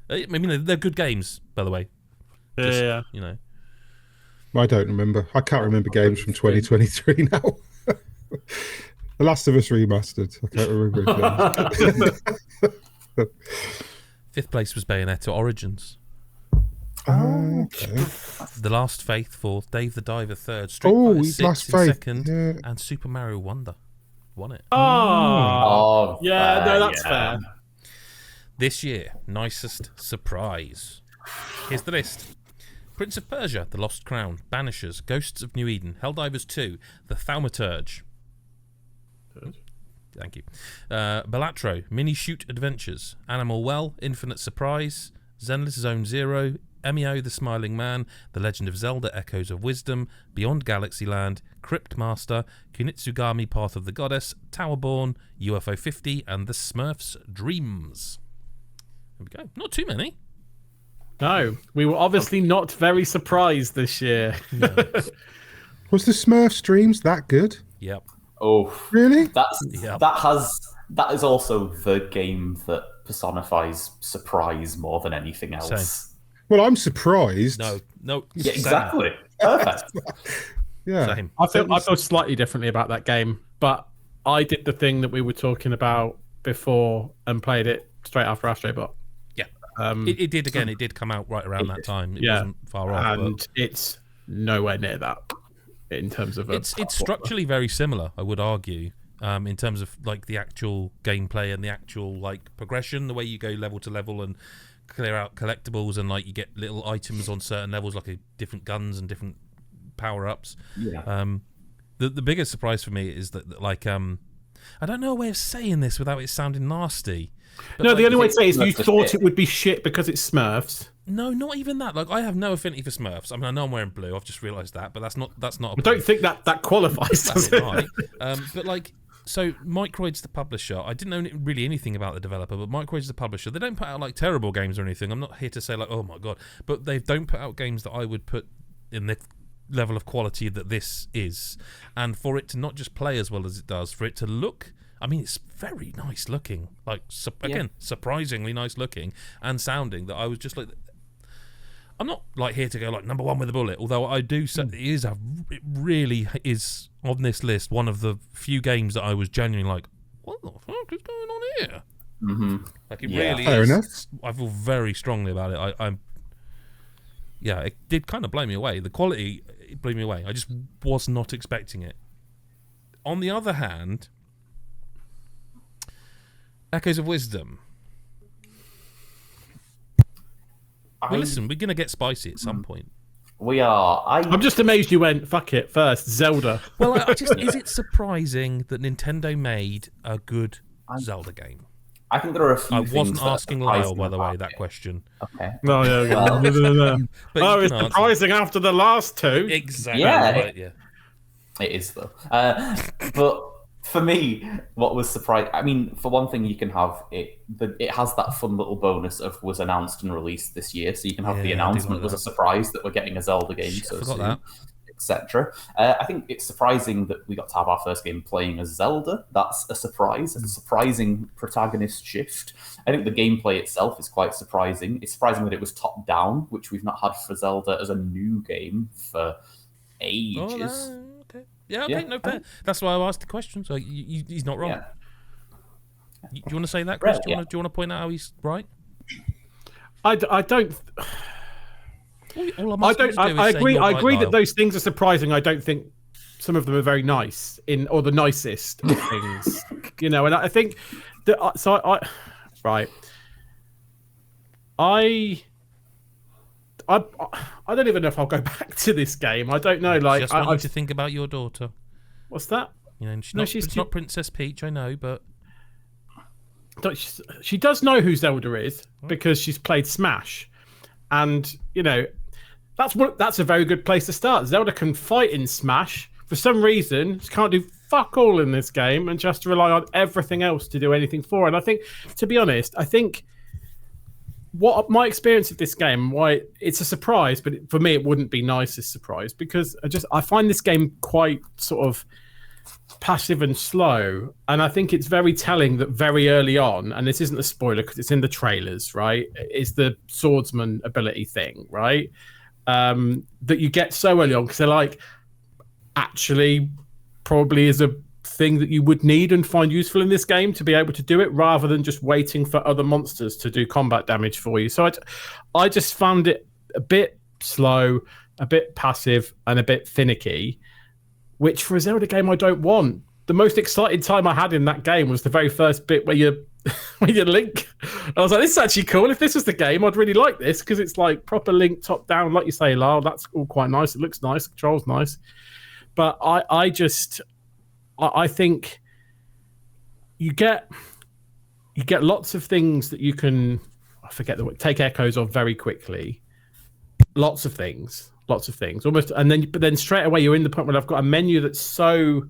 I mean, they're good games, by the way. Yeah. You know. I don't remember. I can't remember games from 2023 now. The Last of Us Remastered. I can't remember. 5th place was Bayonetta Origins. Okay. The Last Faith 4th, Dave the Diver 3rd, Street Fighter 6 in 2nd, and Super Mario Wonder won it. Yeah, no, that's fair. This year, nicest surprise. Here's the list. Prince of Persia, The Lost Crown, Banishers, Ghosts of New Eden, Helldivers 2, The Thaumaturge. Thank you. Balatro, Mini Shoot Adventures, Animal Well, Infinite Surprise, Zenless Zone Zero, Emio the Smiling Man, The Legend of Zelda Echoes of Wisdom, Beyond Galaxyland, Crypt Master, Kunitsugami Path of the Goddess, Towerborn, UFO 50, and The Smurfs Dreams. There we go. Not too many. No, we were obviously not very surprised this year. No. Was the Smurfs Dreams that good? Yep. Oh, really? That is also the game that personifies surprise more than anything else. Same. Well, I'm surprised. No. Yeah, exactly. Perfect. Yeah. Same. I feel slightly differently about that game, but I did the thing that we were talking about before and played it straight after Astrobot. Yeah. It did again. It did come out right around that time. It wasn't far off. And it's nowhere near that in terms of it's structurally very similar, I would argue, in terms of like the actual gameplay and the actual like progression, the way you go level to level and clear out collectibles, and like you get little items on certain levels, like different guns and different power-ups. Yeah. The biggest surprise for me is that like I don't know a way of saying this without it sounding nasty. But no, like, the only way to say is you Smurfs thought shit. it would be shit because it's Smurfs. No, not even that. Like I have no affinity for Smurfs. I mean, I know I'm wearing blue. I've just realised that, but that's not. I don't think that qualifies. Does it? Right. But like, so Microid's the publisher. I didn't know really anything about the developer, but Microid's the publisher. They don't put out like terrible games or anything. I'm not here to say like, oh my god, but they don't put out games that I would put in the level of quality that this is, and for it to not just play as well as it does, for it to look. I mean, it's very nice looking. Like, again, surprisingly nice looking and sounding. That I was just like, I'm not like here to go like number one with a bullet. Although I do say it really is on this list one of the few games that I was genuinely like, what the fuck is going on here? Mm-hmm. Like it really Fair is. enough. I feel very strongly about it. I'm. Yeah, it did kind of blow me away. The quality it blew me away. I just was not expecting it. On the other hand, Echoes of Wisdom. Well, listen, we're going to get spicy at some point. We are. I'm just amazed you went, fuck it, first, Zelda. Well, is it surprising that Nintendo made a good Zelda game? I think there are a few I things wasn't that are asking Lyle, surprising by the way, about that it. question. Okay. No, yeah. But Oh, you it's can answer. surprising after the last two. Exactly. Yeah. Right, yeah. It is, though. But for me, what was surprising, I mean, for one thing, you can have it has that fun little bonus of was announced and released this year. So you can have Yeah, the I do announcement like was a that. surprise that we're getting a Zelda game Shit, I so forgot soon, that. etc. I think it's surprising that we got to have our first game playing as Zelda. That's a surprise. It's a surprising protagonist shift. I think the gameplay itself is quite surprising. It's surprising that it was top down, which we've not had for Zelda as a new game for ages. Oh, no, okay. Yeah, okay, Yeah. no, fair. That's why I asked the question. So he's not wrong. Yeah. Do you want to say that, Chris? Yeah. Do you want to point out how he's right? I don't. All I'm I asking you don't. to do is I say agree. you're I right, agree that Lyle. those things are surprising. I don't think some of them are very nice or the nicest of things. You know, and I think that. So right. I don't even know if I'll go back to this game. I don't know. Like, Just want you to think about your daughter. what's that? You know, she's No, not, she's it's too- not Princess Peach, I know, but She does know who Zelda is because she's played Smash, and you know that's a very good place to start. Zelda can fight in Smash. For some reason, she can't do fuck all in this game, and she has to rely on everything else to do anything for her. And I think, to be honest, what my experience of this game, why it's a surprise, but for me it wouldn't be nicest surprise because I find this game quite sort of passive and slow, and I think it's very telling that very early on, and this isn't a spoiler because it's in the trailers, right? It's the swordsman ability thing, right? That you get so early on because they're like, actually, probably is a thing that you would need and find useful in this game to be able to do it, rather than just waiting for other monsters to do combat damage for you. So I just found it a bit slow, a bit passive, and a bit finicky, which for a Zelda game I don't want. the most exciting time I had in that game was the very first bit where you link. I was like, this is actually cool. If this was the game, I'd really like this because it's like proper link top down, like you say, Lyle. That's all quite nice. It looks nice. Controls nice. But I think you get lots of things that you can, I forget the word, take echoes of very quickly. Lots of things, almost, but then straight away you're in the point where I've got a menu that's so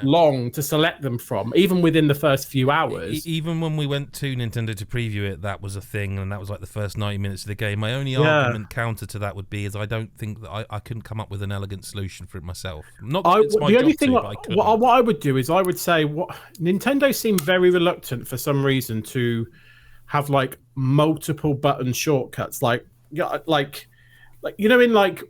long to select them from, even within the first few hours. Even when we went to Nintendo to preview it, that was a thing, and that was like the first 90 minutes of the game. My only argument counter to that would be is I don't think that I couldn't come up with an elegant solution for it myself. Not that it's my job to, but I couldn't. What I would do is I would say Nintendo seemed very reluctant for some reason to have like multiple button shortcuts, like you know, in like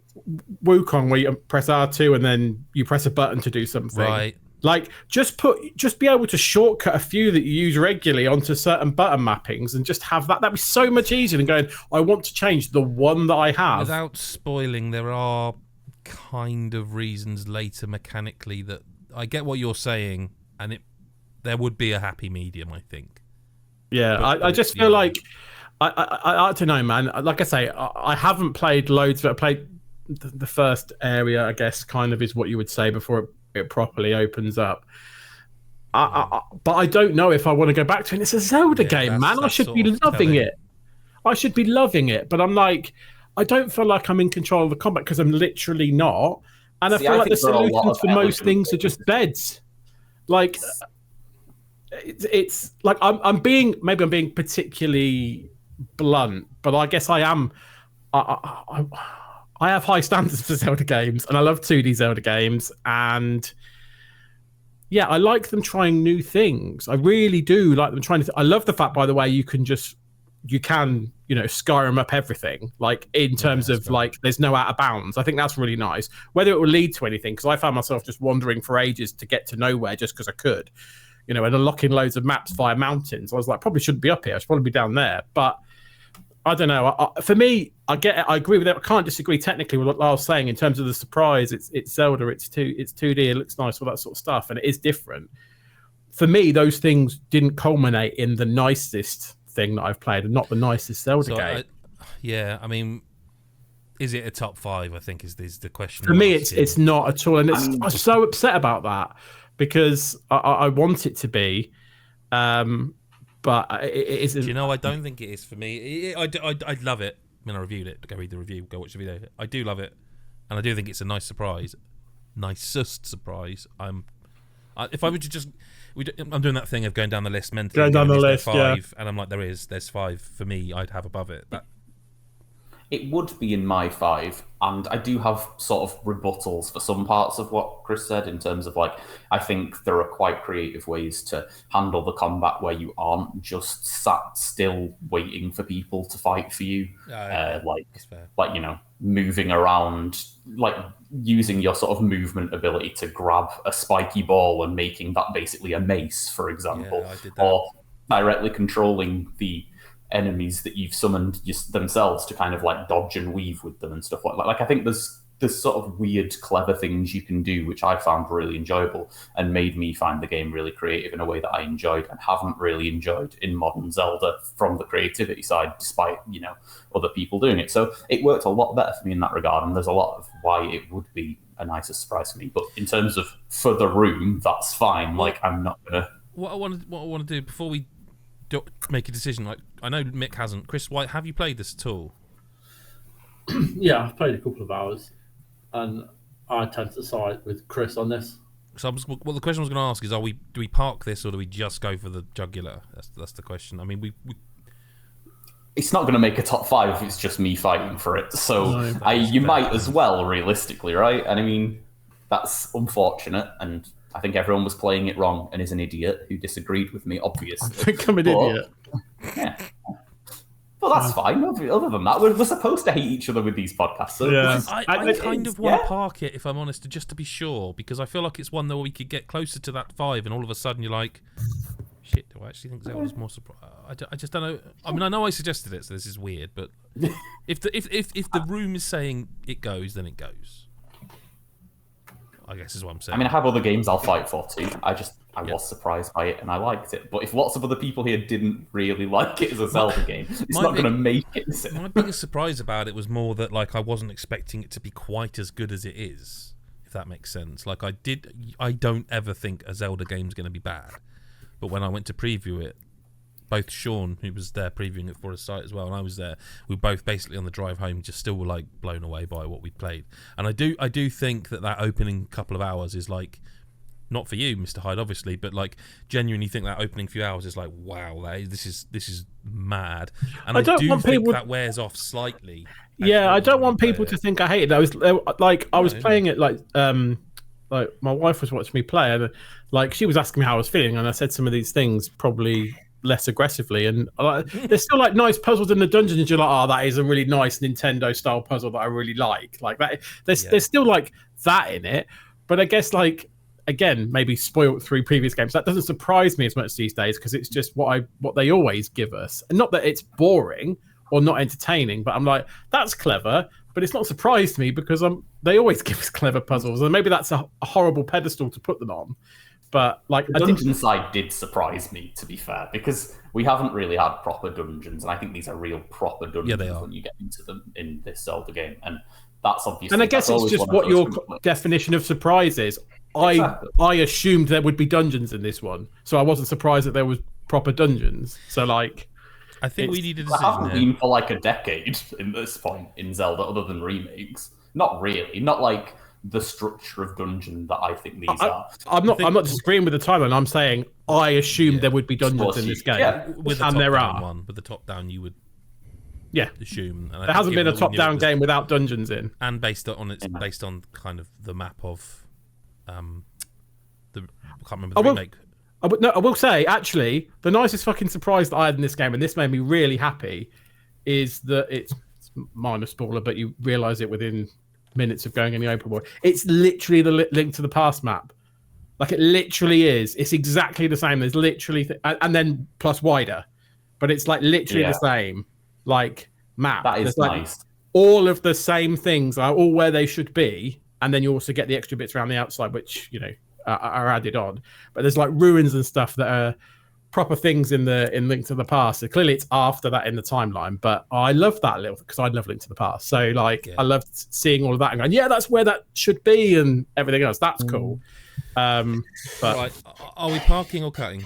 Wukong where you press R2 and then you press a button to do something. Right. Like just be able to shortcut a few that you use regularly onto certain button mappings and just have that. That'd be so much easier than going, I want to change the one that I have. Without spoiling, there are kind of reasons later mechanically that I get what you're saying, and there would be a happy medium, I think. Yeah, I just feel like I don't know, man. Like I say, I haven't played loads, but I played the first area, I guess, kind of is what you would say before it properly opens up. But I don't know if I want to go back to it. It's a Zelda game, man. I should be loving it. I should be loving it. But I'm like, I don't feel like I'm in control of the combat because I'm literally not. And I feel like the solutions for most things are just beds. Like, it's like I'm being particularly blunt, but I guess I am. I have high standards for Zelda games, and I love 2D Zelda games, and yeah, I like them trying new things. I really do like them trying to. I love the fact, by the way, you can Skyrim up everything, like in terms of like there's no out of bounds. I think that's really nice. Whether it will lead to anything, because I found myself just wandering for ages to get to nowhere just because I could, and unlocking loads of maps via mountains. I was like, probably shouldn't be up here. I should probably be down there, but. I don't know. For me, I get it. I agree with it. I can't disagree technically with what Lyle's saying in terms of the surprise. It's Zelda. It's 2D. It looks nice, all that sort of stuff, and it is different. For me, those things didn't culminate in the nicest thing that I've played, and not the nicest Zelda game. I mean, is it a top 5? I think is the question. For me, it's not at all, and I'm so upset about that because I want it to be. But it isn't. Do you know, I don't think it is for me. I love it. I mean, I reviewed it. Go read the review. Go watch the video. I do love it, and I do think it's a nice surprise. Nicest surprise. If I were to just, I'm doing that thing of going down the list mentally. Going down the list, 5, and I'm like, there's 5 for me. I'd have above it. It would be in my 5, and I do have sort of rebuttals for some parts of what Chris said in terms of, like, I think there are quite creative ways to handle the combat where you aren't just sat still waiting for people to fight for you. Moving around, like using your sort of movement ability to grab a spiky ball and making that basically a mace, for example, or directly controlling the enemies that you've summoned themselves to kind of like dodge and weave with them and stuff like that. Like, I think there's sort of weird, clever things you can do, which I found really enjoyable and made me find the game really creative in a way that I enjoyed and haven't really enjoyed in modern Zelda from the creativity side, despite, other people doing it. So it worked a lot better for me in that regard, and there's a lot of why it would be a nicer surprise for me. But in terms of for the room, that's fine. Like, I'm not gonna. What I want to do before we make a decision, like, I know Mick hasn't. Chris White, have you played this at all? Yeah, I've played a couple of hours, and I tend to side with Chris on this. So the question I was going to ask is, do we park this or do we just go for the jugular? That's the question. I mean, we it's not going to make a top 5 if it's just me fighting for it. So you might as well, realistically, right? And I mean, that's unfortunate, and I think everyone was playing it wrong and is an idiot who disagreed with me, obviously. I think I'm an idiot. Yeah. Well, that's fine. Other than that, we're supposed to hate each other with these podcasts. So I kind of want to park it, if I'm honest, just to be sure, because I feel like it's one that we could get closer to that 5, and all of a sudden you're like, shit, do I actually think Zelda's more surprised? I just don't know. I mean, I know I suggested it, so this is weird, but if the room is saying it goes, then it goes. I guess is what I'm saying. I mean, I have other games I'll fight for too. I was surprised by it and I liked it. But if lots of other people here didn't really like it as a Zelda game, it's not going to make it. My biggest surprise about it was more that like I wasn't expecting it to be quite as good as it is, if that makes sense. Like I don't ever think a Zelda game's going to be bad. But when I went to preview it, both Sean, who was there previewing it for his site as well, and I was there, we were both basically on the drive home just still were like blown away by what we played. And I do think that opening couple of hours is like, not for you, Mr. Hyde, obviously, but like genuinely think that opening few hours is like, wow, this is mad. And I do think people... that wears off slightly. Yeah, I don't want people to think I hate it. I was playing it like my wife was watching me play, and like she was asking me how I was feeling, and I said some of these things probably less aggressively, and there's still like nice puzzles in the dungeons, and you're like, oh, that is a really nice Nintendo style puzzle that I really like that. There's still like that in it, but I guess like again maybe spoilt through previous games, that doesn't surprise me as much these days because it's just what they always give us, and not that it's boring or not entertaining, but I'm like, that's clever, but it's not surprised me because they always give us clever puzzles, and maybe that's a horrible pedestal to put them on. But like the dungeon side did surprise me, to be fair, because we haven't really had proper dungeons, and I think these are real proper dungeons when you get into them in this Zelda game, and that's obviously. And I guess it's just what your definition of surprise is. Exactly. I assumed there would be dungeons in this one, so I wasn't surprised that there was proper dungeons. So like, I think we need a decision. There haven't been for like a decade in this point in Zelda, other than remakes. Not really, not like the structure of dungeon that I think these are. I'm not disagreeing with the timeline. I'm saying I assumed there would be dungeons in this game, and there are. One with the top down, you would assume. And there hasn't been a top down game without dungeons in, and based on kind of the map of I can't remember the remake. I will say actually the nicest fucking surprise that I had in this game, and this made me really happy, is that it's minor spoiler, but you realise it within minutes of going in the open world. It's literally the Link to the Past map. Like it literally is. It's exactly the same. There's literally and then plus wider, but it's like literally the same like map. That is nice. All of the same things are all where they should be, and then you also get the extra bits around the outside, which are added on. But there's like ruins and stuff that are proper things in Link to the Past. So clearly it's after that in the timeline, but I love that little because I love Link to the Past. So like I loved seeing all of that and going, yeah, that's where that should be and everything else. That's cool. But right, are we parking or cutting?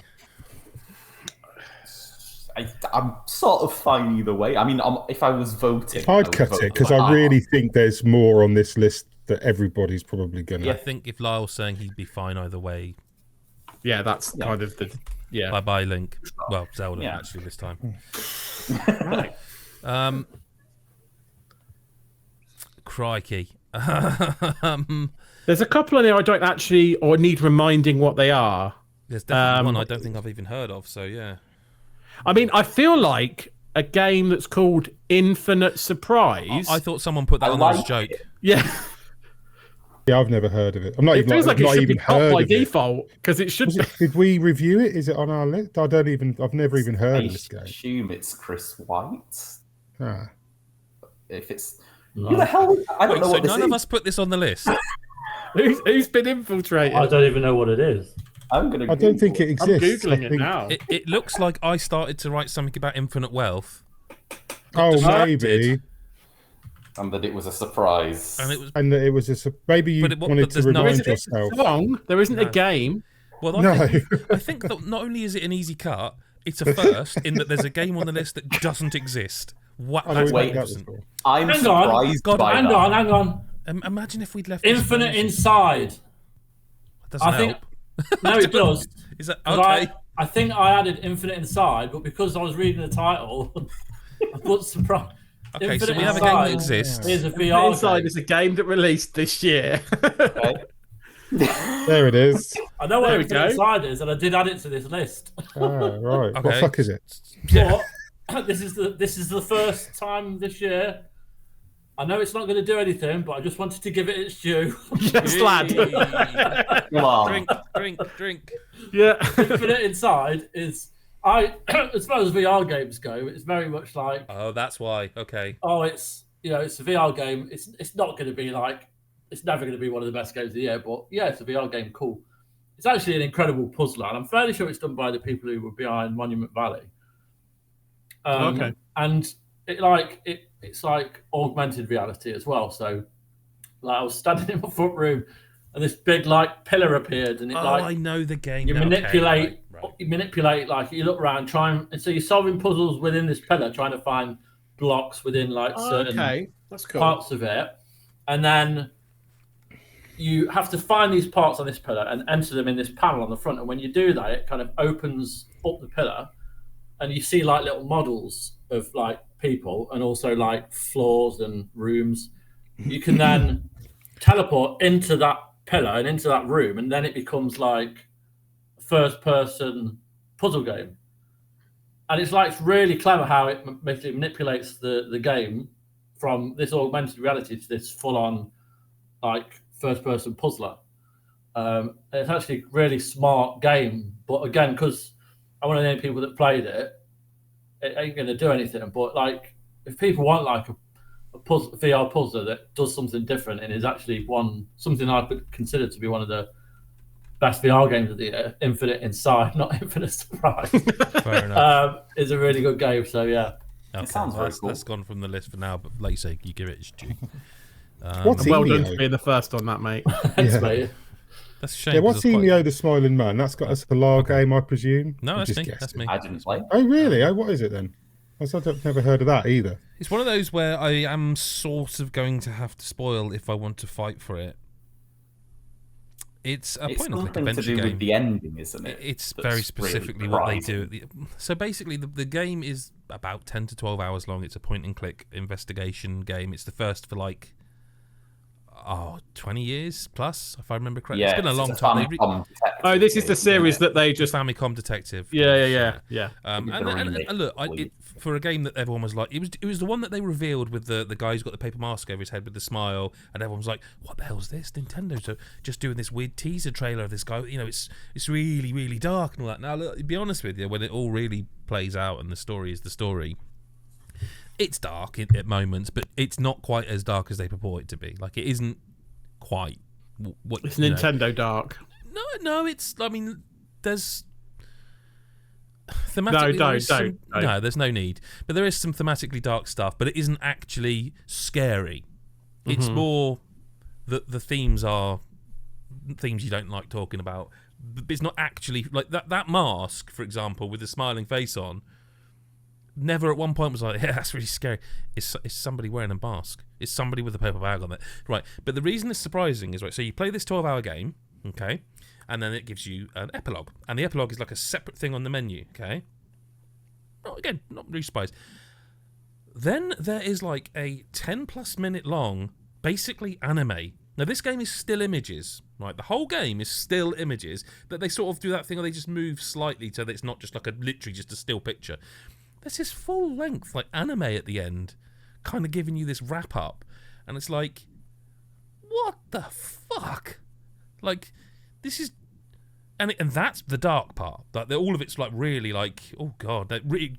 I'm sort of fine either way. I mean, if I was voting, I'd cut it because I really think there's more on this list that everybody's probably gonna. I think if Lyle's saying he'd be fine either way. Yeah, that's kind of the Bye Link. Well, Zelda actually this time. Right. Crikey. There's a couple in there I don't actually or need reminding what they are. There's definitely one I don't think I've even heard of. So yeah. I mean, I feel like a game that's called Infinite Surprise. I thought someone put that on as a joke. Yeah. Yeah, I've never heard of it. I'm not it even. Feels like it not should even be top heard by of default because it should. Did we review it? Is it on our list? I've never even heard of this game. I assume it's Chris White. If it's who the hell? I don't know what this is. None of us put this on the list. Who's been infiltrated? I don't even know what it is. I don't think it exists. I'm googling it now. It looks like I started to write something about infinite wealth. Maybe. And that it was a surprise. And that it was maybe you wanted to remind yourself. There isn't a game. Well, I think that not only is it an easy cut, it's a first in that there's a game on the list that doesn't exist. What? Wait, I'm surprised by that. Hang on. Imagine if we'd left Infinite Inside. That doesn't help. No, it does. Is that okay? I think I added Infinite Inside, but because I was reading the title, I put surprise. Okay, so we have a game that exists. Here's a VR Inside game. is a game that released this year. Okay. There it is. I know what Infinite Inside is, and I did add it to this list. Right. Okay. What the fuck is it? But this is the first time this year. I know it's not going to do anything, but I just wanted to give it its due. Yes, lad. Drink. Yeah. Infinite Inside is, as far as VR games go, it's very much like. Oh, that's why. Okay. Oh, it's a VR game. It's not going to be like it's never going to be one of the best games of the year. But yeah, it's a VR game. Cool. It's actually an incredible puzzler, and I'm fairly sure it's done by the people who were behind Monument Valley. Okay. And it's like augmented reality as well. So like I was standing in my front room, and this big like pillar appeared, and I know the game. You manipulate, like you look around, and so you're solving puzzles within this pillar, trying to find blocks within like certain That's cool. parts of it, and then you have to find these parts on this pillar and enter them in this panel on the front. And when you do that, it kind of opens up the pillar, and you see like little models of like people and also like floors and rooms. You can then teleport into that pillar and into that room, and then it becomes like a first-person puzzle game. And it's like really clever how it basically manipulates the game from this augmented reality to this full-on like first-person puzzler. It's actually a really smart game, but again, because I'm one of the only people that played it, it ain't going to do anything. But like, if people want like a VR puzzler that does something different and is actually something I could consider to be one of the best VR games of the year, Infinite Inside, not Infinite Surprise, Fair enough. is a really good game. So yeah, it sounds very cool. That's gone from the list for now, but like you say, you give it its due. What's well Enio? done for being the first on that, mate. Thanks, mate. That's a shame. Yeah, what's Enio the Smiling Man? That's got a Solar game, I presume. No, I that's just me. guessed That's it. me. I didn't play. Oh, really? Oh, what is it then? I've never heard of that either. It's one of those where I am sort of going to have to spoil if I want to fight for it. It's a point-and-click adventure to do game. with the ending, isn't it? It's That's very specifically really what they do. So basically, the game is about 10 to 12 hours long. It's a point-and-click investigation game. It's the first for like 20 years plus, if I remember correctly. Yeah, it's been a long time. Oh, this is the series that they just Famicom Detective. Yeah. And look, for a game that everyone was like, it was the one that they revealed with the guy who's got the paper mask over his head with the smile, and everyone was like, "What the hell's this? Nintendo's just doing this weird teaser trailer of this guy. You know, it's really really dark and all that." Now, look, to be honest with you, when it all really plays out and the story is the story, it's dark at moments, but it's not quite as dark as they purport it to be. Like, it isn't quite what it's Nintendo dark. No, it's. I mean, there's thematically. Don't. No, there's no need. But there is some thematically dark stuff, but it isn't actually scary. It's more that the themes are themes you don't like talking about. But it's not actually like that mask, for example, with the smiling face on. Never at one point was like, yeah, that's really scary. It's somebody wearing a mask. It's somebody with a paper bag on it. Right. But the reason it's surprising is, right, so you play this 12-hour game, okay, and then it gives you an epilogue. And the epilogue is like a separate thing on the menu, okay? Again, not really surprised. Then there is like a 10-plus minute long, basically anime. Now, this game is still images, right? The whole game is still images, but they sort of do that thing where they just move slightly so that it's not just like literally just a still picture. There's this full-length like anime at the end, kind of giving you this wrap-up, and it's like, what the fuck? Like, this is, and that's the dark part. Like, all of it's like really like, oh god, that really.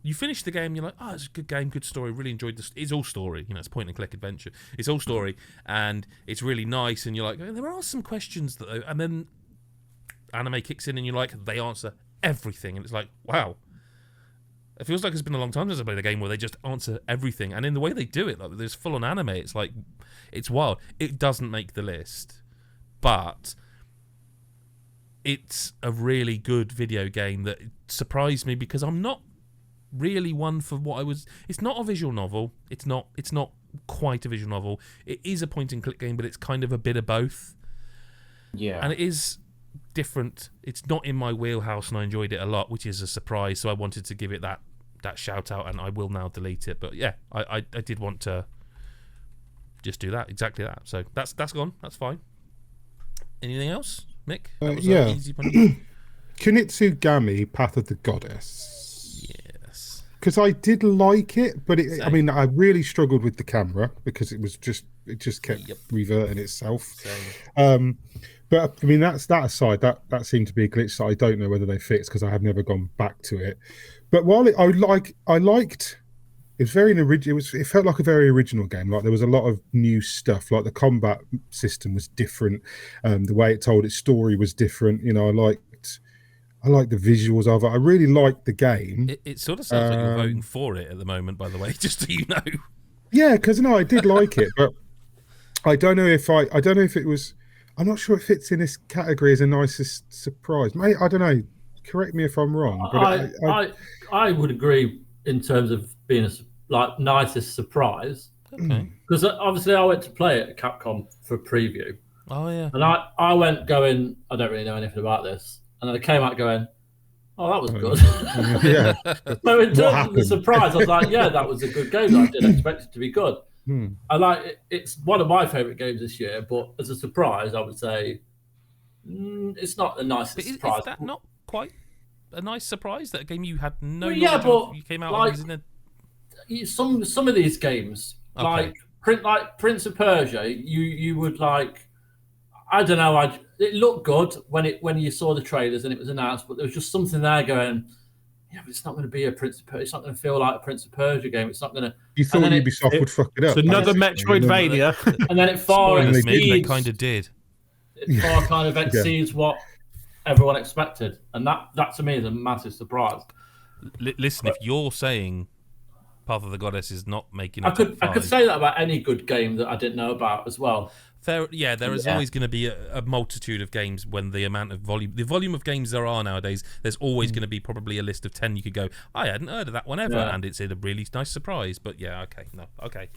You finish the game, you're like, oh, it's a good game, good story, really enjoyed this. It's all story, it's point-and-click adventure. It's all story, and it's really nice, and you're like, oh, there are some questions that, and then anime kicks in, and you're like, they answer everything, and it's like, wow. It feels like it's been a long time since I played a game where they just answer everything, and in the way they do it, like there's full-on anime. It's like, it's wild. It doesn't make the list, but it's a really good video game that surprised me because I'm not really one for what I was. It's not a visual novel. It's not quite a visual novel. It is a point-and-click game, but it's kind of a bit of both. Yeah, and it is different. It's not in my wheelhouse, and I enjoyed it a lot, which is a surprise. So I wanted to give it that shout out, and I will now delete it. But yeah, I did want to just do that, exactly that. So that's gone. That's fine. Anything else, Mick? Yeah. Kunitsugami, Path of the Goddess. Yes. Because I did like it, but I mean, I really struggled with the camera because it just kept reverting itself. Same. But I mean, that aside, that seemed to be a glitch that I don't know whether they fixed because I have never gone back to it. But while I liked It was very original. It felt like a very original game. Like there was a lot of new stuff. Like the combat system was different. The way it told its story was different. You know, I liked the visuals of it. I really liked the game. It sort of sounds like you're voting for it at the moment, by the way, just so you know. Yeah, because I did like it, but I don't know if it was. I'm not sure it fits in this category as a nicest surprise. Mate, I don't know. Correct me if I'm wrong. But I would agree in terms of being a nicest surprise. Okay. Because obviously I went to play it at Capcom for a preview. Oh yeah. And I went going, I don't really know anything about this, and then I came out going, oh, that was good. Yeah. So in terms of the surprise, I was like, yeah, that was a good game. I didn't expect it to be good. I like it. It's one of my favourite games this year, but as a surprise, I would say it's not the nicest surprise. Is that not quite a nice surprise? That a game you had no Well, knowledge but of, you came out and it was in a... some of these games, Okay. like Prince of Persia, you would like. I don't know. It looked good when you saw the trailers and it was announced, but there was just something there going. Yeah, but it's not going to be a Prince of Persia. It's not going to feel like a Prince of Persia game. It's not going to. You thought Ubisoft would fuck it up. It's another Metroidvania. And then it far Spoilers, exceeds. they kind of did. It far kind of exceeds what everyone expected, and that to me is a massive surprise. Listen, if you're saying Path of the Goddess is not making I could say that about any good game that I didn't know about as well. There is always going to be a multitude of games when the amount of volume of games there are nowadays. There's always going to be probably a list of 10 you could go, I hadn't heard of that one ever, and it's a really nice surprise. But okay,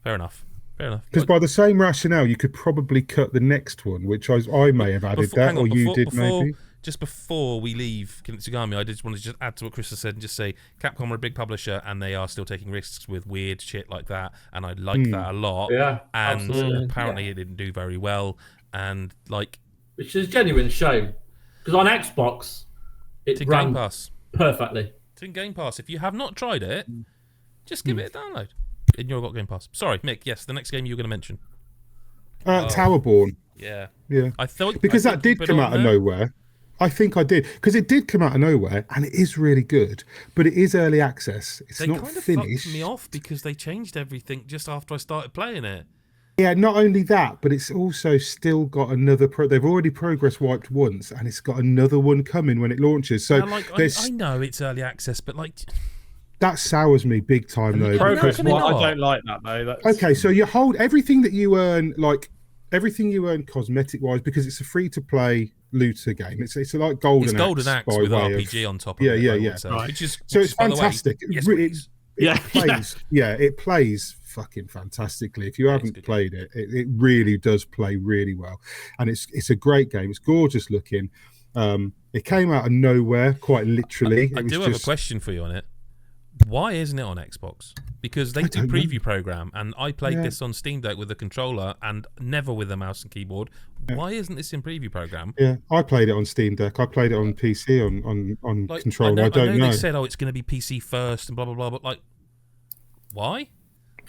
fair enough. Because by the same rationale, you could probably cut the next one, which I may have added maybe. Just before we leave Kitsugami, I just wanted to just add to what Chris has said and just say Capcom are a big publisher and they are still taking risks with weird shit like that, and I like that a lot. Yeah, and absolutely. apparently it didn't do very well, and which is a genuine shame because on Xbox it ran Game Pass perfectly. It's in Game Pass. If you have not tried it, just give it a download. And you've got Game Pass. Sorry, Mick. Yes, the next game you were going to mention. Towerborn. Yeah. I thought because that did come out of nowhere. I think I did because it did come out of nowhere and it is really good, but it is early access. It's not kind of finished. Fucked me off because they changed everything just after I started playing it. Yeah, not only that, but it's also still got another. They've already progress wiped once, and it's got another one coming when it launches. So I know it's early access, but that sours me big time though. Progress, I don't like that though. Okay, so you hold everything that you earn, everything you earn cosmetic wise, because it's a free to play looter game. It's like Golden Axe with RPG on top of it. Yeah. Right. Which it's fantastic. It plays fucking fantastically. If you haven't played it, it really does play really well, and it's a great game. It's gorgeous looking. It came out of nowhere, quite literally. I do have a question for you on it. Why isn't it on Xbox? Because they do preview program, and I played this on Steam Deck with a controller and never with a mouse and keyboard. Why isn't this in preview program? Yeah, I played it on Steam Deck. I played it on PC on controller. I don't know. They said, it's going to be PC first and blah blah blah, but why?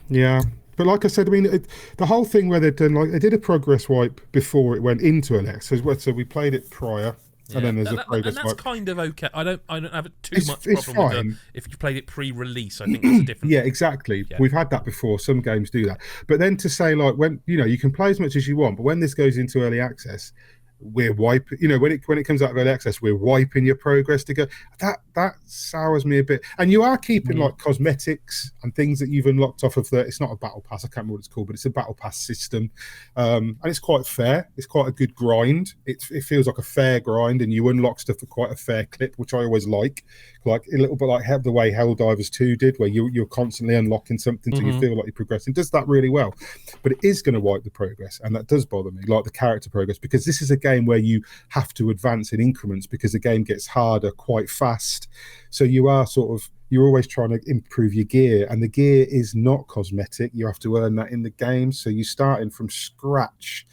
Yeah, but like I said, I mean, the whole thing where they've done they did a progress wipe before it went into Alex. So we played it prior. Yeah. And then there's a progress and that's wipe. kind of okay. I don't have too much problem with if you played it pre-release. I think that's a different. Yeah, exactly. Yeah. We've had that before. Some games do that, but then to say when you can play as much as you want, but when this goes into early access, we're wiping. When it comes out of early access, we're wiping your progress to go. That sours me a bit. And you are keeping cosmetics and things that you've unlocked off of it's not a battle pass. I can't remember what it's called, but it's a battle pass system, and it's quite fair. It's quite a good grind. It feels like a fair grind, and you unlock stuff at quite a fair clip, which I always like a little bit like the way Helldivers 2 did, where you're constantly unlocking something till you feel like you're progressing. It does that really well, but it is going to wipe the progress, and that does bother me, like the character progress, because this is a game where you have to advance in increments because the game gets harder quite fast. So you're always trying to improve your gear, and the gear is not cosmetic. You have to earn that in the game. So you're starting from scratch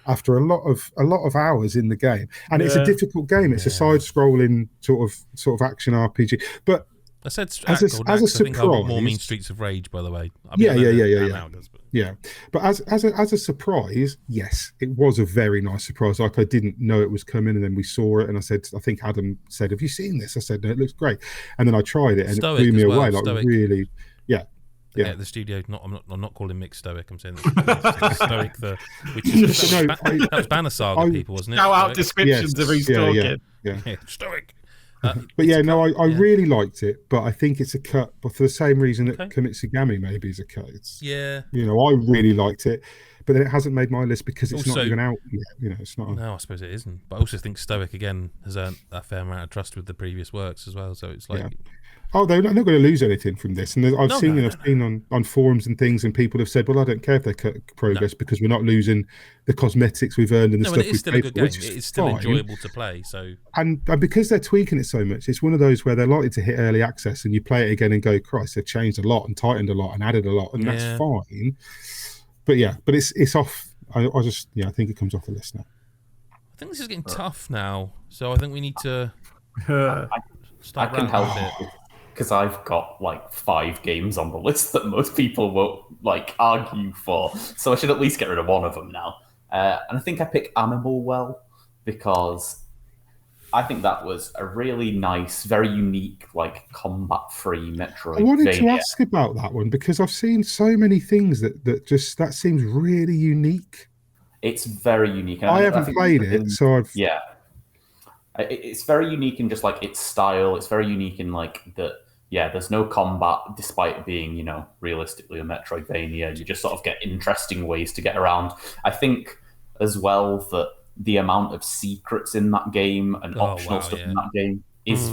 after a lot of hours in the game, and it's a difficult game. It's a side-scrolling sort of action RPG, but I said as a surprise, I think I want more mean Streets of Rage, by the way. Yeah. But as a surprise, yes, it was a very nice surprise. Like I didn't know it was coming, and then we saw it, and I think Adam said, "Have you seen this?" I said, "No, it looks great." And then I tried it, and it blew me away. Really, Yeah, the studio. I'm not calling Mick stoic. I'm saying stoic. That was Banner Saga people, wasn't it? Shout out descriptions of who's talking. Yeah, stoic. But I really liked it. But I think it's a cut, but for the same reason that Komitsugami maybe is a cut. I really liked it, but then it hasn't made my list because it's not even out yet. It's not. No, I suppose it isn't. But I also think Stoic again has earned a fair amount of trust with the previous works as well. So it's like. Yeah. Oh, they're not going to lose anything from this. And I've seen on forums and things, and people have said, well, I don't care if they cut progress because we're not losing the cosmetics we've earned and the stuff we've paid for. It is still enjoyable to play. So and because they're tweaking it so much, it's one of those where they're likely to hit early access and you play it again and go, Christ, they've changed a lot and tightened a lot and added a lot, and that's fine. But it's off. I think it comes off the list now. I think this is getting tough now. So I think we need to start. I can help it. Because I've got like 5 games on the list that most people won't like argue for, so I should at least get rid of one of them now. And I think I pick Animal Well because I think that was a really nice, very unique, like combat-free Metroidvania. I wanted to ask about that one because I've seen so many things that seems really unique. It's very unique. And I haven't played it, so I've It's very unique in just like its style. It's very unique in like that. Yeah, there's no combat despite being, realistically a Metroidvania. You just sort of get interesting ways to get around. I think as well that the amount of secrets in that game and optional stuff in that game is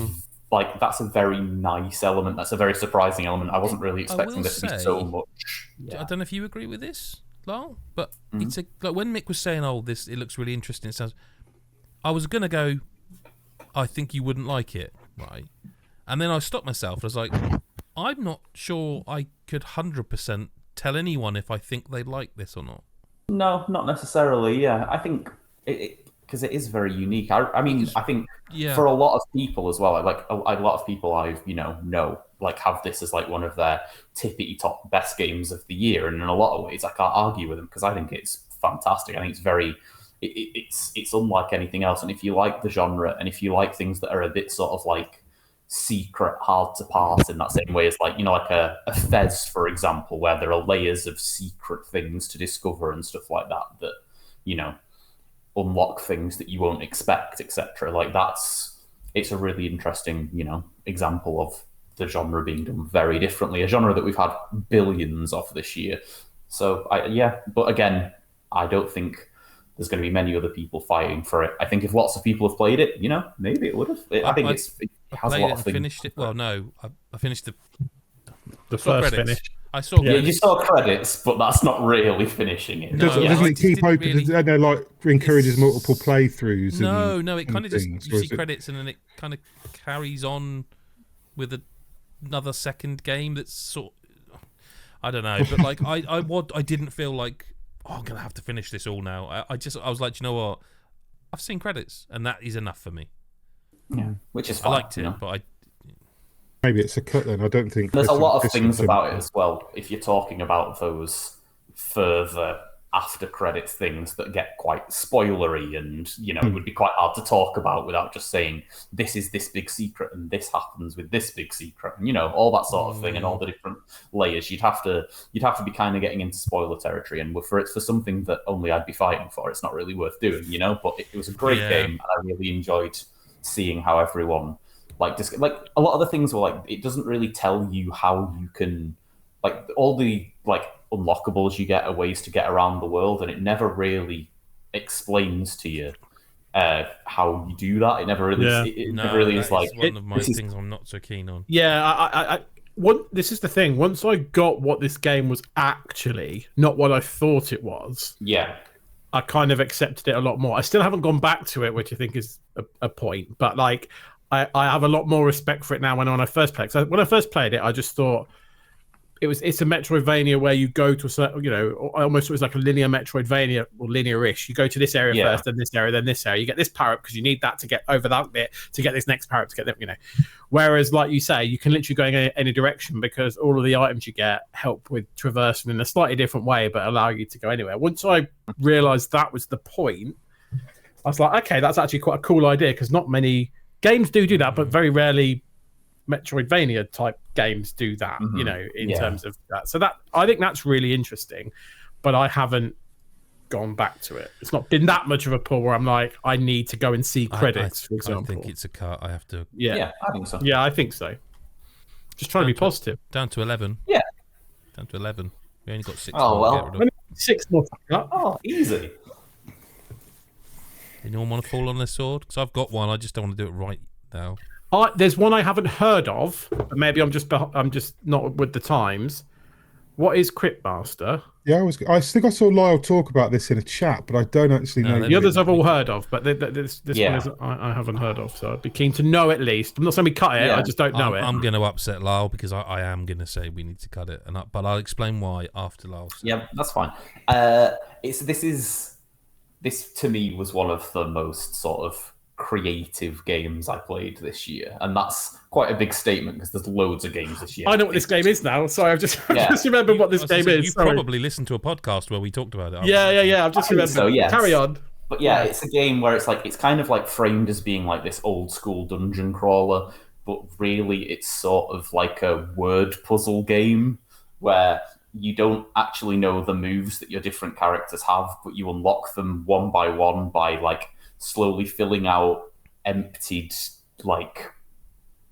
like, that's a very nice element. That's a very surprising element. I wasn't really expecting this to be so much. I don't know if you agree with this, Lyle, but it's like when Mick was saying, it looks really interesting. It sounds. I was gonna go. I think you wouldn't like it, right? And then I stopped myself. I was like, I'm not sure I could 100% tell anyone if I think they'd like this or not. No, not necessarily. Yeah, I think because it is very unique. I think for a lot of people as well, like a lot of people I've know like have this as like one of their tippity top best games of the year, and in a lot of ways I can't argue with them because I think it's fantastic. I think it's very. It's unlike anything else, and if you like the genre, and if you like things that are a bit sort of like secret, hard to pass in that same way as like like a Fez, for example, where there are layers of secret things to discover and stuff like that unlock things that you won't expect, etc. Like it's a really interesting example of the genre being done very differently, a genre that we've had billions of this year. So but again, I don't think there's going to be many other people fighting for it. I think if lots of people have played it, maybe it would have. I think it has a lot of things. Finished it. Well, no, I finished the first finish. I saw. Yeah, you saw credits, but that's not really finishing it. Doesn't it keep open? Really... I know, like encourages multiple playthroughs. No, it kind of just you see credits and then it kind of carries on with another second game. That's sort. I don't know, but like I didn't feel like. I'm gonna have to finish this all now. I was like, you know what? I've seen credits, and that is enough for me. Yeah, which is fine. I liked it, but maybe it's a cut then. I don't think there's a lot of things about it as well. If you're talking about those further after credits things that get quite spoilery, and it would be quite hard to talk about without just saying this is this big secret and this happens with this big secret, and all that sort of thing, and all the different layers. You'd have to be kind of getting into spoiler territory, and for something that only I'd be fighting for, it's not really worth doing, But it was a great game, and I really enjoyed seeing how everyone like a lot of the things were like it doesn't really tell you how you can like all the like unlockables you get are ways to get around the world, and it never really explains to you how you do that. It never really is like one of my things I'm not so keen on. Yeah, this is the thing. Once I got what this game was actually, not what I thought it was. Yeah. I kind of accepted it a lot more. I still haven't gone back to it, which I think is a point, but like I have a lot more respect for it now when I first played. So when I first played it, I just thought it's a Metroidvania where you go to a certain, almost it was like a linear Metroidvania or linear-ish. You go to this area first, then this area, then this area. You get this power up because you need that to get over that bit to get this next power up to get them, Whereas, like you say, you can literally go in any direction because all of the items you get help with traversing in a slightly different way, but allow you to go anywhere. Once I realised that was the point, I was like, okay, that's actually quite a cool idea because not many games do that, but very rarely Metroidvania type games do that, you know, in terms of that. So that I think that's really interesting, but I haven't gone back to it. It's not been that much of a pull where I'm like, I need to go and see credits, for example. I think it's a cut. I have to. Yeah, I think so. Yeah, I think so. Just trying to be positive. Down to 11. Yeah. Down to 11. We only got 6 Oh, more well. to get rid of. 6 more to cut. Oh, easy. Anyone want to fall on their sword? Because I've got one. I just don't want to do it right now. There's one I haven't heard of, but maybe I'm just not with the times. What is Cryptmaster? Yeah, I think I saw Lyle talk about this in a chat, but I don't actually know. The others I've all heard of, but this one is I haven't heard of, so I'd be keen to know at least. I'm not saying we cut it, I just don't know it. I'm going to upset Lyle because I am going to say we need to cut it, but I'll explain why after Lyle. Yeah, that's fine. This to me was one of the most sort of creative games I played this year, and that's quite a big statement because there's loads of games this year. I know what this game is now. Sorry, I've just remembered what this game is. You probably listened to a podcast where we talked about it. Yeah. I've just remembered. So, yes. Carry on. But yeah, it's a game where it's kind of like framed as being like this old school dungeon crawler, but really it's sort of like a word puzzle game where you don't actually know the moves that your different characters have, but you unlock them one by one by like slowly filling out emptied like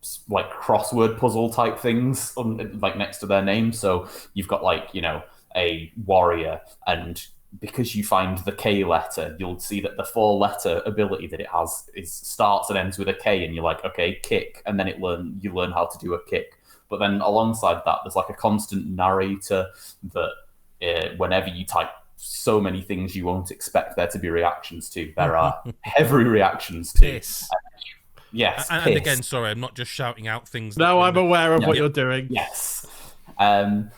crossword puzzle type things like next to their name. So you've got like, you know, a warrior, and because you find the K letter, you'll see that the 4-letter ability that it has starts and ends with a K, and you're like, okay, kick, and then you learn how to do a kick. But then alongside that, there's like a constant narrator that whenever you type so many things you won't expect there to be reactions to, there are heavy reactions to. Piss. Yes. And again, sorry, I'm not just shouting out things. No, I'm aware of what you're doing. Yes. And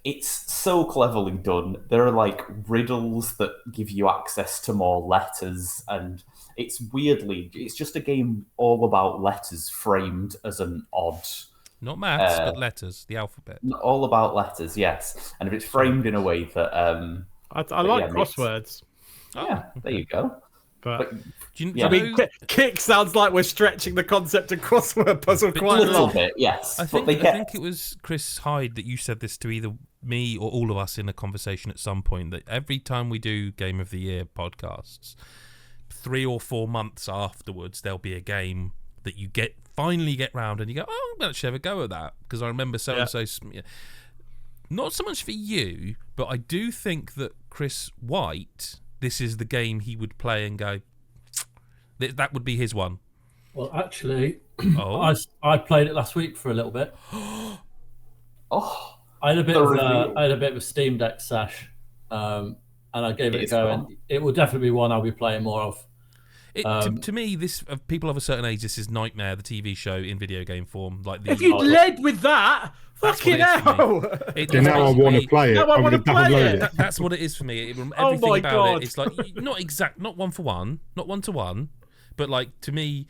it's so cleverly done. There are like riddles that give you access to more letters, and it's just a game all about letters framed as an odd. Not maths, but letters, the alphabet. All about letters, yes. And if it's framed in a way that I like crosswords. There you go. But I mean, kick sounds like we're stretching the concept of crossword puzzle quite a little bit, yes. I think it was Chris Hyde that you said this to either me or all of us in a conversation at some point, that every time we do Game of the Year podcasts, 3 or 4 months afterwards, there'll be a game that you finally get round and you go, oh, I'm going to have a go at that because I remember so-and-so. Not so much for you, but I do think that Chris White, this is the game he would play and go, that would be his one. Well, actually, I played it last week for a little bit. I had a bit of a Steam Deck sesh, and I gave it a go, and it will definitely be one I'll be playing more of. To me, this people of a certain age, this is Nightmare, the TV show in video game form. Like if you led with that, fucking hell! Now I want to play it. Now I want to play it. That's what it is for me. Everything about it, it's like not one for one, not one to one, but like to me.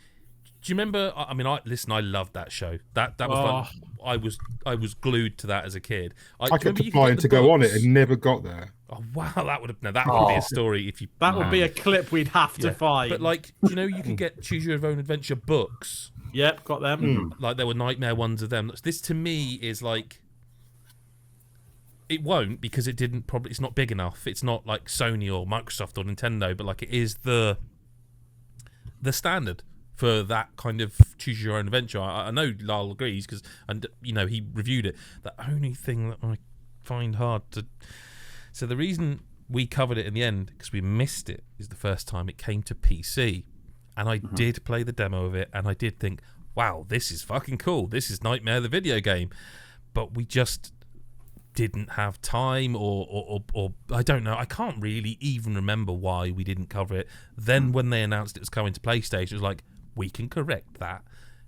Do you remember? I mean, I loved that show. That was like, I was glued to that as a kid. I kept applying to go on it and never got there. Oh wow, that would be a story if you. That would be a clip we'd have to find. But like, you know, you could get Choose Your Own Adventure books. Yep, got them. Like there were Nightmare ones of them. This to me is like, it won't because it's not big enough. It's not like Sony or Microsoft or Nintendo, but like it is the standard for that kind of Choose Your Own Adventure. I know Lyle agrees because, and you know, he reviewed it. The only thing that I find hard to. So the reason we covered it in the end, because we missed it, is the first time it came to PC. And I did play the demo of it, and I did think, wow, this is fucking cool. This is Nightmare the video game. But we just didn't have time or I don't know. I can't really even remember why we didn't cover it. Then when they announced it was coming to PlayStation, it was like, we can correct that.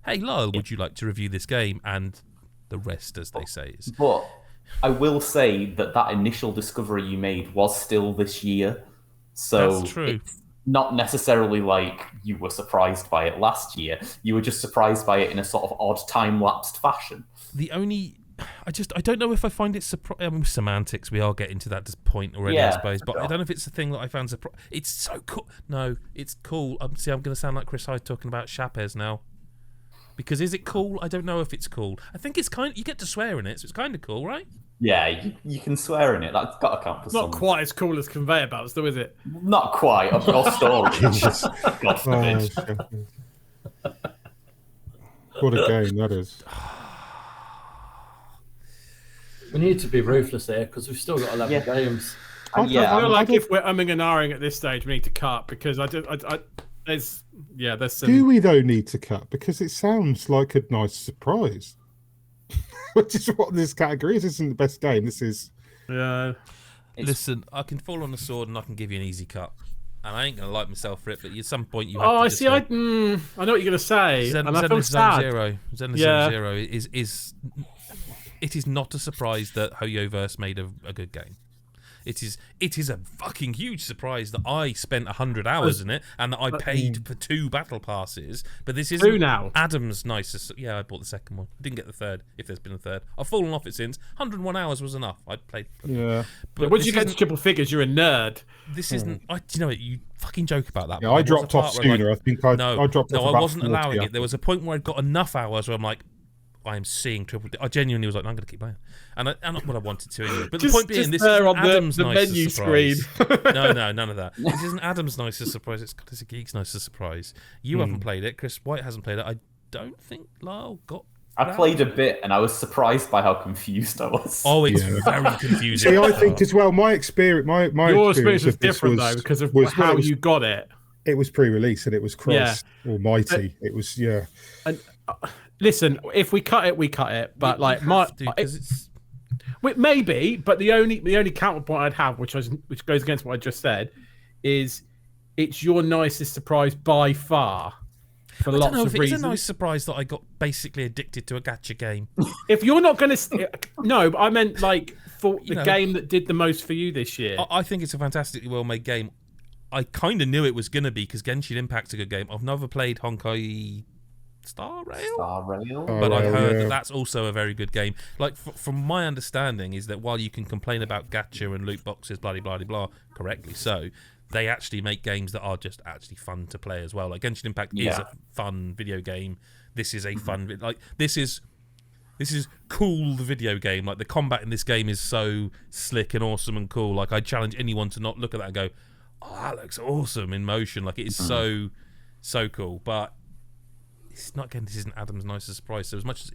Hey, Lyle, would you like to review this game? And the rest, as they say, is... But I will say that initial discovery you made was still this year. So that's true. It's not necessarily like you were surprised by it last year. You were just surprised by it in a sort of odd time-lapsed fashion. I don't know if I find it surprising. I mean, semantics, we are getting to that point already, I suppose. But I don't know if it's the thing that I found surprising. It's so cool. No, it's cool. I'm going to sound like Chris Hyde talking about Chapez now. Because is it cool? I don't know if it's cool. I think it's kind of, you get to swear in it, so it's kind of cool, right? Yeah, you can swear in it. That's got to count for something. Not quite as cool as conveyor belts, though, is it? Not quite. Or stories. God forbid. What a game that is. We need to be ruthless here because we've still got 11 games. I feel like if we're umming and ahhing at this stage, we need to cut because there's some... Do we though need to cut? Because it sounds like a nice surprise. Which is what this category is. This isn't the best game. This is... Yeah. Listen, I can fall on the sword and I can give you an easy cut. And I ain't going to like myself for it, but at some point you have to... Oh, I see. I know what you're going to say. And I feel sad. Zero is... It is not a surprise that Hoyoverse made a good game. It is a fucking huge surprise that I spent 100 hours in it and that I paid for 2 battle passes. But this isn't now. Adam's nicest. Yeah, I bought the second one. Didn't get the third, if there's been a third. I've fallen off it since. 101 hours was enough. I played. Yeah. But once you get to triple figures, you're a nerd. This isn't. Do you know what? You fucking joke about that. Yeah, I dropped off sooner. I think I dropped off. No, I wasn't allowing it. There was a point where I'd got enough hours where I'm like, I am seeing triple. I genuinely was like, I'm going to keep playing, and not what I wanted to anyway. But the point being, this is Adam's nicest surprise. No, none of that. This isn't Adam's nicest surprise. It's GodisaGeek's nicest surprise. You haven't played it. Chris White hasn't played it. I don't think Lyle got. I played a bit, and I was surprised by how confused I was. Oh, it's very confusing. See, I think as well. My experience, your experience was different though because of how you got it. It was pre-release, and it was Christ Almighty. It was And listen, if we cut it, we cut it. But maybe. But the only counterpoint I'd have, which goes against what I just said, is it's your nicest surprise by far. For lots of reasons. It's a nice surprise that I got basically addicted to a gacha game. If you're not going to... No, but I meant like for the game that did the most for you this year. I think it's a fantastically well-made game. I kind of knew it was going to be because Genshin Impact's a good game. I've never played Honkai Star Rail? But I've heard that's also a very good game. Like, from my understanding is that while you can complain about gacha and loot boxes, blah, blah, blah, blah, correctly so, they actually make games that are just actually fun to play as well. Like Genshin Impact is a fun video game. This is a fun this is cool, the video game. Like the combat in this game is so slick and awesome and cool. Like I challenge anyone to not look at that and go, "Oh, that looks awesome in motion." Like it is so cool. But it's not, again, this isn't Adam's nicest surprise. So as much as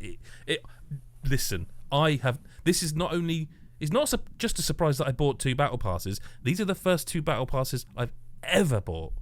it listen, this is not only it's not just a surprise that I bought 2 battle passes. These are the first 2 battle passes I've ever bought.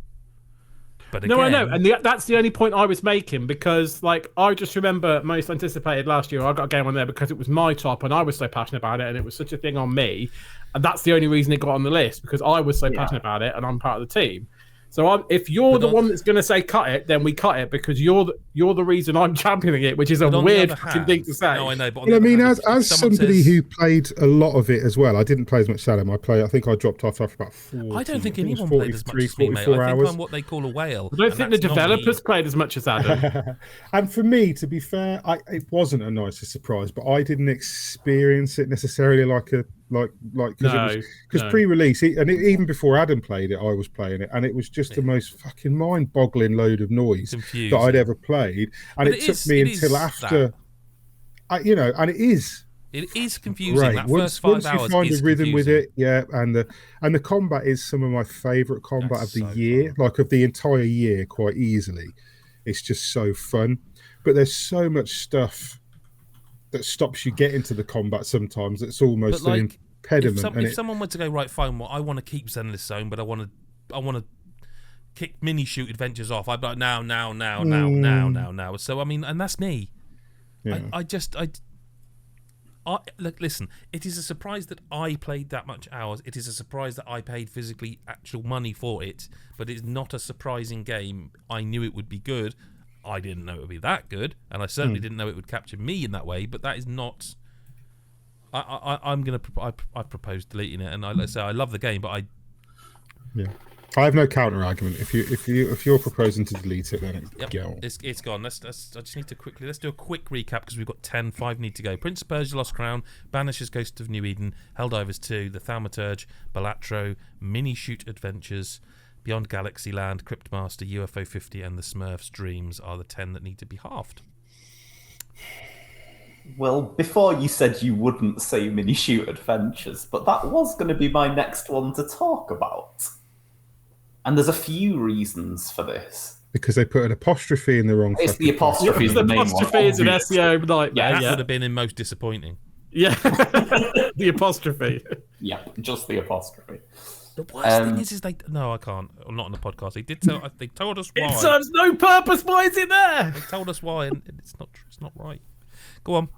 But again, no, I know, and that's the only point I was making because, like, I just remember most anticipated last year. I got a game on there because it was my top, and I was so passionate about it, and it was such a thing on me, and that's the only reason it got on the list because I was so passionate about it, and I'm part of the team. So if you're the one that's going to say cut it, then we cut it because you're the reason I'm championing it, which is a weird thing to say. No, I know. But I mean, as somebody who played a lot of it as well, I didn't play as much Saddam. I think I dropped off after about 40. I don't think anyone played as much as me, mate. I think I'm what they call a whale. I don't think the developers played as much as Adam. And for me, to be fair, it wasn't a nice surprise, but I didn't experience it necessarily because pre-release, and even before Adam played it, I was playing it, and it was just the most fucking mind-boggling load of noise that I'd ever played, and it took me until after, and it is. It is confusing. Right. That once first 5 hours you find is the rhythm confusing. with it, and the combat is some of my favourite combat of the year, like of the entire year, quite easily. It's just so fun, but there's so much stuff that stops you getting to the combat sometimes. It's almost an impediment. If someone were to go, right, fine, well, I want to keep Zenless Zone, but I want to kick mini shoot adventures off. I'd be like, now. So I mean, and that's me. Yeah. Look, listen, it is a surprise that I played that much hours. It is a surprise that I paid physically actual money for it, but it's not a surprising game. I knew it would be good. I didn't know it would be that good, and I certainly didn't know it would capture me in that way. But that is not. I propose deleting it, and let's say I love the game, but I have no counter argument. If you're proposing to delete it, then it's gone. I just need to let's do a quick recap because we've got 5 need to go. Prince of Persia: Lost Crown, Banisher's Ghost of New Eden, Helldivers 2, The Thaumaturge, Balatro, Mini Shoot Adventures, Beyond Galaxy Land, Cryptmaster, UFO 50, and the Smurfs Dreams are the 10 that need to be halved. Well, before you said you wouldn't say mini shoot adventures, but that was going to be my next one to talk about. And there's a few reasons for this. Because they put an apostrophe in the wrong. It's the apostrophe is the main one. The apostrophe is an SEO nightmare. That would have been in most disappointing. Yeah, the apostrophe. Yeah, just the apostrophe. The worst thing is they. No, I can't. I'm not on the podcast. They did tell. They told us why. It serves no purpose. Why is it there? They told us why, and it's not. It's not right. Go on.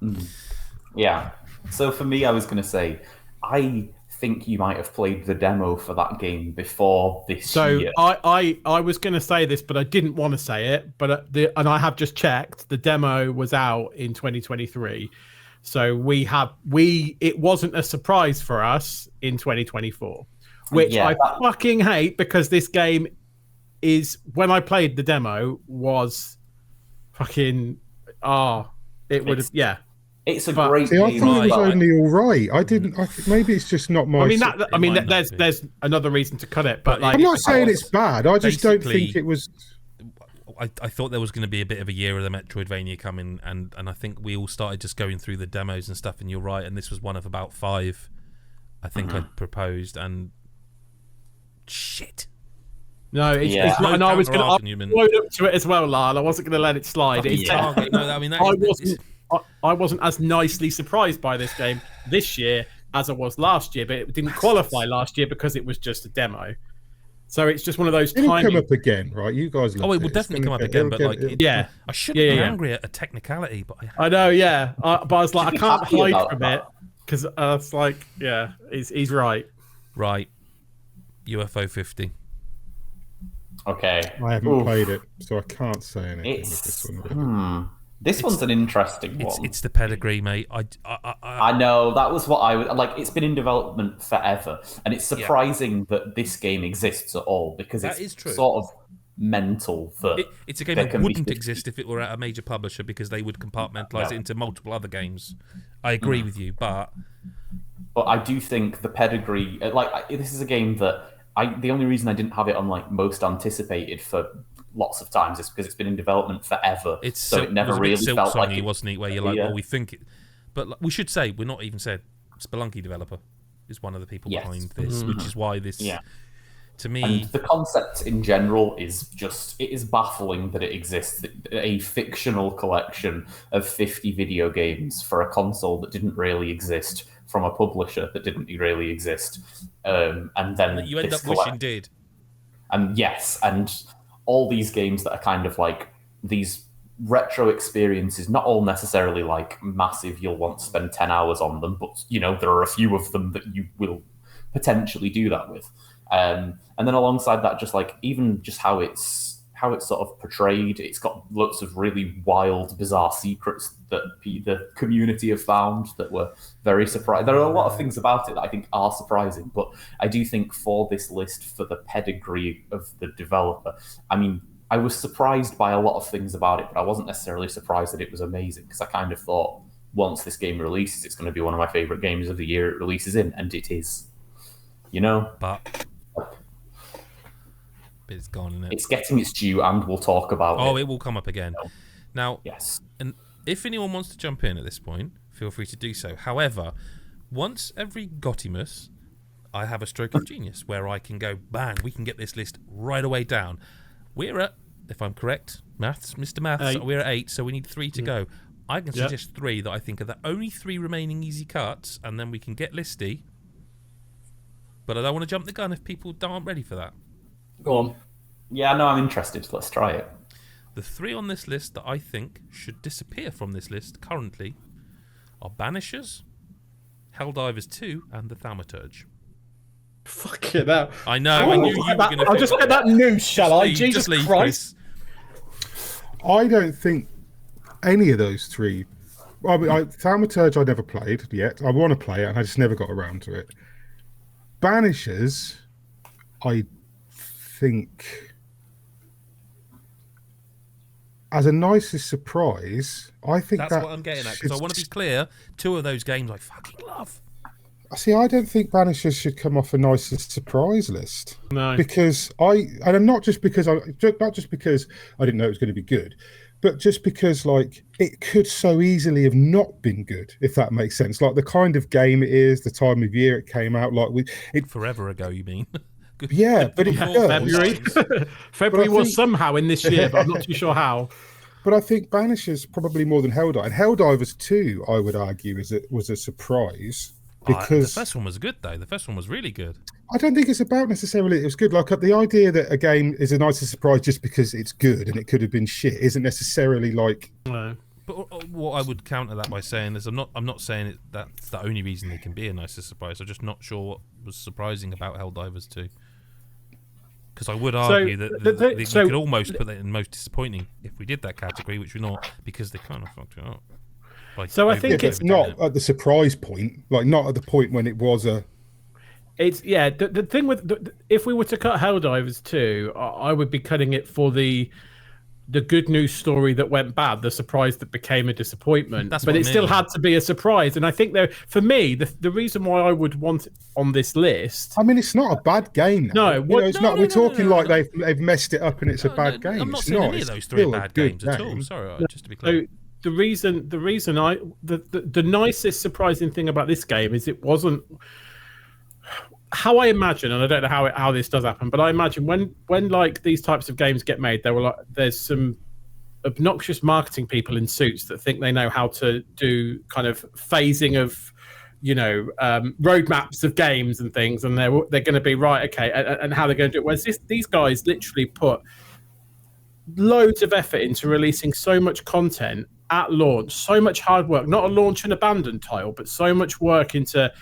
Yeah. So for me, I was going to say, I think you might have played the demo for that game before this year. I was going to say this, but I didn't want to say it. But and I have just checked. The demo was out in 2023, so it wasn't a surprise for us in 2024, which I fucking hate because this game is when I played the demo was fucking it would have It's a great See, I game. thought it was only all right. I think maybe it's just not my. There's another reason to cut it, but like, I'm not saying it's bad. I just don't think it was. I thought there was going to be a bit of a year of the Metroidvania coming, and I think we all started just going through the demos and stuff. And you're right, and this was one of about 5, I think I'd proposed, and shit. No, it's not, and I was going to load up to it as well, Lyle. I wasn't going to let it slide. I wasn't as nicely surprised by this game this year as I was last year, but it didn't qualify last year because it was just a demo. So it's just one of those It'll come up again, right? You guys it will definitely come up again, but like, I shouldn't be angry at a technicality, but I know, but I was like, I can't hide from it because it's like, he's right. Right. UFO 50. Okay. I haven't played it, so I can't say anything. This one's an interesting one. It's the pedigree, mate. I know, that was what I would like. It's been in development forever, and it's surprising that this game exists at all because it's sort of mental that it's a game that wouldn't exist if it were at a major publisher because they would compartmentalize it into multiple other games. I agree with you, but I do think the pedigree, this is a game that the only reason I didn't have it on like most anticipated for lots of times is because it's been in development forever. So it never really felt like it, wasn't it? Where you're like, well, we think it, but we should say we're not even said Spelunky developer is one of the people behind this, which is why this. To me, and the concept in general is it is baffling that it exists. A fictional collection of 50 video games for a console that didn't really exist from a publisher that didn't really exist, and then you end up wishing did. And yes, and all these games that are kind of like these retro experiences, not all necessarily like massive, you'll want to spend 10 hours on them, but there are a few of them that you will potentially do that with. And then alongside that, just like even just how it's sort of portrayed, it's got lots of really wild, bizarre secrets that the community have found that were very surprising. There are a lot of things about it that I think are surprising, but I do think for this list, for the pedigree of the developer, I mean, I was surprised by a lot of things about it, but I wasn't necessarily surprised that it was amazing because I kind of thought once this game releases, it's going to be one of my favorite games of the year it releases in, and it is. But it's gone, isn't it? It's getting its due, and we'll talk about it. Oh, it will come up again. Now, yes. And if anyone wants to jump in at this point, feel free to do so. However, once every Gotimus, I have a stroke of genius where I can go, bang, we can get this list right away down. We're at, if I'm correct, Mr. Maths, we're at 8, so we need 3 to go. I can suggest 3 that I think are the only 3 remaining easy cuts, and then we can get listy. But I don't want to jump the gun if people aren't ready for that. Go on. Yeah, no, I'm interested. Let's try it. The 3 on this list that I think should disappear from this list currently are Banishers, Helldivers 2, and the Thaumaturge. Fucking hell. I know, I knew you were going to... I'll just get that news, shall I? Jesus Christ. I don't think any of those 3... Well, Thaumaturge I never played yet. I want to play it, and I just never got around to it. Banishers, I think, as a nicest surprise, I think that's what I'm getting at, because I want to be clear, 2 of those games I fucking love. See, I don't think Banishers should come off a nicest surprise list. No, because not just because I didn't know it was going to be good, but just because like it could so easily have not been good, if that makes sense. Like the kind of game it is, the time of year it came out, like forever ago, you mean? Yeah, but it February was somehow in this year, but I'm not too sure how. But I think Banishers probably more than Helldivers. And Helldivers 2, I would argue, was a surprise. Because the first one was good, though. The first one was really good. I don't think it's about necessarily it was good. Like the idea that a game is a Nicest Surprise just because it's good and it could have been shit isn't necessarily like. No. But what I would counter that by saying is I'm not saying that's the only reason they can be a Nicest Surprise. I'm just not sure what was surprising about Helldivers 2. Because I would argue that we could almost put that in most disappointing if we did that category, which we're not, because they kind of fucked it up. So I think it's not at the surprise point, like not at the point when it was a. It's the thing with if we were to cut Helldivers 2, I would be cutting it for the good news story that went bad, the surprise that became a disappointment. But it still had to be a surprise, and I think for me, the reason why I would want it on this list. I mean, it's not a bad game. No, it's not. We're talking like they've messed it up and it's a bad game. I'm not saying any of those three are bad games at all. Sorry, just to be clear. So the reason the nicest surprising thing about this game is it wasn't. How I imagine, and I don't know how this does happen, but I imagine when like these types of games get made, there's some obnoxious marketing people in suits that think they know how to do kind of phasing of, roadmaps of games and things, and they're going to be right, okay, and how they're going to do it. Whereas these guys literally put loads of effort into releasing so much content at launch, so much hard work, not a launch and abandon title, but so much work into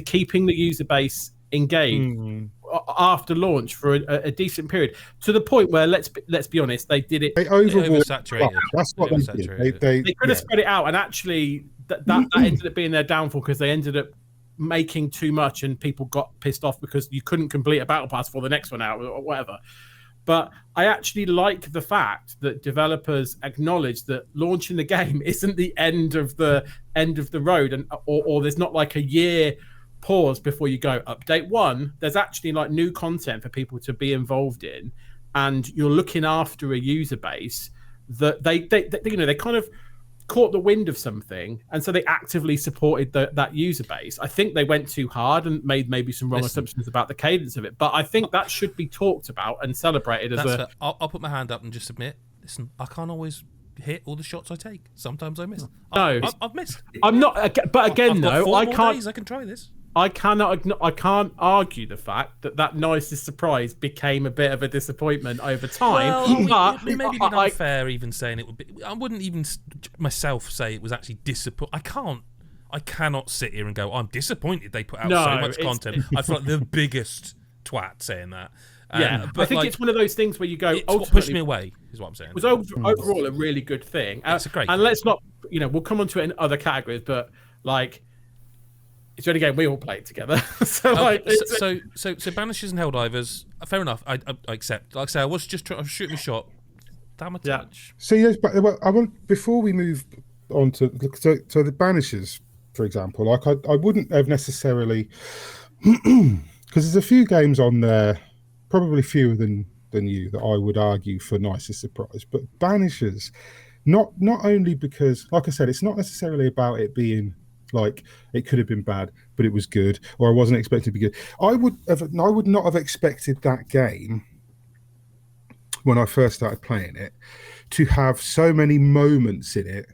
keeping the user base engaged after launch for a decent period, to the point where let's be honest, they did it. They oversaturated. That's what they did. They could have spread it out, and actually that ended up being their downfall, because they ended up making too much, and people got pissed off because you couldn't complete a battle pass for the next one out or whatever. But I actually like the fact that developers acknowledge that launching the game isn't the end of the road, and or there's not like a year pause before you go update 1. There's actually like new content for people to be involved in, and you're looking after a user base that they kind of caught the wind of something, and so they actively supported that user base. I think they went too hard and made maybe some wrong assumptions about the cadence of it, but I think that should be talked about and celebrated as I'll put my hand up and just admit, listen, I can't always hit all the shots I take. Sometimes I miss. I've missed. I'm not, but again, I can't. Days I can try this. I can't argue the fact that Nicest Surprise became a bit of a disappointment over time. Well, maybe being unfair even saying it would be. I wouldn't even myself say it was actually disappointing. I cannot sit here and go, I'm disappointed they put out so much content. I feel like the biggest twat saying that. But I think it's one of those things where you go, it's what pushed me away, is what I'm saying. It was overall a really good thing. It's a great and let's not, we'll come on to it in other categories, but like, it's the only game we all played together. So Banishers and Helldivers, fair enough. I accept. Like I say, I was just trying to shoot my shot. Damn a touch. So yes, but I want, before we move on to the Banishers, for example, like I wouldn't have necessarily, because there's a few games on there, probably fewer than you, that I would argue for Nicest Surprise, but Banishers, not only because, like I said, it's not necessarily about it being like it could have been bad, but it was good, or I wasn't expecting to be good. I would not have expected that game when I first started playing it to have so many moments in it.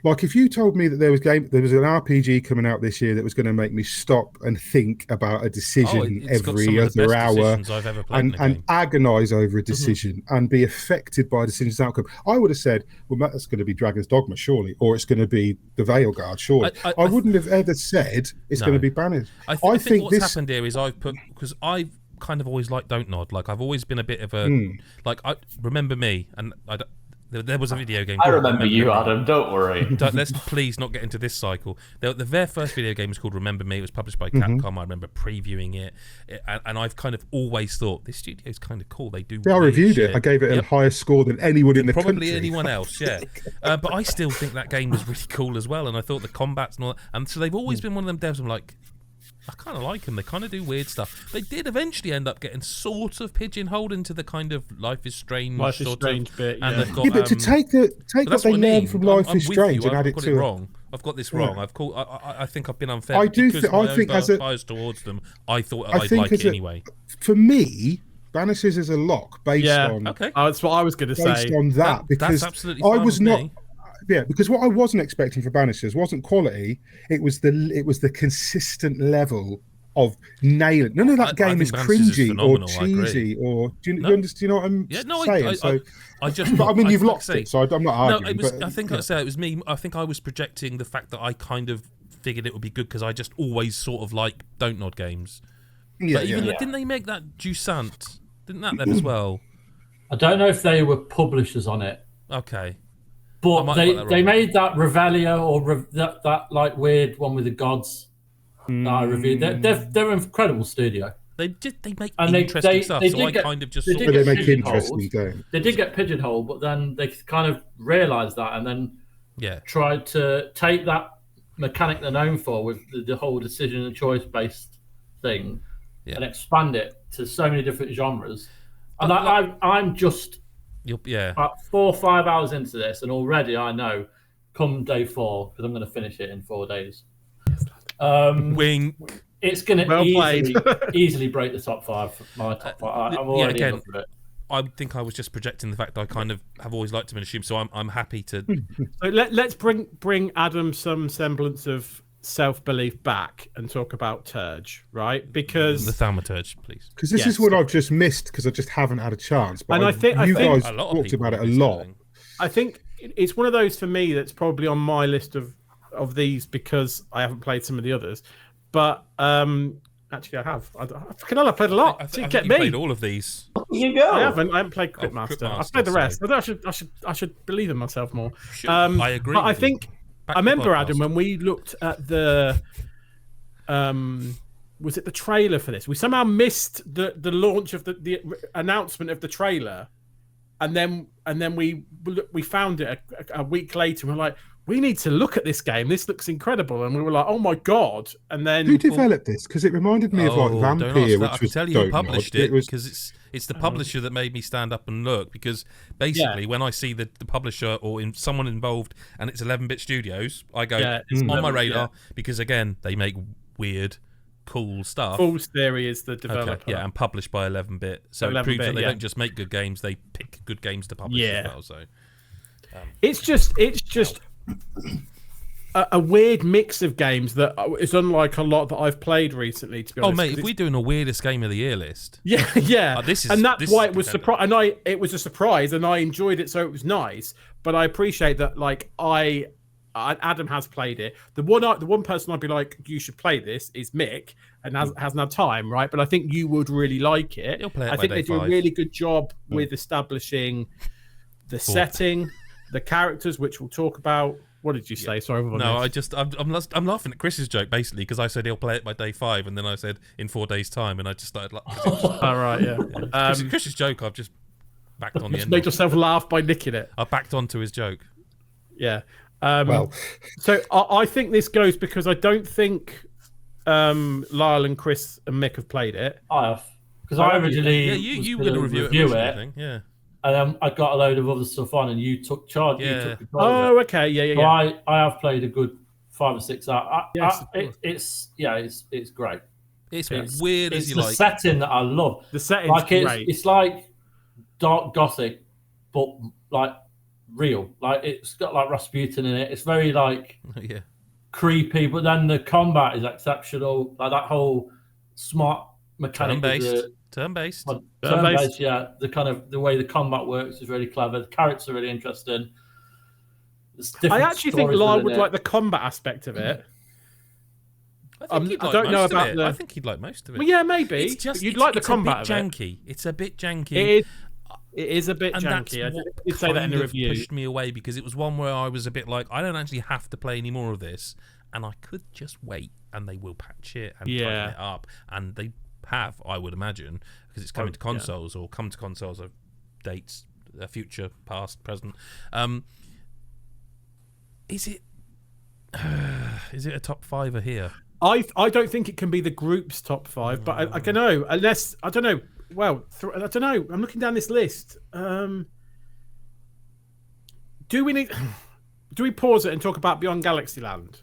Like if you told me that there was an RPG coming out this year that was going to make me stop and think about a decision every other hour and agonize over a decision and be affected by a decision's outcome, I would have said, well, that's going to be Dragon's Dogma, surely, or it's going to be the Veilguard, surely. I wouldn't have ever said it's going to be Banished. I think what's happened here is because I've kind of always liked Don't Nod. Like I've always been a bit of a like I remember me, and there was a video game. I remember you, Adam. Don't worry. Let's please not get into this cycle. The very first video game was called Remember Me. It was published by Capcom. I remember previewing it, and I've kind of always thought this studio is kind of cool. They do. I reviewed it. I gave it a higher score than anyone in the country. Probably anyone else. Yeah, but I still think that game was really cool as well. And I thought the combats and all that. And so they've always been one of them devs. I'm like, I kind of like them. They kind of do weird stuff. They did eventually end up getting sort of pigeonholed into the kind of Life is Strange bit. Yeah. And they've got, but to take what they learned from Life is Strange and add it to wrong. I've got this wrong. I think I've been unfair. I do. I think as a bias towards them, I thought I'd like it anyway. For me, Banishers is a lock based on. Okay. That's what I was going to say. Based on that, because that's absolutely fine I was with not. Me. Yeah, because what I wasn't expecting for Banishers wasn't quality. It was the consistent level of nailing. None of that game is cringy or cheesy or. Do you know what I'm saying? I just. But I mean, you've locked it, so I'm not arguing. No, I think I'd say it was me. I think I was projecting the fact that I kind of figured it would be good because I just always sort of like Don't Nod games. Yeah, didn't they make that Jusant? Didn't that them as well? I don't know if they were publishers on it. Okay. But they made that Revelio or that like weird one with the gods that I reviewed. They're an incredible studio. They make interesting stuff. So I kind of just they make interesting games. They did get pigeonholed, but then they kind of realised that and then tried to take that mechanic they're known for with the whole decision and choice based thing and expand it to so many different genres. And I'm just about 4 or 5 hours into this, and already I know come day 4, because I'm going to finish it in 4 days. Wink. It's going to easily break the top 5. My top 5. I'm already in for it. I think I was just projecting the fact that I kind of have always liked him and assumed, so I'm happy to. So let's bring Adam some semblance of self-belief back and talk about Turge, right? Because the thaumaturge, please. Because this is what I've just missed because I just haven't had a chance. But I think you guys talked about it a lot. I think it's one of those for me that's probably on my list of these because I haven't played some of the others. But actually, I have. I've played a lot. I think you played all of these. You go. I haven't played Cryptmaster. I've played the rest. I should believe in myself more. I agree. But I think. I remember, Adam, when we looked at the was it the trailer for this? We somehow missed the launch of the announcement of the trailer, and then we found it a week later. And we're like, we need to look at this game. This looks incredible, and we were like, oh my god! And then who developed this? Because it reminded me of like Vampire, which I can tell you who published it because it's the publisher that made me stand up and look. Because basically, when I see the publisher or someone involved and it's 11-bit studios, I go it's on my radar because again they make weird, cool stuff. Fool's Theory is the developer, and published by 11-bit, so it proves that they don't just make good games; they pick good games to publish as well. So it's just a weird mix of games that is unlike a lot that I've played recently. To be honest, mate, if we're doing a weirdest game of the year list, that's why it was surprise. And it was a surprise, and I enjoyed it, so it was nice. But I appreciate that, like Adam has played it. The one person I'd be like, you should play this is Mick, and hasn't had time, right? But I think you would really like it. He'll play it I think they do a really good job with establishing the setting, the characters, which we'll talk about. What did you say? Sorry. No, I'm laughing at Chris's joke basically because I said he'll play it by day 5, and then I said in 4 days' time, and I just started. All right, yeah. Chris's joke, I've just backed on the end. Made yourself laugh by nicking it. I backed onto his joke. Yeah. So I think this goes because I don't think Lyle and Chris and Mick have played it. I have because I originally you were going to review it. Yeah. And I got a load of other stuff on, and you took charge. Yeah. You took control of it. Okay, yeah. So I have played a good 5 or 6 hours. It's great. It's weird as you like. It's the setting that I love. The setting's great. It's like dark gothic, but like real. Like it's got like Rasputin in it. It's very like creepy, but then the combat is exceptional. Like that whole smart mechanic. Turn-based, yeah. The way the combat works is really clever. The characters are really interesting. I actually think Lyle would like the combat aspect of it. I think he'd like most of it. Well, yeah, maybe. It's just you'd like the combat. It's a bit janky. It's a bit janky. It is a bit janky. I did say that in the review. Pushed me away because it was one where I was a bit like, I don't actually have to play any more of this, and I could just wait, and they will patch it and tighten it up, and they have, I would imagine, because it's coming to consoles or come to consoles of dates, future, past, present. Is it a top 5er here? I don't think it can be the group's top 5, but I don't know. Unless I don't know. Well, I don't know. I'm looking down this list. Do we pause it and talk about Beyond Galaxy Land?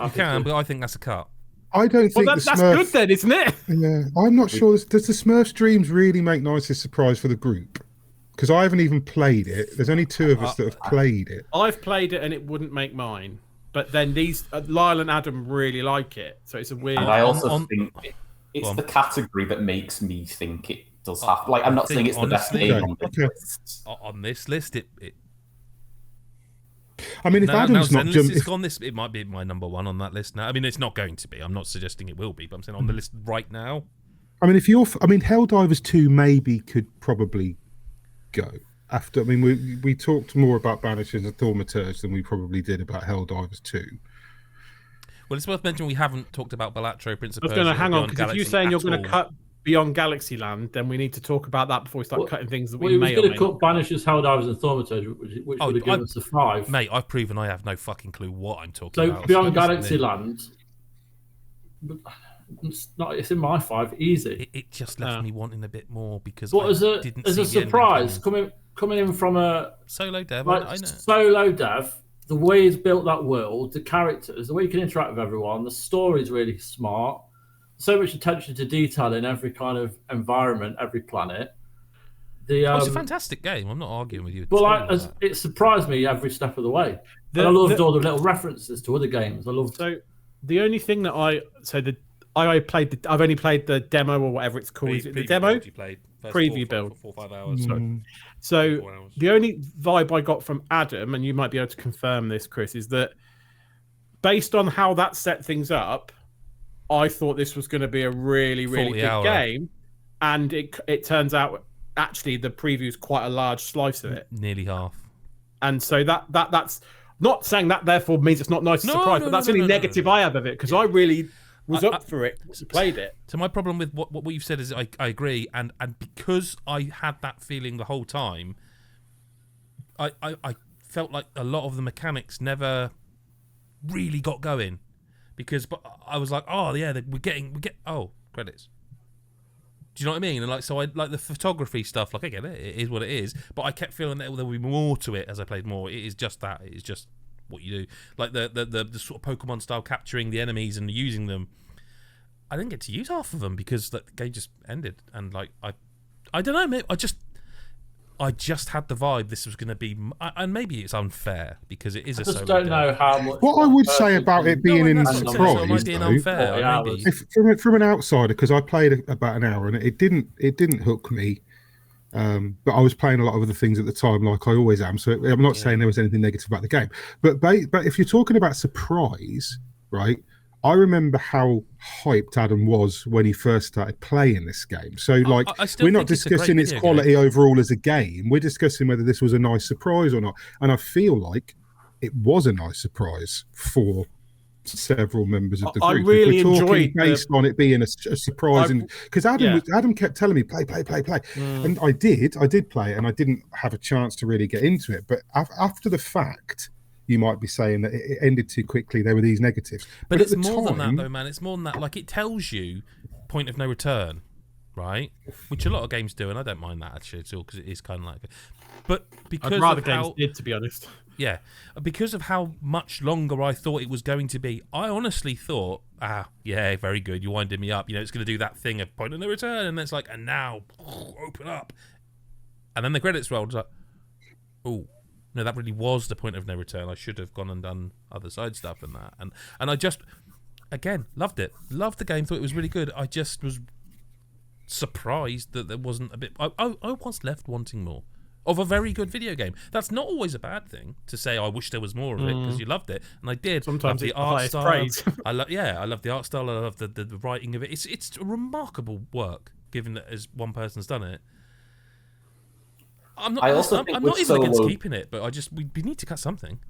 You can, but I think that's a cut. I don't think that's good then, isn't it? Yeah, I'm not sure. Does the Smurfs Dreams really make Nicest Surprise for the group? Because I haven't even played it. There's only 2 of us that have played it. I've played it and it wouldn't make mine. But then these Lyle and Adam really like it, so it's a weird. And I also think it's the category that makes me think it does have. Like, I'm not saying it's the best game on this list. On this list, it I mean, if Adam's not jumped, it might be my number 1 on that list now. I mean, it's not going to be. I'm not suggesting it will be, but I'm saying on the list right now. I mean, Helldivers 2 maybe could probably go after. I mean, we talked more about Banishers and Thaumaturge than we probably did about Helldivers 2. Well, it's worth mentioning we haven't talked about Balatro, Prince of Persia. I was going to hang on, because if you're saying you're going to cut Beyond Galaxy Land, then we need to talk about that before we start cutting things that we may or may not. We're going to cut Banishers, Helldivers, and Thaumaturge, which would have given us a 5. Mate, I've proven I have no fucking clue what I'm talking about. So Beyond Galaxy Land, it's in my 5, easy. It just left me wanting a bit more because as a surprise coming in from a solo dev, like, I know. Solo dev. The way he's built that world, the characters, the way you can interact with everyone, the story's really smart. So much attention to detail in every kind of environment, every planet. It's a fantastic game. I'm not arguing with you. But it surprised me every step of the way. And I loved all the little references to other games. So the only thing that I've only played the demo or whatever it's called. Is it the demo? You played preview build. 4 or 5 hours. So the only vibe I got from Adam, and you might be able to confirm this, Chris, is that based on how that set things up, I thought this was going to be a really, really good game, and it turns out actually the preview is quite a large slice of it, nearly half. And so that's not saying that therefore means it's not nice to surprise, but that's the only negative I have of it, because I really was up for it, played it. So my problem with what you've said is I agree, and because I had that feeling the whole time, I felt like a lot of the mechanics never really got going, but I was like, oh yeah, we get credits. Do you know what I mean? And so I like the photography stuff. Like I get it is what it is, but I kept feeling that there would be more to it as I played more. It is just that. It is just what you do, like the sort of Pokemon style, capturing the enemies and using them. I didn't get to use half of them because the game just ended, and like I don't know, maybe I just had the vibe this was going to be, and maybe it's unfair because it is a solo. I just don't know how much. What I would say about it being in surprise, from an outsider, because I played about an hour and it didn't hook me. But I was playing a lot of other things at the time, like I always am. So I'm not saying there was anything negative about the game. But if you're talking about surprise, right? I remember how hyped Adam was when he first started playing this game. So, like, we're not discussing its quality overall as a game. We're discussing whether this was a nice surprise or not. And I feel like it was a nice surprise for several members of the group. I really enjoyed based on it being a surprise, because Adam kept telling me play, and I did play it, and I didn't have a chance to really get into it. But after the fact, you might be saying that it ended too quickly. There were these negatives, but it's more than that, though, man. It's more than that. Like, it tells you point of no return, right? Which a lot of games do, and I don't mind that actually at all, because it is kind of like. But because I'd rather games did, to be honest. Yeah, because of how much longer I thought it was going to be, I honestly thought, yeah, very good, you're winding me up. You know, it's going to do that thing of point of no return, and it's like, and now, open up. And then the credits rolled, like, oh, no, that really was the point of no return. I should have gone and done other side stuff and that. And I just, again, loved it. Loved the game, thought it was really good. I just was surprised that there wasn't a bit, I was left wanting more of a very good video game. That's not always a bad thing to say, I wish there was more of it, because you loved it, and I did. Sometimes the art style. Praise. I love the art style. I love the writing of it. It's a remarkable work, given that as one person's done it. I'm not even against keeping it, but we need to cut something.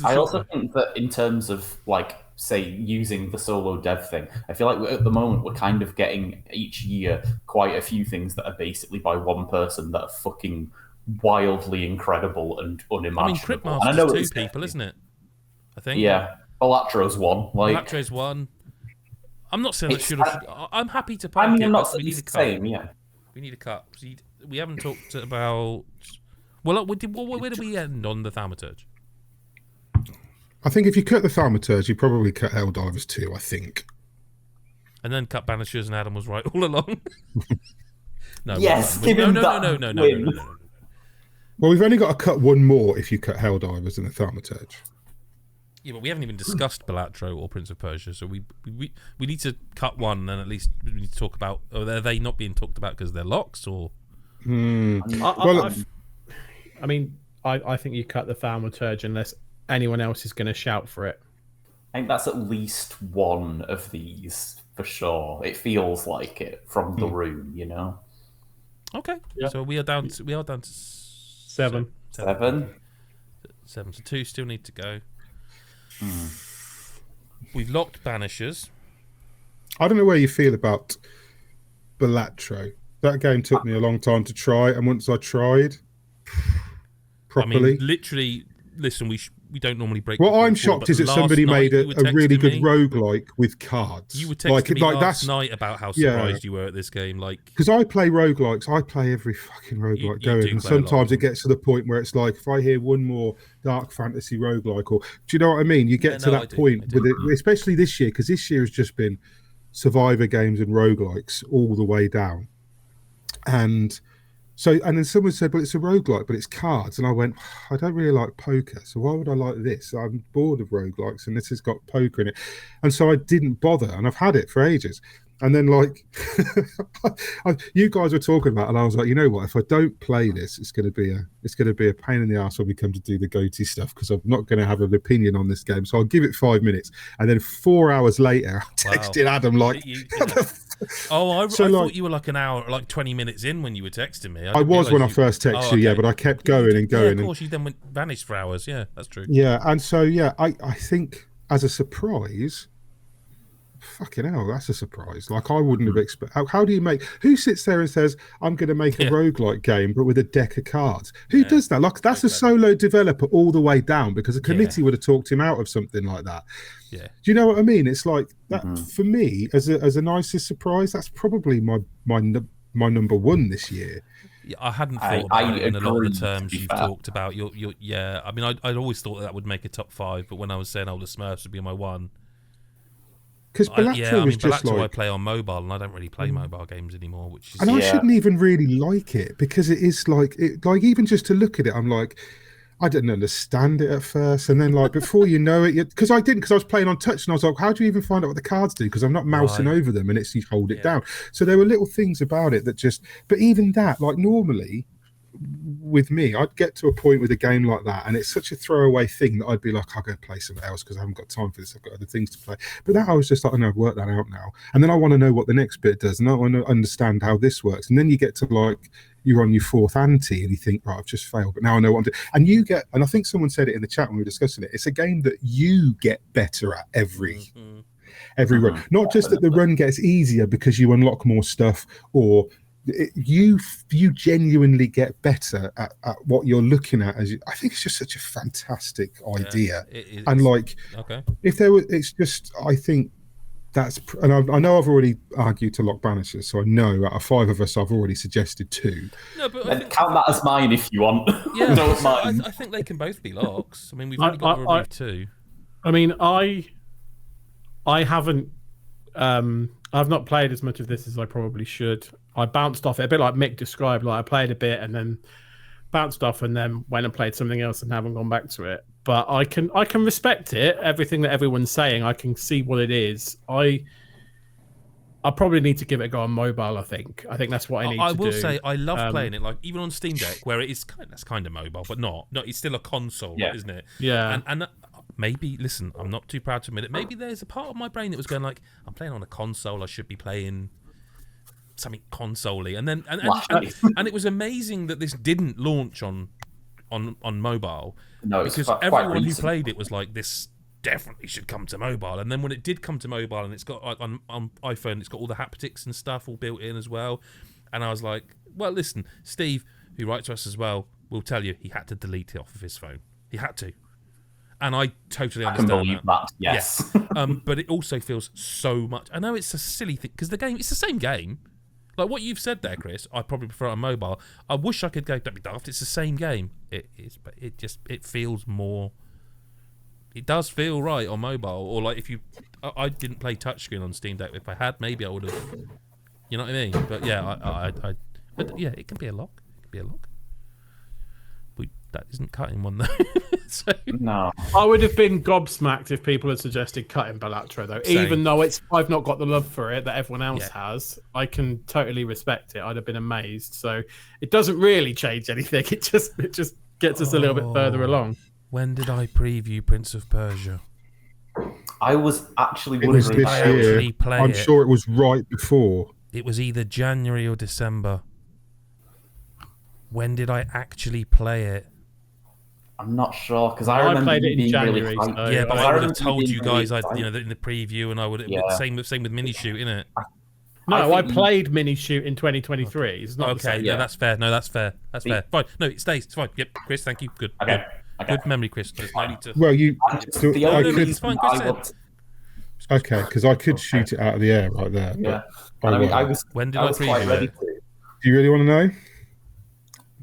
I also think that in terms of, like, say, using the solo dev thing, I feel like at the moment we're kind of getting each year quite a few things that are basically by one person that are fucking wildly incredible and unimaginable. I mean, Cryptmaster's 2 people, isn't it? I think. Yeah. Balatro's one. Balatro's one. I'm not saying that should have. I'm happy to park I mean, it. I'm not But we saying need a it's the cut. same, yeah. We need a cut. We haven't talked about. Well, where did we end on the thaumaturge? I think if you cut the thaumaturge, you probably cut Helldivers too, I think. And then cut Banishers, and Adam was right all along. No. Yes, No. Well, we've only got to cut one more if you cut Helldivers and the thaumaturge. Yeah, but we haven't even discussed Balatro or Prince of Persia, so we need to cut one, and then at least we need to talk about. Are they not being talked about because they're locks, or? I think you cut the thaumaturge unless anyone else is going to shout for it. I think that's at least one of these for sure. It feels like it from the room, you know. Okay, so we are down to 7. 7. So 2 still need to go. We've locked Banishers. I don't know where you feel about Balatro. That game took me a long time to try, and once I tried properly, I mean, literally, listen, we don't normally break. What I'm shocked is that somebody made a really good roguelike with cards. You were texting me last night about how surprised you were at this game, like because I play roguelikes. I play every fucking roguelike going, and sometimes it gets to the point where it's like, if I hear one more dark fantasy roguelike, or do you know what I mean? You get to that point with it, especially this year, because this year has just been survivor games and roguelikes all the way down. And then someone said, well, it's a roguelike, but it's cards. And I went, I don't really like poker, so why would I like this? I'm bored of roguelikes, and this has got poker in it. And so I didn't bother, and I've had it for ages. And then, like, you guys were talking about it, and I was like, you know what? If I don't play this, it's going to be a pain in the ass when we come to do the goty stuff, because I'm not going to have an opinion on this game. So I'll give it 5 minutes, and then 4 hours later, I texted Adam like, I thought you were like an hour, like 20 minutes in when you were texting me. I was when I first texted you, but I kept going and going. Yeah, of course, you then vanished for hours. Yeah, that's true. Yeah, and so I think as a surprise. Fucking hell, that's a surprise. Like, I wouldn't have expected. How do you make? Who sits there and says, I'm going to make a roguelike game, but with a deck of cards? Who does that? Like, that's a solo developer all the way down, because a committee would have talked him out of something like that. Yeah. Do you know what I mean? It's like that for me, as a nicest surprise, that's probably my number one this year. Yeah, I hadn't thought about it in a lot of the terms you've talked about. Yeah, I mean, I'd always thought that would make a top 5, but when I was saying, the Smurfs would be my 1. Because Balatro I play on mobile, and I don't really play mobile games anymore. Which is, and I shouldn't even really like it, because it is like even just to look at it, I'm like, I didn't understand it at first, and then like before you know it, because I was playing on touch, and I was like, how do you even find out what the cards do? Because I'm not mousing over them, and it's you hold it down. So there were little things about it that just, but even that, like normally with me, I'd get to a point with a game like that, and it's such a throwaway thing that I'd be like, I'll go play something else because I haven't got time for this. I've got other things to play. But that I was just like, I know, I've worked that out now, and then I want to know what the next bit does, and I want to understand how this works. And then you get to like, you're on your 4th ante, and you think, right, I've just failed, but now I know what I'm doing. And you get, and I think someone said it in the chat when we were discussing it, it's a game that you get better at every run. Not just that the run gets easier because you unlock more stuff, or you genuinely get better at what you're looking at. I think it's just such a fantastic idea. And like, if there was, it's just, I think that's, and I know I've already argued to lock Banishers, so I know out of 5 of us I've already suggested 2. No, but count that as mine if you want. Yeah, don't mind. I think they can both be locks. I mean, we've only got to remove 2. I mean, I haven't. I've not played as much of this as I probably should. I bounced off it a bit like Mick described. Like, I played a bit and then bounced off, and then went and played something else and haven't gone back to it. But I can respect it. Everything that everyone's saying, I can see what it is. I probably need to give it a go on mobile. I think that's what I need to do. I will say I love playing it, like even on Steam Deck, where it is that's kind of mobile, but not. It's still a console, isn't it? Yeah. And maybe, listen, I'm not too proud to admit it. Maybe there's a part of my brain that was going like, I'm playing on a console. I should be playing something console-y. And then and it was amazing that this didn't launch on mobile. No, because everyone who played it was like, this definitely should come to mobile. And then when it did come to mobile, and it's got like on iPhone, it's got all the haptics and stuff all built in as well. And I was like, well, listen, Steve, who writes to us as well, will tell you he had to delete it off of his phone. He had to. And I totally I can understand believe that. Yes. Yeah. But it also feels so much. I know it's a silly thing because it's the same game. Like what you've said there, Chris. I probably prefer it on mobile. I wish I could go. Don't be daft. It's the same game. It is, but it feels more. It does feel right on mobile. Or like if you, I didn't play touchscreen on Steam Deck. If I had, maybe I would have. You know what I mean? But yeah, yeah, it can be a lock. It can be a lock. That isn't cutting one though. So. No, I would have been gobsmacked if people had suggested cutting Balatro though. Same. Even though I've not got the love for it that everyone else has, I can totally respect it. I'd have been amazed. So it doesn't really change anything. It just gets us a little bit further along. When did I preview Prince of Persia? I was actually It was wondering. this year. I'm sure it was right before. It was either January or December. When did I actually play it? I'm not sure because I remember played it in being January. really hyped. So Yeah, but I would have told being you guys, really in the preview, and I would have same with mini shoot, innit? No, I played Mini Shoot in 2023. It's not okay. Yeah, that's fair. No, that's fair. That's fair. Fine. No, it stays. It's fine. Yep, Chris. Thank you. Good. Okay. Good memory, Chris. There's no need to. Well, you. The only it's fine, Chris said. Okay, because I could shoot it out of the air right there. Yeah. But I mean, I was. When did I I was quite preview ready it? to. Do you really want to know?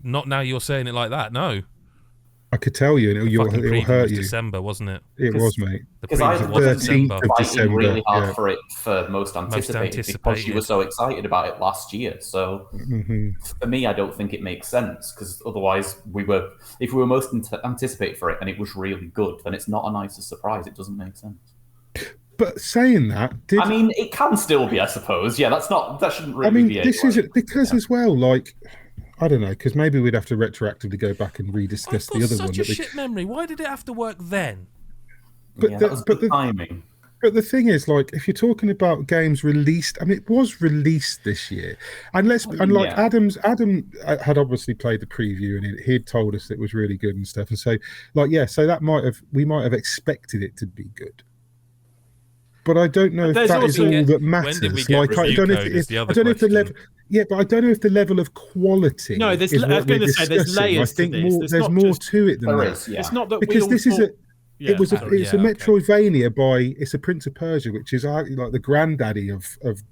Not now. You're saying it like that. No. I could tell you, and it'll hurt you. December, wasn't it? It was, mate. The Because I preview was 13th December. of fighting December, really hard yeah. for it for most anticipated because you were so excited about it last year. So for me, I don't think it makes sense because otherwise if we were most anticipated for it and it was really good, then it's not a nicest surprise. It doesn't make sense. But saying that, I mean, it can still be, I suppose. Yeah, that shouldn't really I mean, be. this is it because as well, like. I don't know, because maybe we'd have to retroactively go back and rediscuss the other one. Such a shit memory. Why did it have to work then? But the timing. But the thing is, like, if you're talking about games released, I mean, it was released this year, and Adam had obviously played the preview, and he'd told us it was really good and stuff, and so, so we might have expected it to be good. But I don't know if that is all that matters. Like, I don't know if the level. Yeah, but I don't know if the level of quality. No, I was going to say there's layers. I think there's more to it than that. It's not that because this is it's a Metroidvania it's a Prince of Persia, which is like the granddaddy of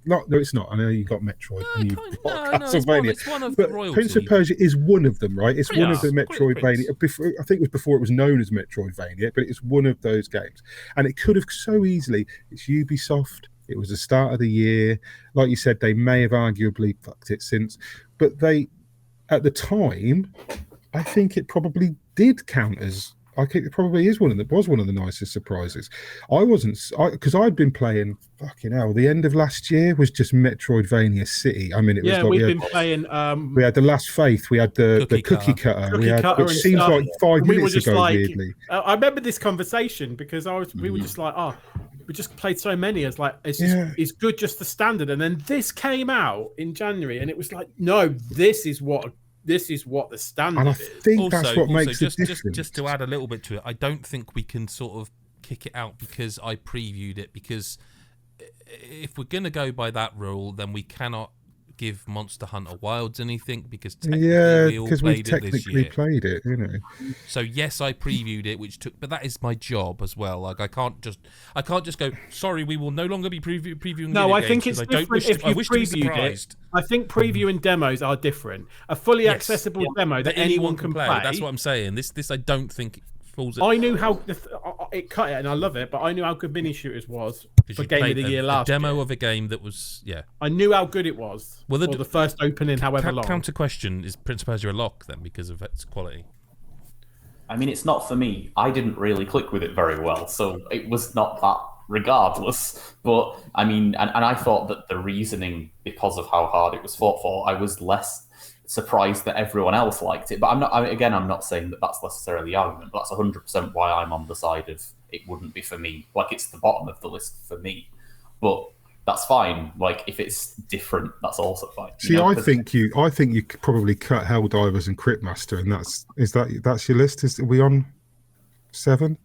no, it's not. I know you got Metroid and you got Castlevania, it's one of the royalty. Prince of Persia is one of them, right? It's one of the Metroidvania. I think it was before it was known as Metroidvania, but it's one of those games, and it could have so easily. It's Ubisoft. It was the start of the year. Like you said, they may have arguably fucked it since, but at the time, I think it probably did count as. I think it probably was one of the nicest surprises. Because I'd been playing fucking hell. The end of last year was just Metroidvania City. I mean, it was like we've been playing. We had the Last Faith. We had the cookie cutter. Which seems like 5 minutes ago. Weirdly, I remember this conversation because we were just like, we just played so many. It's good, just the standard. And then this came out in January, and it was like, no, this is what the standard and I is. think that's what makes it different. Just to add a little bit to it, I don't think we can sort of kick it out because I previewed it, because if we're going to go by that rule, then we cannot give Monster Hunter Wilds anything because we've technically played it, you know. So yes, I previewed it, but that is my job as well. Like I can't just go, sorry, we will no longer be previewing. No, I think it's different if you previewed it. I think preview and demos are different. A fully accessible demo that anyone can play. That's what I'm saying. This I don't think falls. I knew how it cut it, and I love it, but I knew how good Mini Shooters was for Game of the Year last year. Demo of a game that was, I knew how good it was. Well, the first opening, however long. Counter question: is Prince of Persia a lock then because of its quality? I mean, it's not for me. I didn't really click with it very well, so it was not that regardless. But I mean, and I thought that the reasoning, because of how hard it was fought for, I was less surprised that everyone else liked it. But I'm not saying that that's necessarily the argument, but that's 100% why I'm on the side of it wouldn't be for me. Like, it's the bottom of the list for me. But that's fine. Like, if it's different, that's also fine. See, I think you could probably cut Helldivers and Cryptmaster, and that's your list. Are we on 7?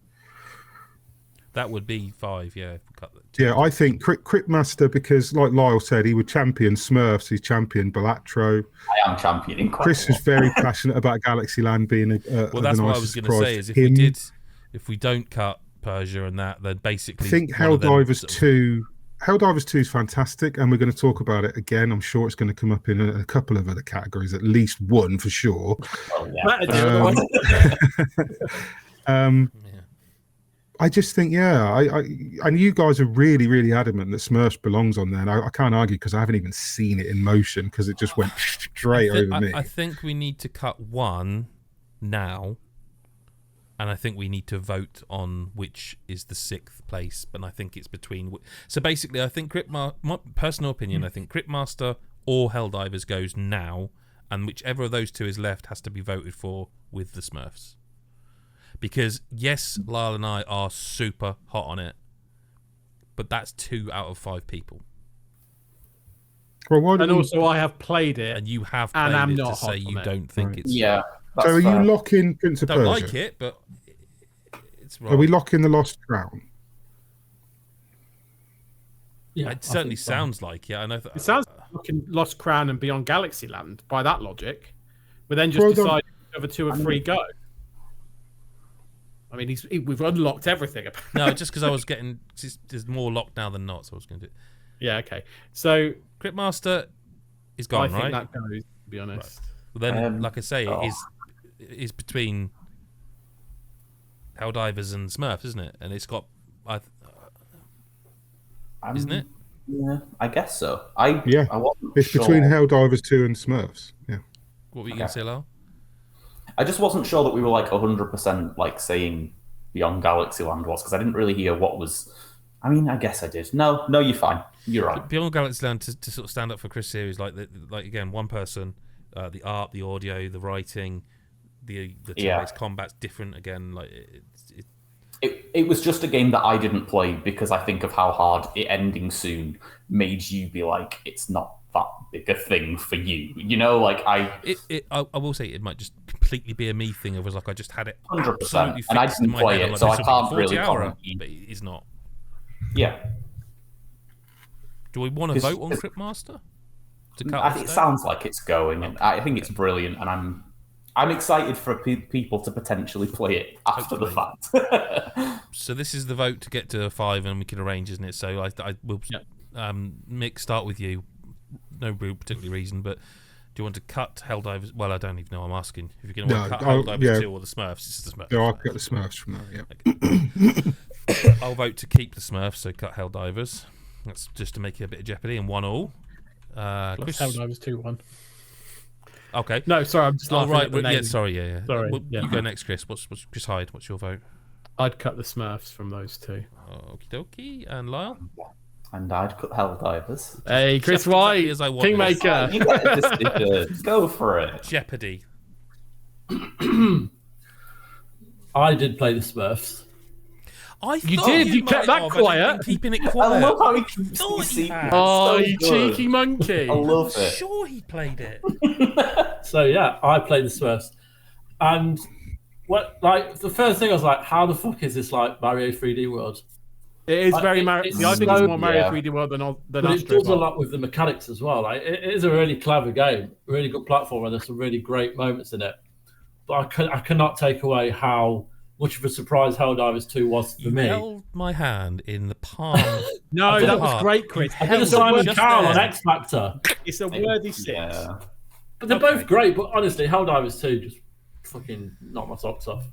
That would be 5, yeah. If we cut that. Yeah, I think Cryptmaster, because like Lyle said, he would champion Smurfs, he's championed Balatro. I am championing. Chris is very passionate about Galaxy Land being well, that's what I was going to say. Is if If we don't cut Persia and that, then basically... I think Helldivers 2 is fantastic, and we're going to talk about it again. I'm sure it's going to come up in a couple of other categories, at least one for sure. Oh, yeah. I just think, and you guys are really, really adamant that Smurfs belongs on there, and I can't argue because I haven't even seen it in motion because it just went straight over me. I think we need to cut one now, and I think we need to vote on which is the 6th place, but I think it's between... So basically, I think my personal opinion, I think Cryptmaster or Helldivers goes now, and whichever of those two is left has to be voted for with the Smurfs. Because, yes, Lyle and I are super hot on it, but that's 2 out of 5 people. Well, and also, I have played it, and you have played I'm it not to say you don't think it's... Yeah. So are you locking Prince of Persia? Don't like it, but it's right. Are we locking the Lost Crown? Yeah, it certainly sounds like, I know. It sounds like Lost Crown and Beyond Galaxy Land, by that logic. But then just decide which other 2 or 3 go. I mean, we've unlocked everything. No, just because I was getting... There's more locked now than not, so I was going to do it. Yeah, okay. So... Cryptmaster is gone, right? I think that goes, to be honest. Right. Well, then, like I say, it is between Helldivers and Smurfs, isn't it? And it's got... isn't it? Yeah, I guess so. It's between Helldivers 2 and Smurfs. Yeah. What were you going to say, Lyle? I just wasn't sure that we were like 100% like saying Beyond Galaxy Land was, because I didn't really hear what was... I mean, I guess I did. No, you're fine. You're right. Beyond Galaxy Land, to sort of stand up for Chris series, like again, one person, the art, the audio, the writing, the turn-based combat's different again. Like it was just a game that I didn't play because I think of how hard it ending soon made you be like, it's not that big a thing for you. You know, like I will say it might just completely be a me thing. It was like I just had it 100%, and I didn't play it, so I can't really comment. But it is not. Yeah. Do we want to vote on Cryptmaster? I think it sounds like it's going, and I think it's brilliant, and I'm excited for people to potentially play it after the fact. So this is the vote to get to 5, and we can arrange, isn't it? So I will. Mick, start with you. No particular reason, but do you want to cut Helldivers? Well, I don't even know. I'm asking if you're going to cut Helldivers 2 or the Smurfs. This is the Smurfs. No, I'll cut the Smurfs from that. Yeah. Okay. I'll vote to keep the Smurfs, so cut Helldivers. That's just to make it a bit of jeopardy, and 1-1. Chris... Helldivers 2-1. Okay. No, sorry, I'm just laughing at the name. Yeah, sorry, yeah. Sorry. You go next, Chris. What's Chris Hyde? What's your vote? I'd cut the Smurfs from those 2. Okie dokie. And Lyle? And I'd cut Helldivers. Hey, Chris White, Kingmaker. Go for it. Jeopardy. I did play the Smurfs. You kept that quiet. Keeping it quiet. I love how he keeps these secrets. Oh, you cheeky monkey. I love it. Sure he played it. So yeah, I played the Smurfs. And the first thing I was like, how the fuck is this like Mario 3D World? It is very Mario. I think it's more Mario 3D World than but it does a lot with the mechanics as well. Like, it is a really clever game, really good platformer. There's some really great moments in it. But I cannot take away how much of a surprise Helldivers 2 was for me. You held my hand in the palm. No, that was great, Chris. I did a Simon Cowell on X Factor. It's a worthy 6. Yeah. But they're both great. But honestly, Helldivers 2 just fucking knocked my socks off.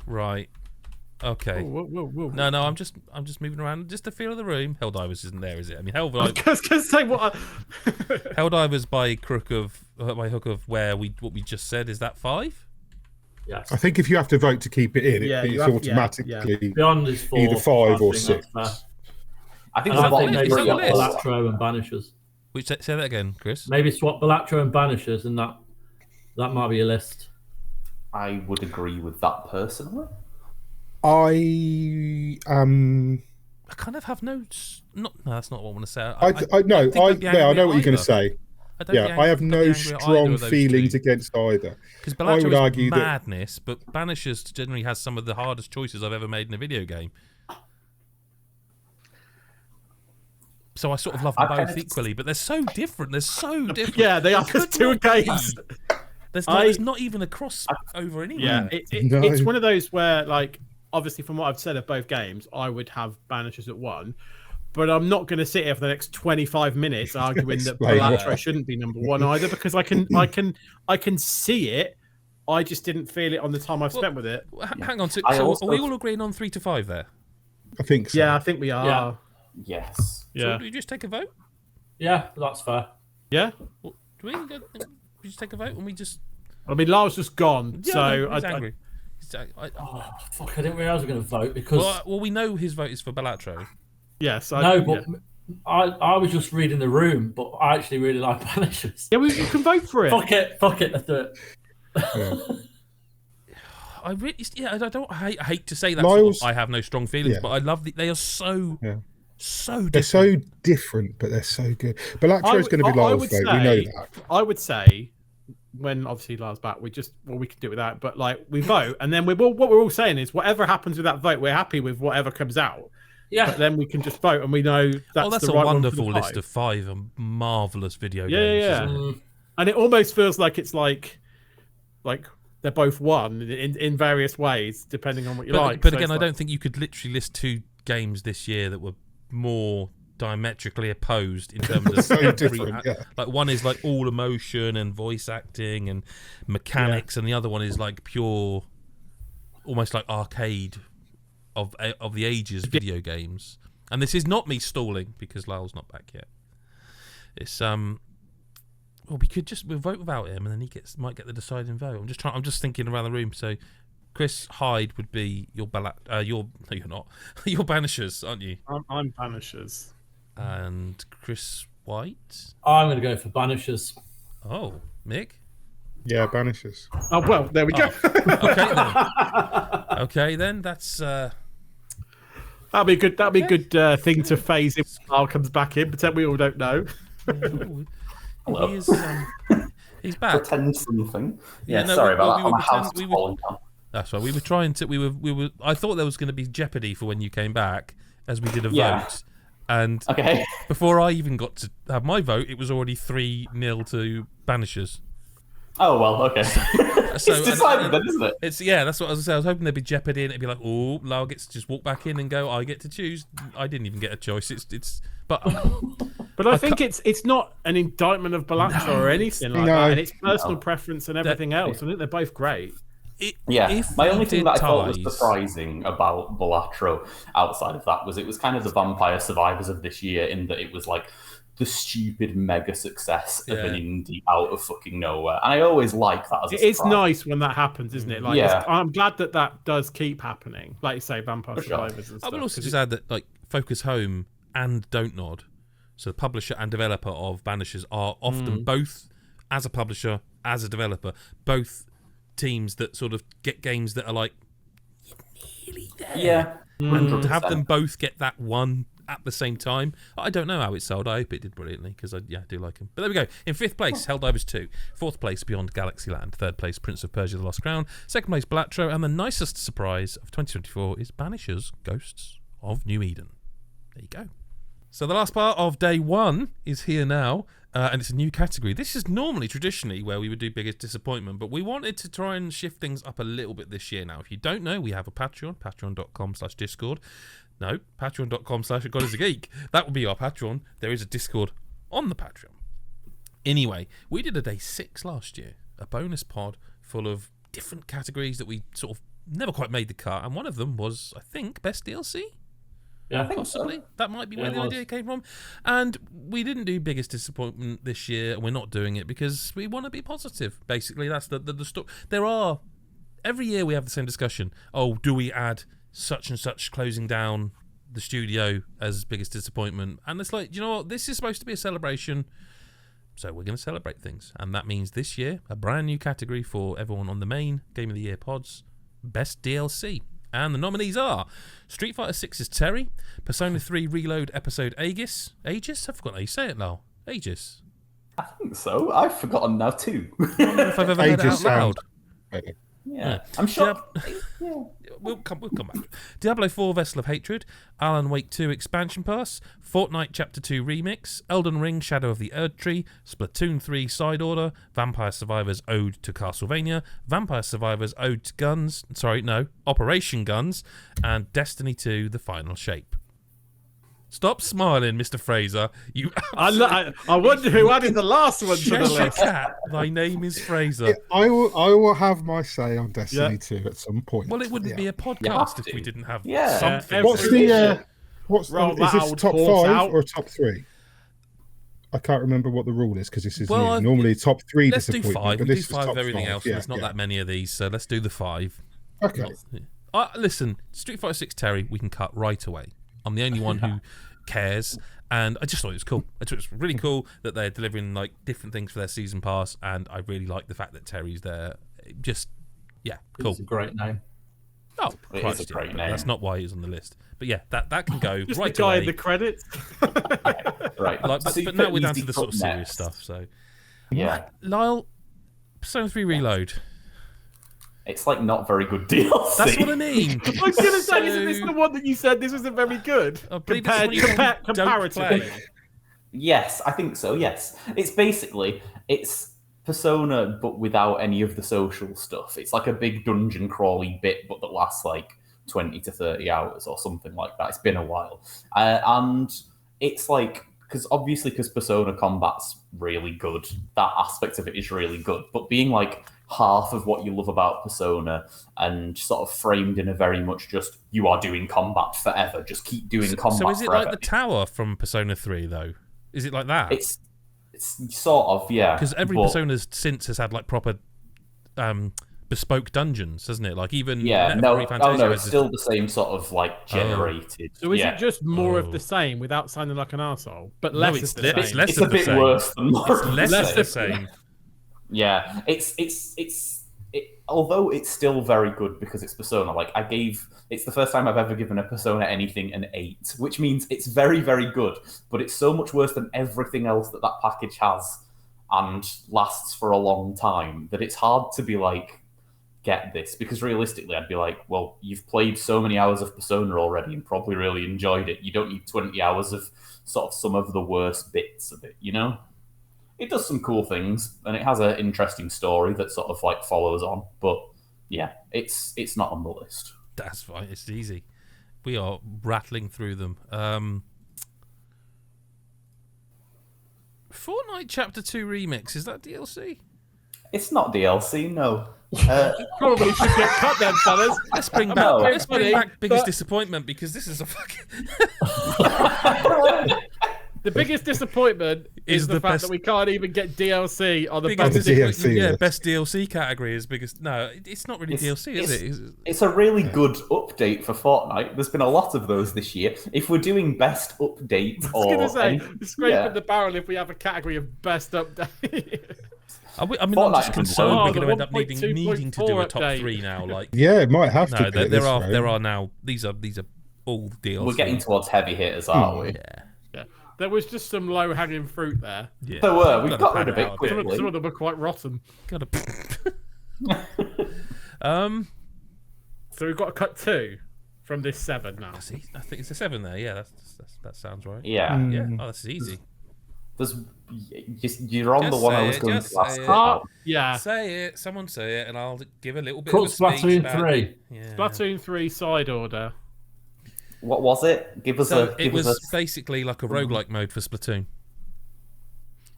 Right. Okay. Whoa. No, I'm just moving around just to feel the room. Helldivers isn't there, is it? I mean, Helldivers. I was going to say what. Helldivers by hook of what we just said. Is that 5? Yes. I think if you have to vote to keep it in, it's automatically Beyond is 4, either 5 or 6. I think maybe swap Balatro and Banishers. Say that again, Chris. Maybe swap Balatro and Banishers, and that might be a list. I would agree with that personally. I kind of have notes. No, that's not what I want to say. I know what you're going to say. I have no strong feelings against either. Because Balatro would argue madness, but Banishers generally has some of the hardest choices I've ever made in a video game. So I sort of love them both equally, but they're so different. Yeah, they are just 2 games. There's not even a crossover anywhere. Yeah, it's one of those where, like, obviously from what I've said of both games, I would have Banishers at 1. But I'm not going to sit here for the next 25 minutes arguing that Balatro shouldn't be number 1 either, because I can see it. I just didn't feel it on the time I've spent with it. Hang on. So are we all agreeing on 3 to 5 there? I think so. Yeah, I think we are. Yeah. Yes. So do we just take a vote? Yeah, that's fair. Yeah. Do we just take a vote and we just? I mean, Lyle's just gone, so he's angry. Oh fuck! I didn't realise I was going to vote because. Well, we know his vote is for Balatro. Yes. I was just reading the room, but I actually really like Banishers. Yeah, you can vote for it. Fuck it, let's do it. I hate to say that. I have no strong feelings, but I love they are so different. They're so different, but they're so good. Balatro is going to be Lyle's vote. We know that. I would say, when obviously Lyle's back, we can do it without. But like, we vote, and then what we're all saying is, whatever happens with that vote, we're happy with whatever comes out. Yeah. But then we can just vote, and we know that's the right a wonderful one for the list of 5 marvelous video games. Yeah. And it almost feels like it's like they're both one in various ways, depending on what you like. But again, I don't think you could literally list 2 games this year that were more diametrically opposed in terms of so different. Like, one is like all emotion and voice acting and mechanics, and the other one is like pure, almost like arcade of the ages video games. And this is not me stalling because Lyle's not back yet. It's well, we'll vote without him, and then he might get the deciding vote. I'm just thinking around the room. So, Chris Hyde would be your no, you're not. You're Banishers, aren't you? I'm Banishers. And Chris White? I'm going to go for Banishers. Oh, Mick? Yeah, Banishers. Oh well, there we go. Okay then. That's that'll be good. That'll be a good thing to phase in when Lyle comes back in. Pretend we all don't know. Hello. He's back. Pretend something. Yeah, sorry about that. I'm a house falling down. That's right. We were trying to. We were. I thought there was going to be jeopardy for when you came back, as we did a vote. And before I even got to have my vote, it was already 3-0 to Banishers. Oh well, okay. So, it's decided then, isn't it? That's what I was saying. I was hoping there'd be jeopardy, and it'd be like, oh, Lyle gets to just walk back in and go, I get to choose. I didn't even get a choice. But I think it's not an indictment of Balatro or anything like that, and it's personal preference and everything else. I think they're both great. My only thing that I thought was surprising about Balatro outside of that was it was kind of the Vampire Survivors of this year, in that it was like the stupid mega success of an indie out of fucking nowhere. And I always like that as a surprise. It's nice when that happens, isn't it? Like, I'm glad that does keep happening. Like you say, Vampire Survivors and stuff. I would also just add that, like, Focus Home and Don't Nod, so the publisher and developer of Banishers, are often both, as a publisher, as a developer, both teams that sort of get games that are like nearly there. Yeah. And to have them both get that one at the same time, I don't know how it sold. I hope it did brilliantly, because I do like them. But there we go. In 5th place, Helldivers 2. 4th place, Beyond Galaxyland. 3rd place, Prince of Persia: The Lost Crown. 2nd place, Balatro. And the nicest surprise of 2024 is Banishers: Ghosts of New Eden. There you go. So the last part of day 1 is here now, and it's a new category. This is normally, traditionally, where we would do biggest disappointment, but we wanted to try and shift things up a little bit this year. Now, if you don't know, we have a Patreon, patreon.com/Discord. No, patreon.com/GodisaGeek. That would be our Patreon. There is a Discord on the Patreon. Anyway, we did a day 6 last year, a bonus pod full of different categories that we sort of never quite made the cut, and one of them was, I think, best DLC. Yeah, I think possibly. So. That might be where the idea came from. And we didn't do biggest disappointment this year, and we're not doing it because we want to be positive. Basically, that's the story. Every year we have the same discussion. Oh, do we add such and such closing down the studio as biggest disappointment? And it's like, you know what? This is supposed to be a celebration, so we're going to celebrate things. And that means this year, a brand new category for everyone on the main Game of the Year pods, Best DLC. And the nominees are Street Fighter 6's Terry, Persona 3 Reload Episode Aegis. Aegis? I've forgotten how you say it now. Aegis. I think so. I've forgotten now too. I don't know if I've ever heard it out loud. Yeah. I'm sure. We'll come back. Diablo 4 Vessel of Hatred, Alan Wake 2 Expansion Pass, Fortnite Chapter 2 Remix, Elden Ring Shadow of the Erdtree, Splatoon 3 Side Order, Vampire Survivors Ode to Castlevania, Vampire Survivors Ode to Guns, Operation Guns, and Destiny 2 The Final Shape. Stop smiling, Mr. Fraser. You. I wonder who added the last one to the list. Cat, thy name is Fraser. Yeah, I will have my say on Destiny 2 at some point. Well, it wouldn't be a podcast if we didn't have something. What's the is this top 5 or top 3? I can't remember what the rule is because this is new. Normally top 3 Let's do disappointment. 5. But We this do is 5 top of everything 5. else. There's not that many of these, so let's do the 5. Okay. Listen, Street Fighter 6 Terry, we can cut right away. I'm the only one who cares, and I just thought it was cool. I thought it was really cool that they're delivering like different things for their season pass, and I really like the fact that Terry's there. Just, cool. It's a great name. Oh, Christ, it's a great name. That's not why he's on the list. But yeah, that can go Just right the guy away. in the credits. Right. But now we're down to the sort of serious stuff. So yeah, Lyle, Persona 3 Reload. It's like not very good DLC. That's what I mean. I was going to say, isn't this the one that you said this wasn't very good? Comparatively. Yes, I think so. Yes, it's Persona, but without any of the social stuff. It's like a big dungeon crawly bit, but that lasts like 20 to 30 hours or something like that. It's been a while, and it's like because Persona combat's really good. That aspect of it is really good, but being like half of what you love about Persona and sort of framed in a very much just you are doing combat forever, just keep doing combat So is it forever. like the tower from Persona 3 though? Is it like that? It's sort of, yeah. Because every Persona since has had like proper bespoke dungeons, hasn't it? Like even it's still the same sort of like generated. So is it just more of the same without sounding like an arsehole? But less it's of the same. less it's of a the bit same. worse than more. It's less of the same. Yeah, although it's still very good because it's Persona. Like it's the first time I've ever given a Persona anything an 8, which means it's very, very good. But it's so much worse than everything else that package has, and lasts for a long time, that it's hard to be like, get this, because realistically I'd be like, well, you've played so many hours of Persona already and probably really enjoyed it. You don't need 20 hours of sort of some of the worst bits of it, you know? It does some cool things, and it has an interesting story that sort of like follows on. But yeah, it's not on the list. That's fine. It's easy. We are rattling through them. Fortnite Chapter 2 Remix, is that DLC? It's not DLC, no. Probably should get cut then, fellas. Let's bring back biggest disappointment, because this is a fucking... The biggest disappointment is the fact that we can't even get DLC on the best DLC. Yeah, best DLC category is biggest. No, it's not really DLC, is it? It's a really good update for Fortnite. There's been a lot of those this year. If we're doing best update, I was going to say, scraping the barrel if we have a category of best update. I'm just concerned we're going to end up needing to do a top update. 3 now. Like, yeah, it might have to. No, there are now. These are all DLC. We're getting towards heavy hitters, aren't we? Yeah. There was just some low-hanging fruit there. Yeah. There were. We got rid of it quickly. Some of them were quite rotten. So we've got to cut 2 from this 7 now. I think it's a 7 there. Yeah, that sounds right. Yeah. Yeah. Oh, this is easy. You're on the one I was going to ask. Yeah. Say it. Someone say it, and I'll give a little bit of a speech Splatoon about 3. Yeah. Splatoon 3 Side Order. What was it? It was basically like a roguelike mode for Splatoon.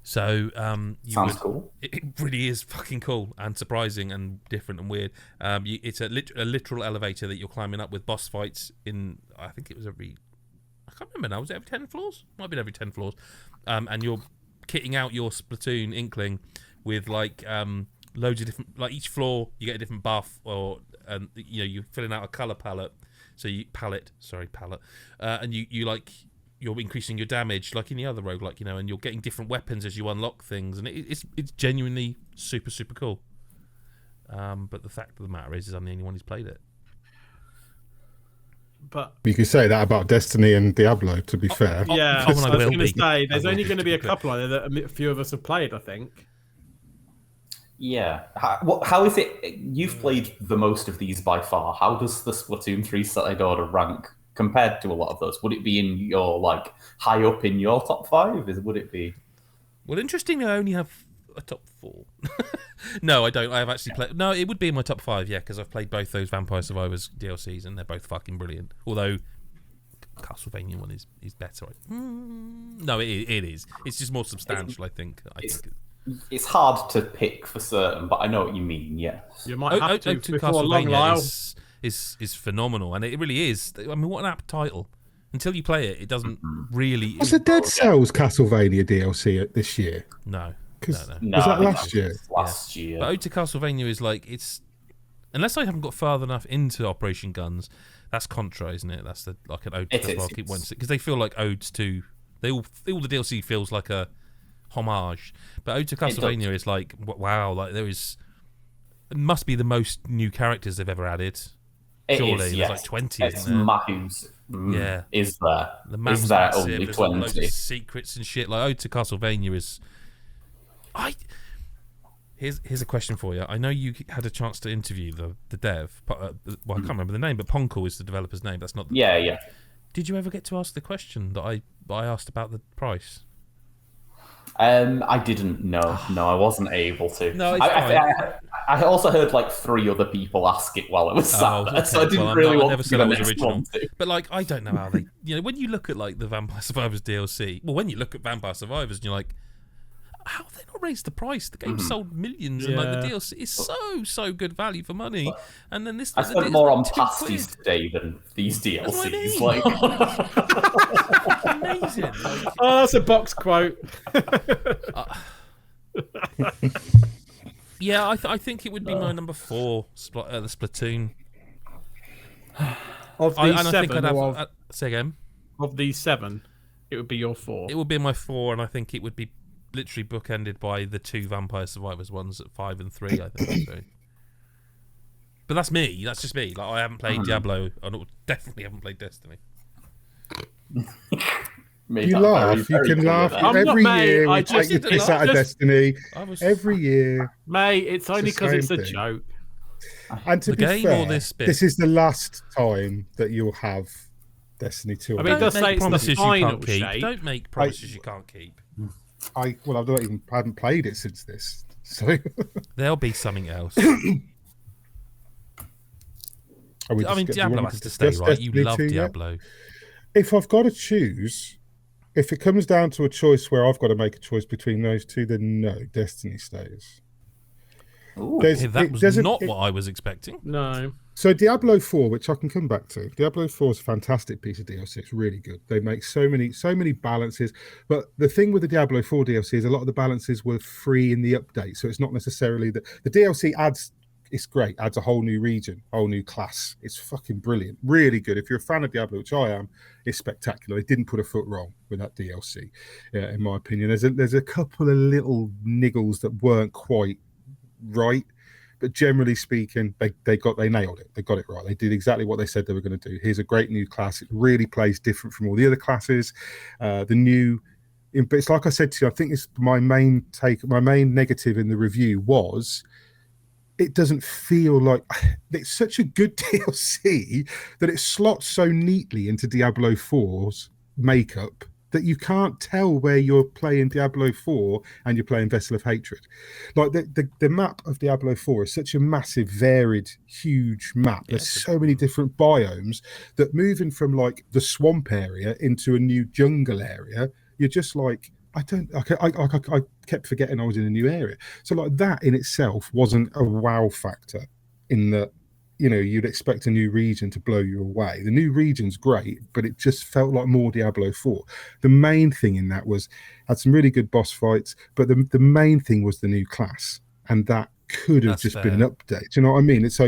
So sounds cool. It really is fucking cool and surprising and different and weird. It's a literal elevator that you're climbing up with boss fights in. I think it was I can't remember now. Was it every 10 floors? Might have been every 10 floors. And you're kitting out your Splatoon Inkling with like loads of different. Like each floor, you get a different buff, and you're filling out a color palette. So palette, and you're increasing your damage like in the other roguelike, and you're getting different weapons as you unlock things, and it's genuinely super, super cool. But the fact of the matter is I'm the only one who's played it. But you could say that about Destiny and Diablo, to be fair. Yeah, I was going to say there's only going to be a couple out there that a few of us have played, I think. Yeah. How is it? You've played the most of these by far. How does the Splatoon 3 Side Order rank compared to a lot of those? Would it be in your high up in your top 5? Would it be? Well, interestingly, I only have a top 4. No, I don't. I have actually played. No, it would be in my top 5, yeah, because I've played both those Vampire Survivors DLCs, and they're both fucking brilliant. Although Castlevania one is better. No, it is. It's just more substantial, I think. It's hard to pick for certain, but I know what you mean. Yes, you might have to before long, Castlevania Lyle. is phenomenal, and it really is. I mean, what an apt title. Until you play it, it doesn't really. Was the Dead Cells Castlevania DLC this year? No. Was that last year? Last year. But Ode to Castlevania is it's unless I haven't got far enough into Operation Guns, that's Contra, isn't it? That's an ode. That's why I keep wanting because they feel like odes to. All the DLC feels like a homage, but Ode to Castlevania is wow, there is. It must be the most new characters they've ever added. Surely there's like 20. It's Mahu's. Yeah, is there? The map's is there massive. only There's 20? loads of secrets and shit. Like Ode to Castlevania is. Here's a question for you. I know you had a chance to interview the dev. I can't remember the name, but Ponkel is the developer's name. That's not. Yeah. Did you ever get to ask the question that I asked about the price? I didn't know. No, I wasn't able to. No, I also heard 3 other people ask it while it was sat there, so I didn't really want to. I was original. But I don't know how they. When you look at the Vampire Survivors DLC, well, when you look at Vampire Survivors, and you're like, how have they not raised the price? The game sold millions, and the DLC is so good value for money. And then this, I spent more on pasties today than these DLCs. Amazing. Oh, that's a box quote. Yeah, I think it would be my number 4, the Splatoon. Of these 7, I think I'd have. Say again. Of these 7, it would be your 4. It would be my 4, and I think it would be literally bookended by the 2 Vampire Survivors ones at 5 and 3. I think. So. But that's me. That's just me. I haven't played Diablo. I definitely haven't played Destiny. You laugh. You can laugh every year. We take the piss out of Destiny. Every year. Mate, it's only because it's a joke. And to be fair, this is the last time that you'll have Destiny 2. I mean, it does say it's the final shape. Don't make promises you can't keep. I haven't played it since this, so there'll be something else. Diablo has to stay, right? You love Diablo. Yet? If I've got to choose, if it comes down to a choice where I've got to make a choice between those two, then no, Destiny stays. That was not what I was expecting. No. So Diablo 4, which I can come back to, Diablo 4 is a fantastic piece of DLC. It's really good. They make so many balances. But the thing with the Diablo 4 DLC is a lot of the balances were free in the update. So it's not necessarily that the DLC adds. It's great. Adds a whole new region, whole new class. It's fucking brilliant. Really good. If you're a fan of Diablo, which I am, it's spectacular. They didn't put a foot wrong with that DLC, in my opinion. There's a couple of little niggles that weren't quite right. But generally speaking, they nailed it. They got it right. They did exactly what they said they were going to do. Here's a great new class. It really plays different from all the other classes. But it's like I said to you, I think it's my main negative in the review was it doesn't feel like it's such a good DLC that it slots so neatly into Diablo 4's makeup that you can't tell where you're playing Diablo 4 and you're playing Vessel of Hatred. Like the map of Diablo 4 is such a massive, varied, huge map. There's so many different biomes that moving from the swamp area into a new jungle area, you're just like, I kept forgetting I was in a new area. So that in itself wasn't a wow factor in that, you'd expect a new region to blow you away. The new region's great, but it just felt like more Diablo 4. The main thing in that had some really good boss fights, but the main thing was the new class, and that could have been an update. Do you know what I mean? So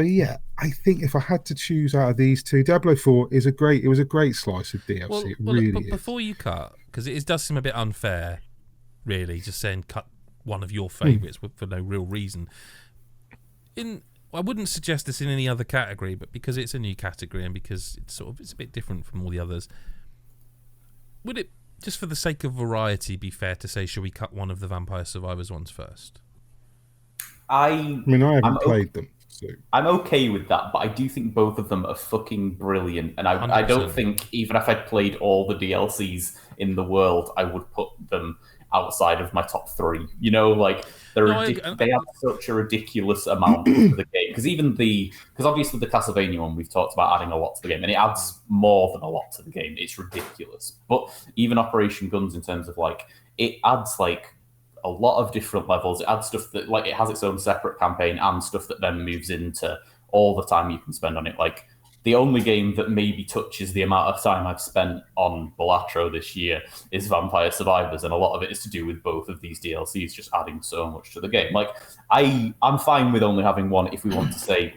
yeah, I think if I had to choose out of these two, Diablo 4 was a great slice of DLC. It really is. Before you cut, because it does seem a bit unfair, really, just saying cut one of your favourites for no real reason. I wouldn't suggest this in any other category, but because it's a new category and because it's a bit different from all the others, would it just for the sake of variety, be fair to say, should we cut one of the Vampire Survivors ones first? I mean, I haven't played them. So. I'm okay with that, but I do think both of them are fucking brilliant. And I don't think, even if I'd played all the DLCs in the world, I would put them outside of my top 3. You know, like they have such a ridiculous amount to the game. Because obviously the Castlevania one, we've talked about adding a lot to the game, and it adds more than a lot to the game. It's ridiculous. But even Operation Guns, in terms of like, it adds like a lot of different levels. It adds stuff that, like, it has its own separate campaign and stuff that then moves into all the time you can spend on it. Like, the only game that maybe touches the amount of time I've spent on Balatro this year is Vampire Survivors, and a lot of it is to do with both of these DLCs just adding so much to the game. Like, I'm fine with only having one if we want to say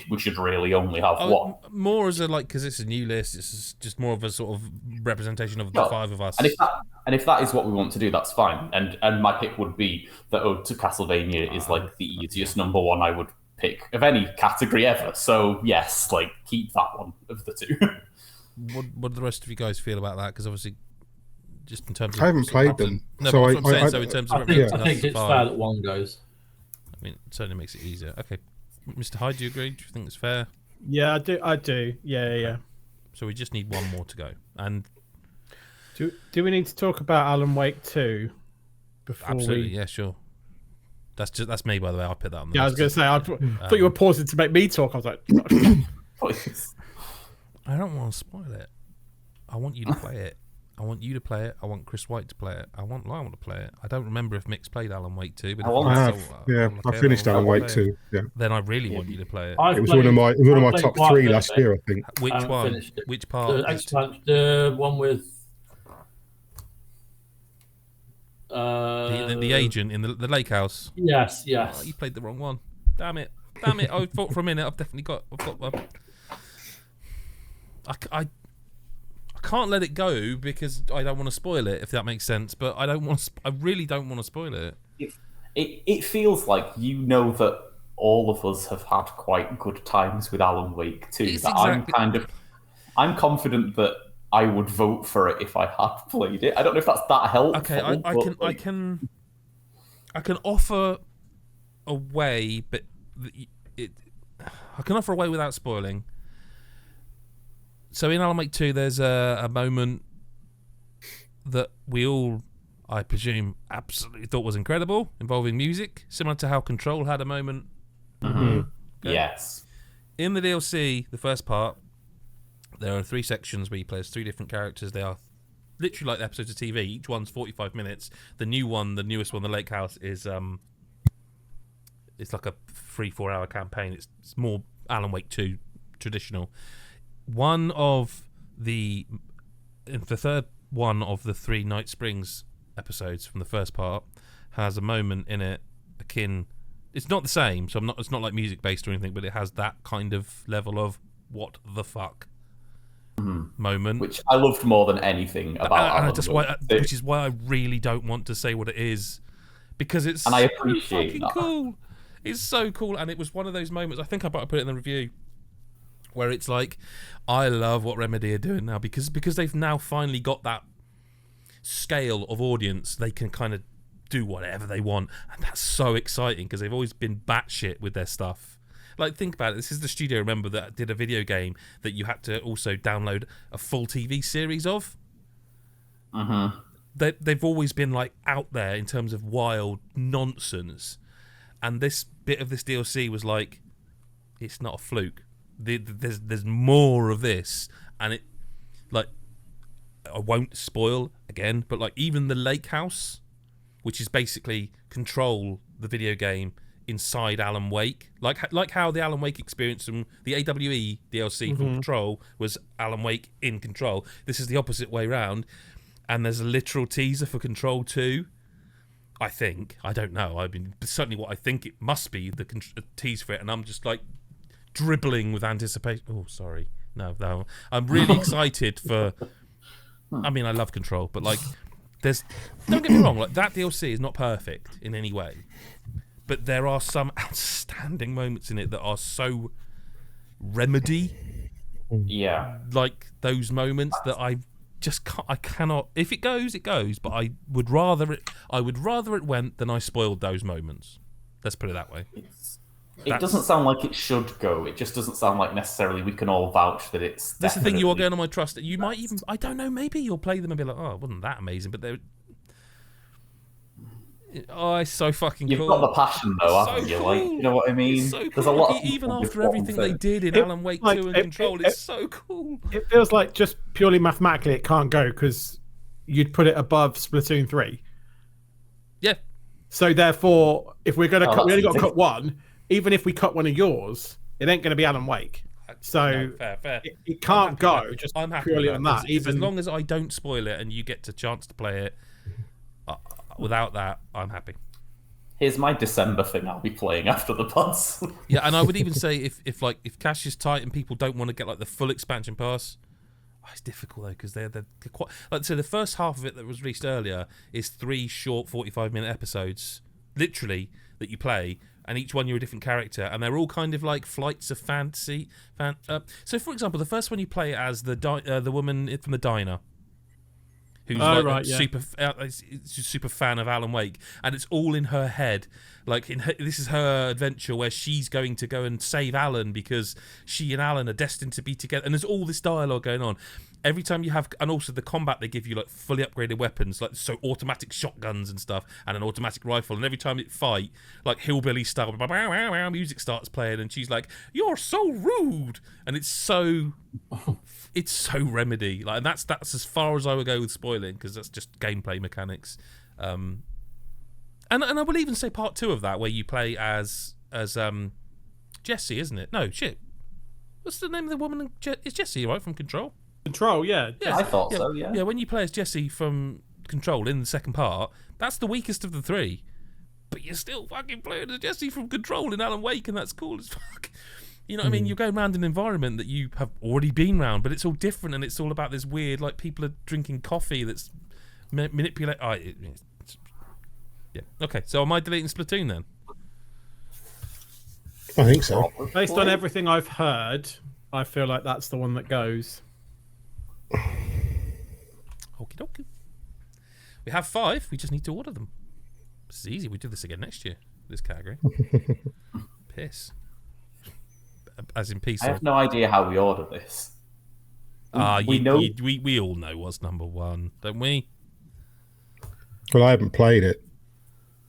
we should really only have one. More as a, like, because it's a new list, it's just more of a sort of representation of the 5 of us. And if that is what we want to do, that's fine. And my pick would be that Ode to Castlevania is like the easiest number 1 I would pick of any category ever. So yes, like, keep that one of the 2. What do the rest of you guys feel about that? Because obviously, just in terms of, I haven't played them. No, so I'm saying, so in terms of, I think it's fair that one goes. I mean, it certainly makes it easier. Okay, Mr. Hyde, do you agree? Do you think it's fair? Yeah, I do. Yeah. So we just need one more to go. And do we need to talk about Alan Wake 2 before absolutely, yeah, sure. That's me, by the way. I'll put that on the list. I was going to say, I thought you were pausing to make me talk. I was like, I don't want to spoil it. I want you to play it. I want you to play it. I want Chris White to play it. I want Lyle to play it. I don't remember if Mick's played Alan Wake 2. But I finished Alan Wake 2. Yeah. Then I really want you to play it. It was one of my top 3 last year, I think. Which one? Which part? The one with the agent in the lake house. Yes. Oh, you played the wrong one. Damn it! I thought for a minute. I've got. I can't let it go because I don't want to spoil it. If that makes sense, but I don't want. I really don't want to spoil it. It feels like, you know, that all of us have had quite good times with Alan Wake 2. I'm confident that I would vote for it if I had played it. I don't know if that's that helpful. Okay, I can offer a way, but I can offer a way without spoiling. So in Alan Wake 2, there's a moment that we all, I presume, absolutely thought was incredible, involving music, similar to how Control had a moment. Mm-hmm. Okay. Yes. In the DLC, the first part, there are 3 sections where you play as 3 different characters. They are literally like episodes of TV. Each one's 45 minutes. The newest one, The Lake House, is it's like a 3-4 hour campaign. It's more Alan Wake 2 traditional. The third one of the 3 Night Springs episodes from the first part has a moment in it akin. It's not the same, so it's not like music based or anything, but it has that kind of level of what the fuck moment, which I loved more than anything about which is why I really don't want to say what it is, because it's and I appreciate so fucking cool. It's so cool, and it was one of those moments. I think I put it in the review where it's like, I love what Remedy are doing now because they've now finally got that scale of audience. They can kind of do whatever they want, and that's so exciting because they've always been batshit with their stuff. Like, think about it. This is the studio, remember, that did a video game that you had to also download a full TV series of. They've always been like out there in terms of wild nonsense, and this bit of this DLC was like, it's not a fluke. There's more of this, and it, like, I won't spoil again, but like even the Lake House, which is basically Control, the video game inside Alan Wake, like how the Alan Wake experience from the AWE DLC from Control was Alan Wake in Control. This is the opposite way round, and there's a literal teaser for Control 2. I think, I don't know. I mean, certainly what I think it must be the tease for it, and I'm just like dribbling with anticipation. Oh, sorry, no. I'm really excited for. I mean, I love Control, but like, don't get me wrong, like that DLC is not perfect in any way, but there are some outstanding moments in it that are so Remedy. Yeah, like those moments that just can't, I cannot. If it goes, it goes. But I would rather it went than I spoiled those moments. Let's put it that way. It doesn't sound like it should go. It just doesn't sound like necessarily we can all vouch that it's. That's the thing. You are going on my trust. You might even. I don't know. Maybe you'll play them and be like, "Oh, it wasn't that amazing," but they're. Oh, it's so fucking cool. You've got the passion, though, haven't you? Cool. Like, you know what I mean? It's so cool. There's a lot. Even after everything they did in Alan Wake 2 and Control, it's so cool. It feels like just purely mathematically it can't go because you'd put it above Splatoon 3. Yeah. So therefore, if we're gonna we only got to cut one. Even if we cut one of yours, it ain't going to be Alan Wake. So fair. It can't go just I'm happy purely on that. Even as long as I don't spoil it and you get the chance to play it, without that, I'm happy. Here's my December thing I'll be playing after the pods. Yeah, and I would even say if cash is tight and people don't want to get like the full expansion pass, it's difficult though because they're quite like. So the first half of it that was released earlier is 3 short 45-minute episodes, literally, that you play. And each one you're a different character, and they're all kind of like flights of fantasy. So, for example, the first one you play as the woman from the diner, who's super fan of Alan Wake, and it's all in her head. Like this is her adventure where she's going to go and save Alan because she and Alan are destined to be together. And there's all this dialogue going on. Every time you have, and also the combat, they give you like fully upgraded weapons, like so automatic shotguns and stuff, and an automatic rifle. And every time it fight, like hillbilly style, music starts playing, and she's like, "You're so rude," and it's so Remedy. Like, and that's as far as I would go with spoiling because that's just gameplay mechanics. And I will even say part 2 of that where you play as Jessie, isn't it? No, shit. What's the name of the woman? It's Jessie, right, from Control? Control, yeah. I thought so, yeah. Yeah, when you play as Jessie from Control in the second part, that's the weakest of the 3. But you're still fucking playing as Jessie from Control in Alan Wake, and that's cool as fuck. You know what I mean? You're going around an environment that you have already been around, but it's all different, and it's all about this weird, like, people are drinking coffee that's manipulate. Yeah. Okay, so am I deleting Splatoon then? I think so. Based on everything I've heard, I feel like that's the one that goes. Okie dokie. We have 5. We just need to order them. This is easy. We do this again next year. This category. Piss. As in peace. I have no idea how we order this. We all know what's number 1, don't we? Well, I haven't played it,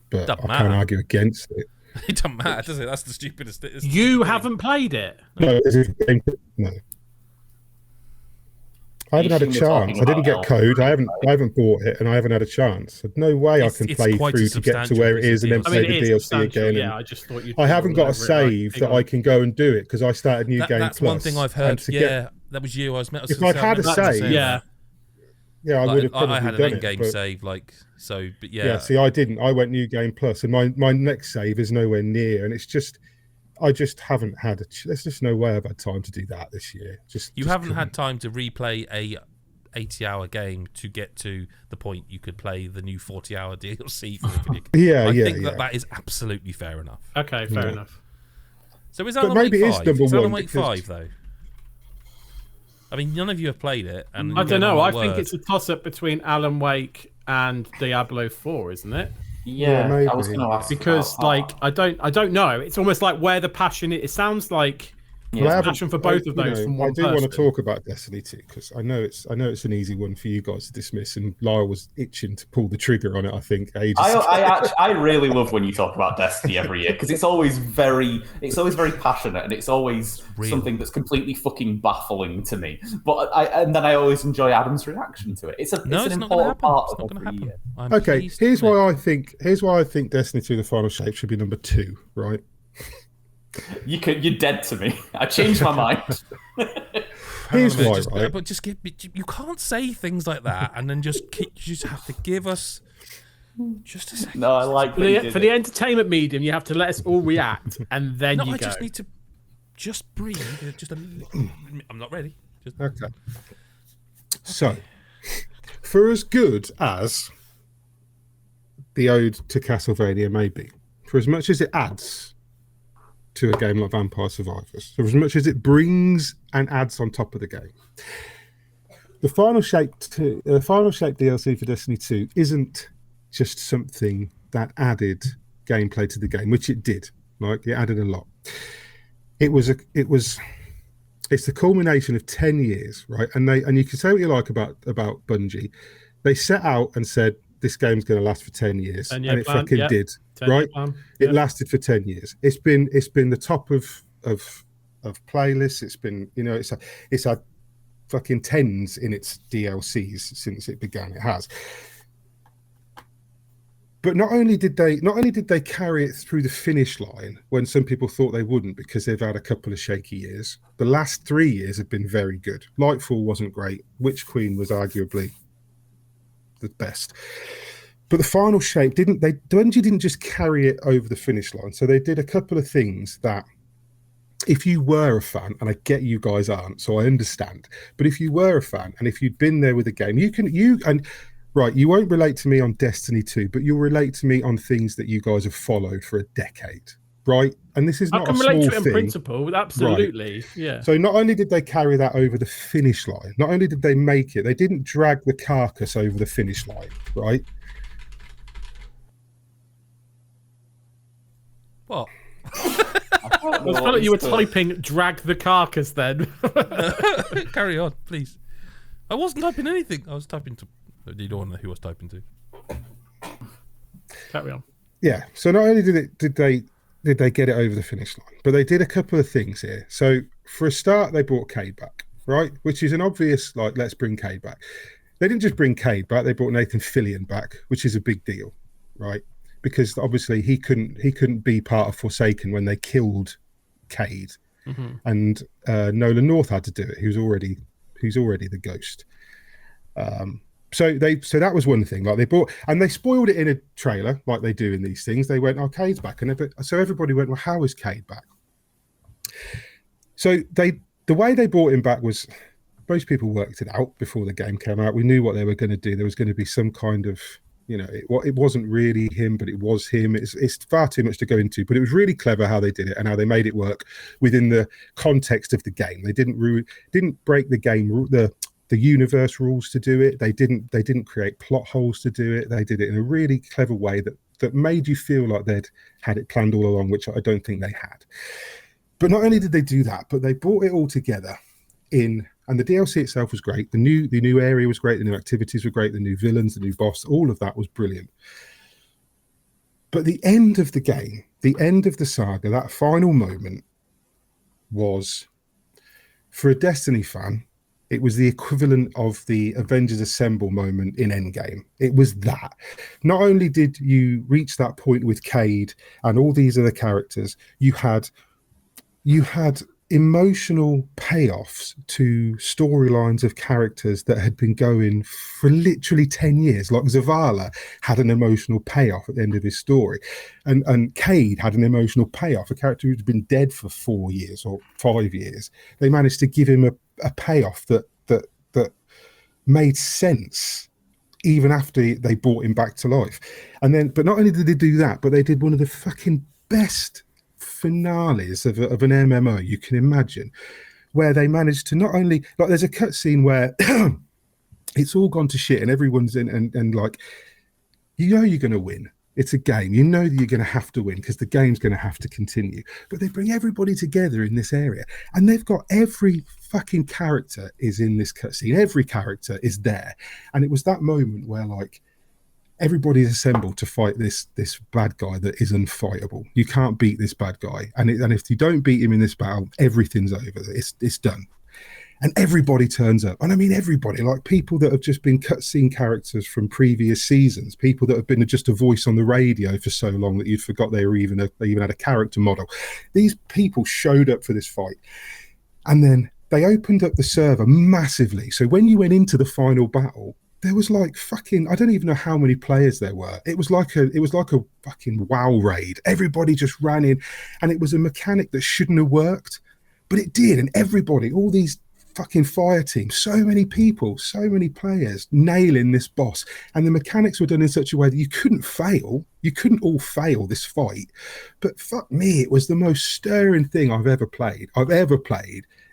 but Doesn't I matter. can't argue against it. It doesn't matter, does it? That's the stupidest. You haven't played it? No. I haven't had a chance. I didn't get code. I haven't bought it, and I haven't had a chance. There's no way I can play through to get to where it is and then play the DLC again. Yeah, I just thought I haven't got a save that I can go and do it because I started New Game That's Plus. one thing I've heard. Yeah, that was you. If I'd had a save, yeah, I would have probably I had an done end-game it. save, like so. But yeah. Yeah, see, I didn't. I went New Game Plus, and my next save is nowhere near, and it's just. I just haven't had there's just no way I've had time to do that this year. You haven't had time to replay a 80-hour game to get to the point you could play the new 40-hour DLC for the video game. I think that is absolutely fair enough. Okay, fair enough. So is Alan Wake 5? Is Alan Wake 5 though? I mean, none of you have played it, and I don't know. I think it's a toss-up between Alan Wake and Diablo 4, isn't it? Yeah, maybe. I was going to ask because, I don't know. It's almost like where the passion is. It sounds like there's passion for both of those from one I do person. want to talk about Destiny 2 because I know it's an easy one for you guys to dismiss, and Lyle was itching to pull the trigger on it. I think ages ago. I really love when you talk about Destiny every year because it's always very passionate and it's always something that's completely fucking baffling to me. But then I always enjoy Adam's reaction to it. It's an important part of every year. Okay, here's why I think Destiny 2: The Final Shape should be number 2, right? You're dead to me. I changed my mind. Here's why, right? But you can't say things like that and then you just have to give us just a second. No, I like for the entertainment medium. You have to let us all react, and then you go. I just need to just breathe. Just a little. I'm not ready. Okay. So, for as good as the Ode to Castlevania may be, for as much as it adds to a game like Vampire Survivors, for as much as it brings and adds on top of the game, the final shape DLC for Destiny 2 isn't just something that added gameplay to the game, which it did. Like, it added a lot. It's the culmination of 10 years, right? And you can say what you like about Bungie. They set out and said this game's going to last for 10 years, and it fucking did, right? It lasted for 10 years. It's been the top of playlists. It's been, you know, it's had fucking tens in its DLCs since it began. It has. But not only did they carry it through the finish line when some people thought they wouldn't, because they've had a couple of shaky years. The last 3 years have been very good. Lightfall wasn't great. Witch Queen was arguably the best. But the final shape Bungie didn't just carry it over the finish line. So they did a couple of things that, if you were a fan, and I get you guys aren't, so I understand. But if you were a fan and if you'd been there with the game, right, you won't relate to me on Destiny 2, but you'll relate to me on things that you guys have followed for a decade, right? And this is not a small thing. I can relate to it in principle, absolutely, right. Yeah. So not only did they carry that over the finish line, not only did they make it, they didn't drag the carcass over the finish line, right? What? I felt like you were typing "drag the carcass" then. Carry on, please. I wasn't typing anything. I was typing to... You don't know who I was typing to. Carry on. Yeah. So not only did they get it over the finish line, but they did a couple of things here. So for a start, they brought Cade back, right? Which is an obvious, like, let's bring Cade back. They didn't just bring Cade back; they brought Nathan Fillion back, which is a big deal, right? Because obviously he couldn't be part of Forsaken when they killed Cade, and Nolan North had to do it. He was already the Ghost. So that was one thing. Like, they brought, and they spoiled it in a trailer, like they do in these things. They went, "Oh, Cade's back," and so everybody went, "Well, how is Cade back?" So the way they brought him back was, most people worked it out before the game came out. We knew what they were going to do. There was going to be some kind of, you know, it wasn't really him, but it was him. It's far too much to go into, but it was really clever how they did it and how they made it work within the context of the game. They didn't break the game, the universe rules to do it. They didn't create plot holes to do it. They did it in a really clever way that made you feel like they'd had it planned all along, which I don't think they had. But not only did they do that, but they brought it all together and the DLC itself was great. The new area was great. The new activities were great. The new villains, the new boss, all of that was brilliant. But the end of the game, the end of the saga, that final moment was, for a Destiny fan, it was the equivalent of the Avengers Assemble moment in Endgame. It was that. Not only did you reach that point with Cade and all these other characters, you had emotional payoffs to storylines of characters that had been going for literally 10 years. Like Zavala had an emotional payoff at the end of his story. And Cade had an emotional payoff, a character who'd been dead for 4 years or 5 years. They managed to give him a payoff that made sense even after they brought him back to life. But not only did they do that, but they did one of the fucking best finales of an MMO you can imagine, where they managed to not only, like, there's a cutscene where it's all gone to shit and everyone's in and like, you know, you're going to win. It's a game. You know that you're going to have to win because the game's going to have to continue. But they bring everybody together in this area, and they've got every fucking character is in this cutscene. Every character is there, and it was that moment where, like, everybody's assembled to fight this bad guy that is unfightable. You can't beat this bad guy, and if you don't beat him in this battle, everything's over. It's done. And everybody turns up. And I mean everybody, like people that have just been cutscene characters from previous seasons, people that have been just a voice on the radio for so long that you'd forgot they even had a character model. These people showed up for this fight. And then they opened up the server massively. So when you went into the final battle, there was like fucking, I don't even know how many players there were. It was like a fucking WoW raid. Everybody just ran in, and it was a mechanic that shouldn't have worked, but it did. And everybody, all these fucking fire team, so many people, so many players nailing this boss, and the mechanics were done in such a way that you couldn't fail. You couldn't all fail this fight. But fuck me, it was the most stirring thing I've ever played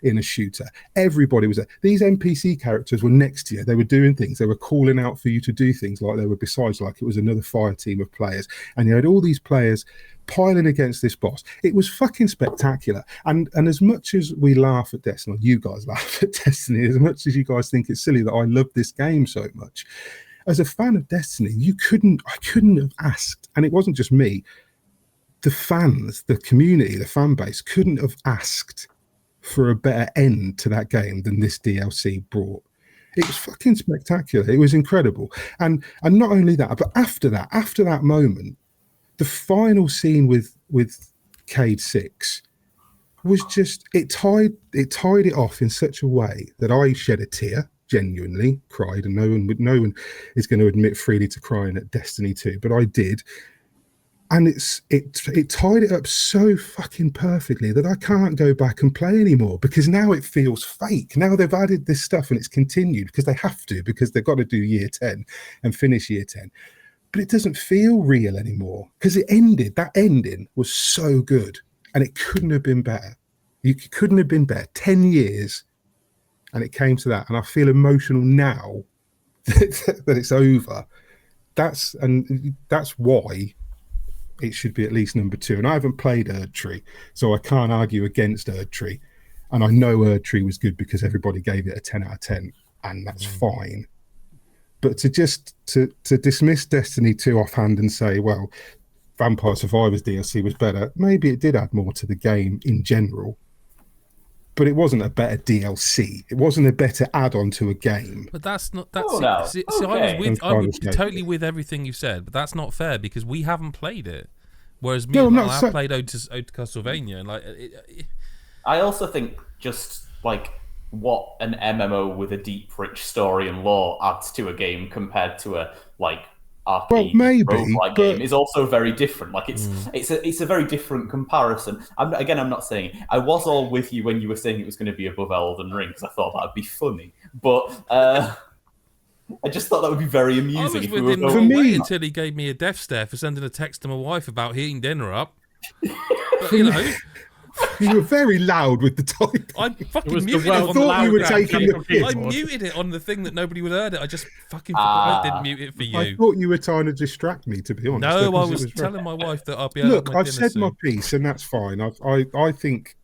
in a shooter. Everybody was there. These NPC characters were next to you. They were doing things. They were calling out for you to do things like they were besides, like it was another fire team of players. And you had all these players piling against this boss. It was fucking spectacular. And as much as we laugh at Destiny, you guys laugh at Destiny, as much as you guys think it's silly that I love this game so much, as a fan of Destiny, I couldn't have asked, and it wasn't just me, the fans, the community, the fan base couldn't have asked for a better end to that game than this DLC brought. It was fucking spectacular. It was incredible. And not only that, but after that moment, the final scene with Cade 6 was just, it tied it off in such a way that I shed a tear, genuinely cried, and no one is going to admit freely to crying at Destiny 2, but I did. And it tied it up so fucking perfectly that I can't go back and play anymore, because now it feels fake. Now they've added this stuff and it's continued because they have to, because they've got to do year 10 and finish year 10. But it doesn't feel real anymore because it ended. That ending was so good and it couldn't have been better. You couldn't have been better. 10 years and it came to that. And I feel emotional now that it's over. That's why it should be at least number 2. And I haven't played Erdtree, so I can't argue against Erdtree. And I know Erdtree was good because everybody gave it a 10 out of 10, and that's fine. But to dismiss Destiny 2 offhand and say, well, Vampire Survivors DLC was better, maybe it did add more to the game in general, but it wasn't a better DLC. It wasn't a better add-on to a game. But that's not. See, I was totally with everything you said, but that's not fair because we haven't played it. Whereas me, I've played Ode to Castlevania, and I also think just like what an MMO with a deep, rich story and lore adds to a game compared to a RPG roguelike game is also very different. Like it's a very different comparison. I'm not saying I was all with you when you were saying it was going to be above Elden Ring because I thought that'd be funny, but I just thought that would be very amusing. I was with him for me until he gave me a death stare for sending a text to my wife about heating dinner up. But, you were very loud with the type. I fucking muted it. I thought you were taking the piss. I muted it on the thing that nobody would heard it. I just fucking forgot I didn't mute it for you. I thought you were trying to distract me, to be honest. No, I was telling my wife that I'll be able Look, I've said my piece, and that's fine. I think,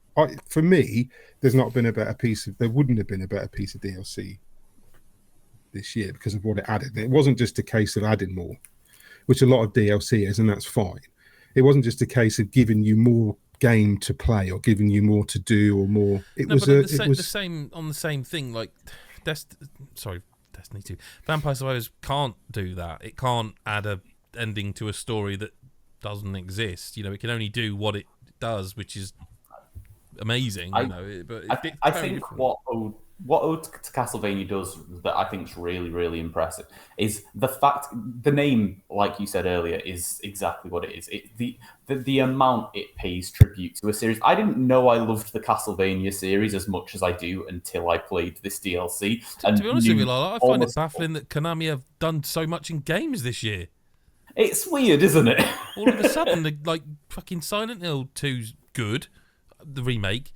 for me, there wouldn't have been a better piece of DLC this year because of what it added. It wasn't just a case of adding more, which a lot of DLC is, and that's fine. It wasn't just a case of giving you more game to play or giving you more to do or more. The same thing. Like Destiny 2, Vampire Survivors can't do that. It can't add a ending to a story that doesn't exist. It can only do what it does, which is amazing. I think different. What Ode to Castlevania does that I think is really, really impressive is the fact the name, like you said earlier, is exactly what it is. The amount it pays tribute to a series. I didn't know I loved the Castlevania series as much as I do until I played this DLC. To be honest with you, Lyle, I find it baffling that Konami have done so much in games this year. It's weird, isn't it? All of a sudden, fucking Silent Hill 2's good, the remake.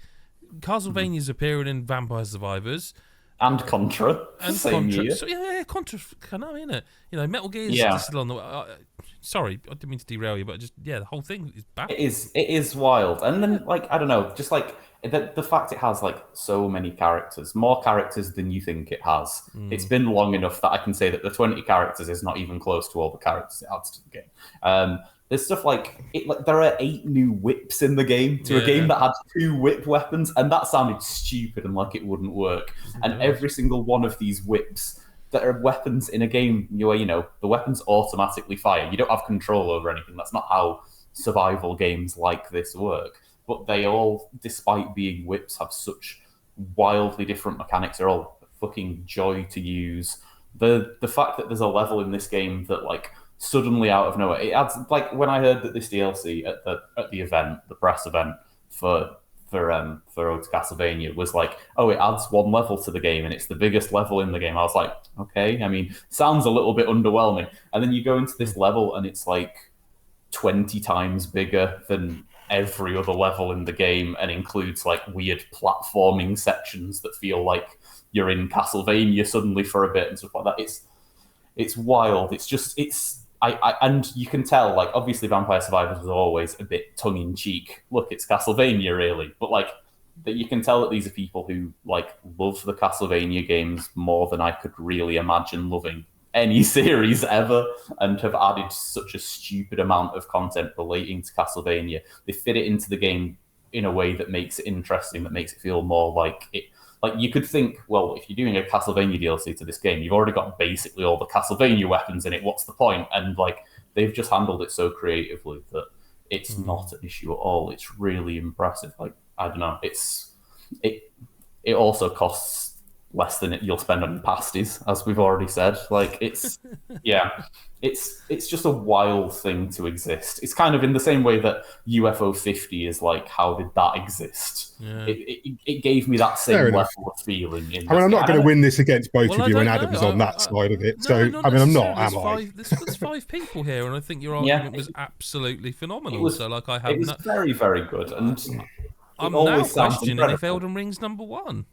Castlevania's appearing in Vampire Survivors. And Contra. Same year. So, Contra, Konami, innit? Metal Gear's still on the... sorry, I didn't mean to derail you, but the whole thing is bad. It is wild. And then, I don't know, just the fact it has, so many characters, more characters than you think it has. It's been long enough that I can say that the 20 characters is not even close to all the characters it adds to the game. There's stuff there are 8 new whips in the game to a game that had 2 whip weapons, and that sounded stupid and like it wouldn't work. And every single one of these whips that are weapons in a game where, the weapons automatically fire. You don't have control over anything. That's not how survival games like this work. But they all, despite being whips, have such wildly different mechanics. They're all fucking joy to use. The fact that there's a level in this game that, suddenly out of nowhere, it adds, when I heard that this DLC at the event, the press event for Road to Castlevania was like, oh, it adds one level to the game and it's the biggest level in the game. I was like, okay, I mean, sounds a little bit underwhelming. And then you go into this level and it's like 20 times bigger than every other level in the game and includes like weird platforming sections that feel like you're in Castlevania suddenly for a bit and stuff like that. It's wild. And you can tell, like, obviously Vampire Survivors was always a bit tongue-in-cheek. Look, it's Castlevania, really. But, like, that you can tell that these are people who, like, love the Castlevania games more than I could really imagine loving any series ever, and have added such a stupid amount of content relating to Castlevania. They fit it into the game in a way that makes it interesting, that makes it feel more like it. Like, you could think, well, if you're doing a Castlevania DLC to this game, you've already got basically all the Castlevania weapons in it. What's the point? And, like, they've just handled it so creatively that it's not an issue at all. It's really impressive. Like, I don't know. It also costs less than you'll spend on pasties, as we've already said. Like, it's it's just a wild thing to exist. It's kind of in the same way that UFO 50 is like, how did that exist? Yeah. It gave me that same level of feeling. I'm not going to win this against both of you, and Adam's on that side of it. I'm not, am I? There's 5 people here, and I think your argument was absolutely phenomenal. It was very, very good. And I'm now questioning if Elden Ring's number 1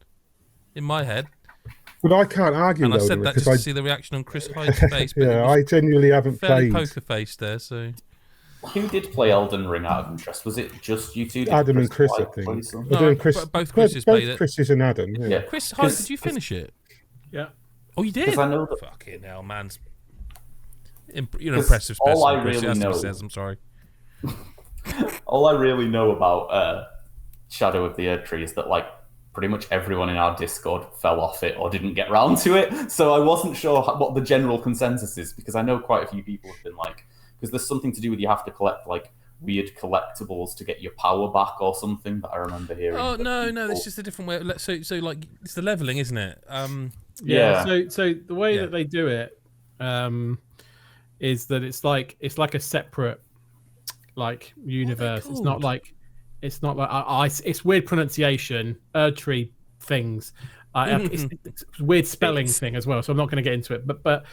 in my head. But I can't argue. And I said that just to see the reaction on Chris Hyde's face. But I genuinely haven't played. Poker face there. So, who did play Elden Ring out of interest? Was it just you two? Adam and Chris, I think. Both Chris's played it. Chris's and Adam. Yeah. Chris Hyde, did you finish it? Yeah. Oh, you did. Because I know that. Fucking hell, man's. Impressive. All I really know. I'm sorry. All I really know about Shadow of the Erdtree is that, like, pretty much everyone in our Discord fell off it or didn't get round to it. So I wasn't sure what the general consensus is, because I know quite a few people have been like, because there's something to do with you have to collect like weird collectibles to get your power back or something that I remember hearing. Oh, no, it's just a different way. So like, it's the leveling, isn't it? Yeah. So the way that they do it is that it's like a separate like universe. It's not like it's weird pronunciation, Erdtree things. It's weird spelling thing as well. So I'm not going to get into it. But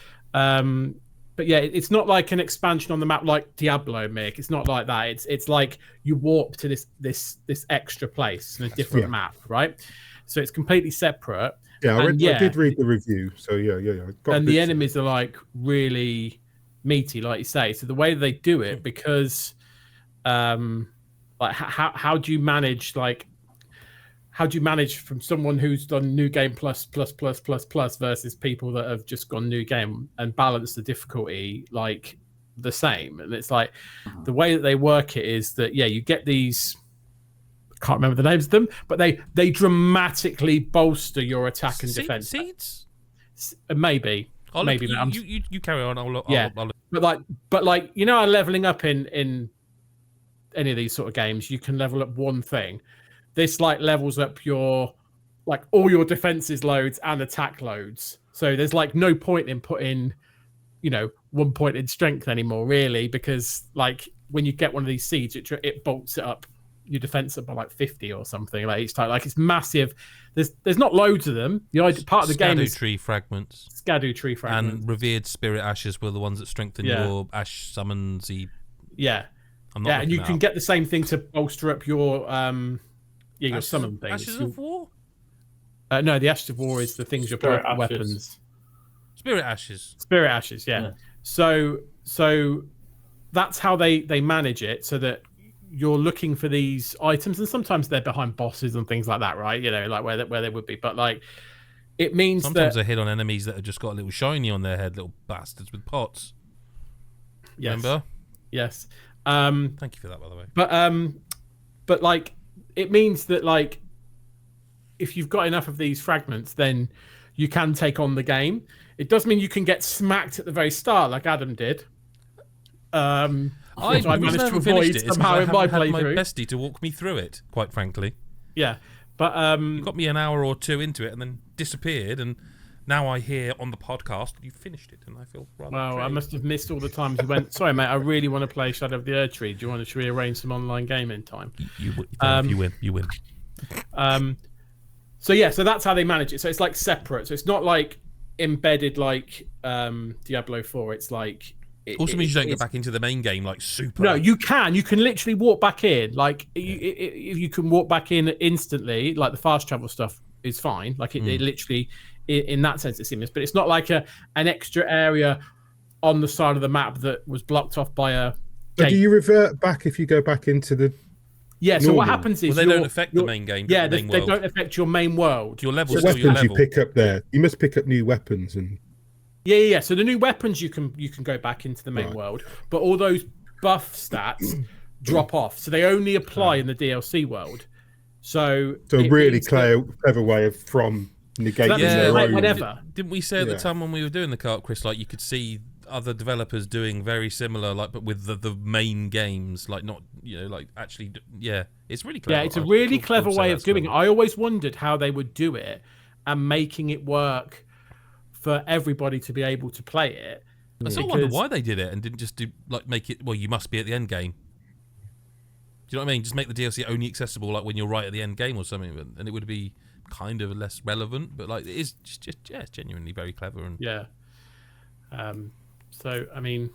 yeah, it's not like an expansion on the map like Diablo, Mick. It's not like that. It's like you warp to this extra place in a different map, right? So it's completely separate. Yeah, I did read the review. So yeah. And the enemies are like really meaty, like you say. So the way they do it, because like how do you manage from someone who's done New Game plus versus people that have just gone New Game and balance the difficulty like the same? And it's like the way that they work it is that you get these, I can't remember the names of them, but they dramatically bolster your attack and defense. Seeds? Maybe. You carry on. I'll look. But like you know, leveling up in any of these sort of games, you can level up one thing. This like levels up your like all your defenses loads and attack loads. So there's like no point in putting 1 point in strength anymore, really, because like when you get one of these seeds, it bolts it up your defense up by like 50 or something like each time. Like it's massive. There's not loads of them. The idea part of the game is tree fragments. Scadu tree fragments and revered spirit ashes were the ones that strengthen your ash summons. Yeah. And you can get the same thing to bolster up your your summon things. Ashes of War? No, the Ashes of War is the things you're putting on weapons. Spirit Ashes. Spirit Ashes, yeah. So that's how they manage it, so that you're looking for these items, and sometimes they're behind bosses and things like that, right? Like where they would be. But like it means sometimes they hit on enemies that have just got a little shiny on their head, little bastards with pots. Yes. Remember? Yes. Thank you for that, by the way. But like it means that like if you've got enough of these fragments, then you can take on the game. It does mean you can get smacked at the very start, like Adam did. I managed to avoid somehow in my playthrough. My bestie to walk me through it, quite frankly. Yeah, but you got me an hour or two into it and then disappeared, and now I hear on the podcast you finished it, and I feel rather. Well, I betrayed. must have missed all the times you went. Sorry, mate. I really want to play Shadow of the Erdtree. Do you want to rearrange some online gaming time? You win. You win. So yeah, so that's how they manage it. So it's like separate. So it's not like embedded like Diablo 4. It's like Also means you don't get back into the main game like super. No, you can. You can literally walk back in. Like you can walk back in instantly. Like the fast travel stuff is fine. Like it literally, in that sense, it's seamless. But it's not like an extra area on the side of the map that was blocked off by a. So do you revert back if you go back into the? Yeah. So what happens is they don't affect the main game. Yeah, they don't affect your main world. Your level. The weapons you pick up there, you must pick up new weapons and. Yeah. So the new weapons you can go back into the main world, but all those buff stats drop off. So they only apply in the DLC world. So really clever way of negating their own. Whatever. Didn't we say at the time when we were doing the co-op, Chris? Like you could see other developers doing very similar, like but with the main games, like not like actually, it's really clever. Yeah, it's a really clever way of doing it. I always wondered how they would do it and making it work for everybody to be able to play it. I still wonder why they did it and didn't just do like make it. Well, you must be at the end game. Do you know what I mean? Just make the DLC only accessible like when you're right at the end game or something, and it would be kind of less relevant. But like it is just it's genuinely very clever and So I mean,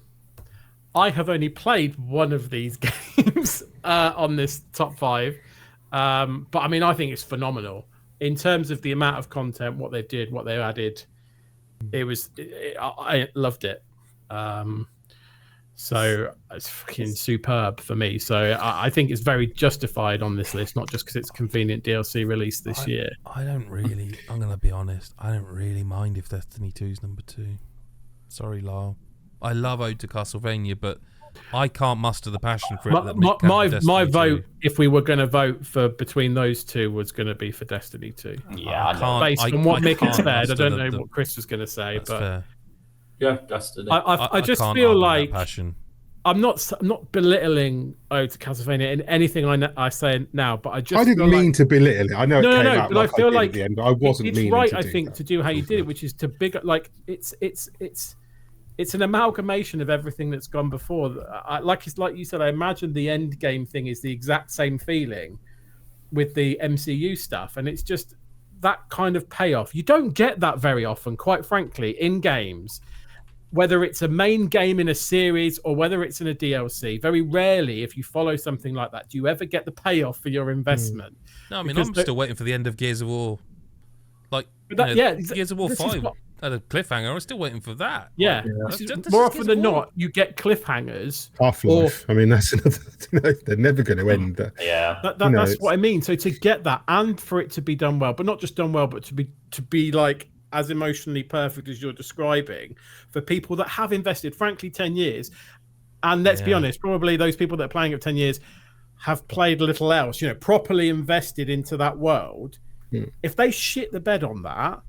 I have only played one of these games on this top 5, but I mean I think it's phenomenal in terms of the amount of content, what they did, what they added. I loved it. So it's fucking superb for me. So I think it's very justified on this list, not just because it's a convenient DLC release this year. I'm going to be honest, I don't really mind if Destiny 2's number 2. Sorry, Lyle. I love Ode to Castlevania, but I can't muster the passion for it. My vote, if we were going to vote for between those two, was going to be for Destiny 2. Yeah, based on what Mick had said, I don't know what Chris was going to say, but fair. Yeah, Destiny. I just can't feel argue like that passion. I'm not belittling Ode to Castlevania in anything I say now, but I didn't mean to belittle it. I know it came out but I feel like at the end, but I wasn't meaning right. to I do think that. to do how you did it, which is to it's an amalgamation of everything that's gone before. Like you said, I imagine the end game thing is the exact same feeling with the MCU stuff, and it's just that kind of payoff. You don't get that very often, quite frankly, in games. Whether it's a main game in a series or whether it's in a DLC, very rarely, if you follow something like that, do you ever get the payoff for your investment. No, I mean, I'm still waiting for the end of Gears of War. Like, Gears of War 5 had a cliffhanger. I'm still waiting for that. Yeah. More often than not, you get cliffhangers. Half-Life. I mean, that's another. They're never going to end. That's what I mean. So to get that and for it to be done well, but not just done well, but to be like as emotionally perfect as you're describing, for people that have invested, frankly, 10 years. And let's be honest, probably those people that are playing it 10 years have played little else, properly invested into that world. If they shit the bed on that,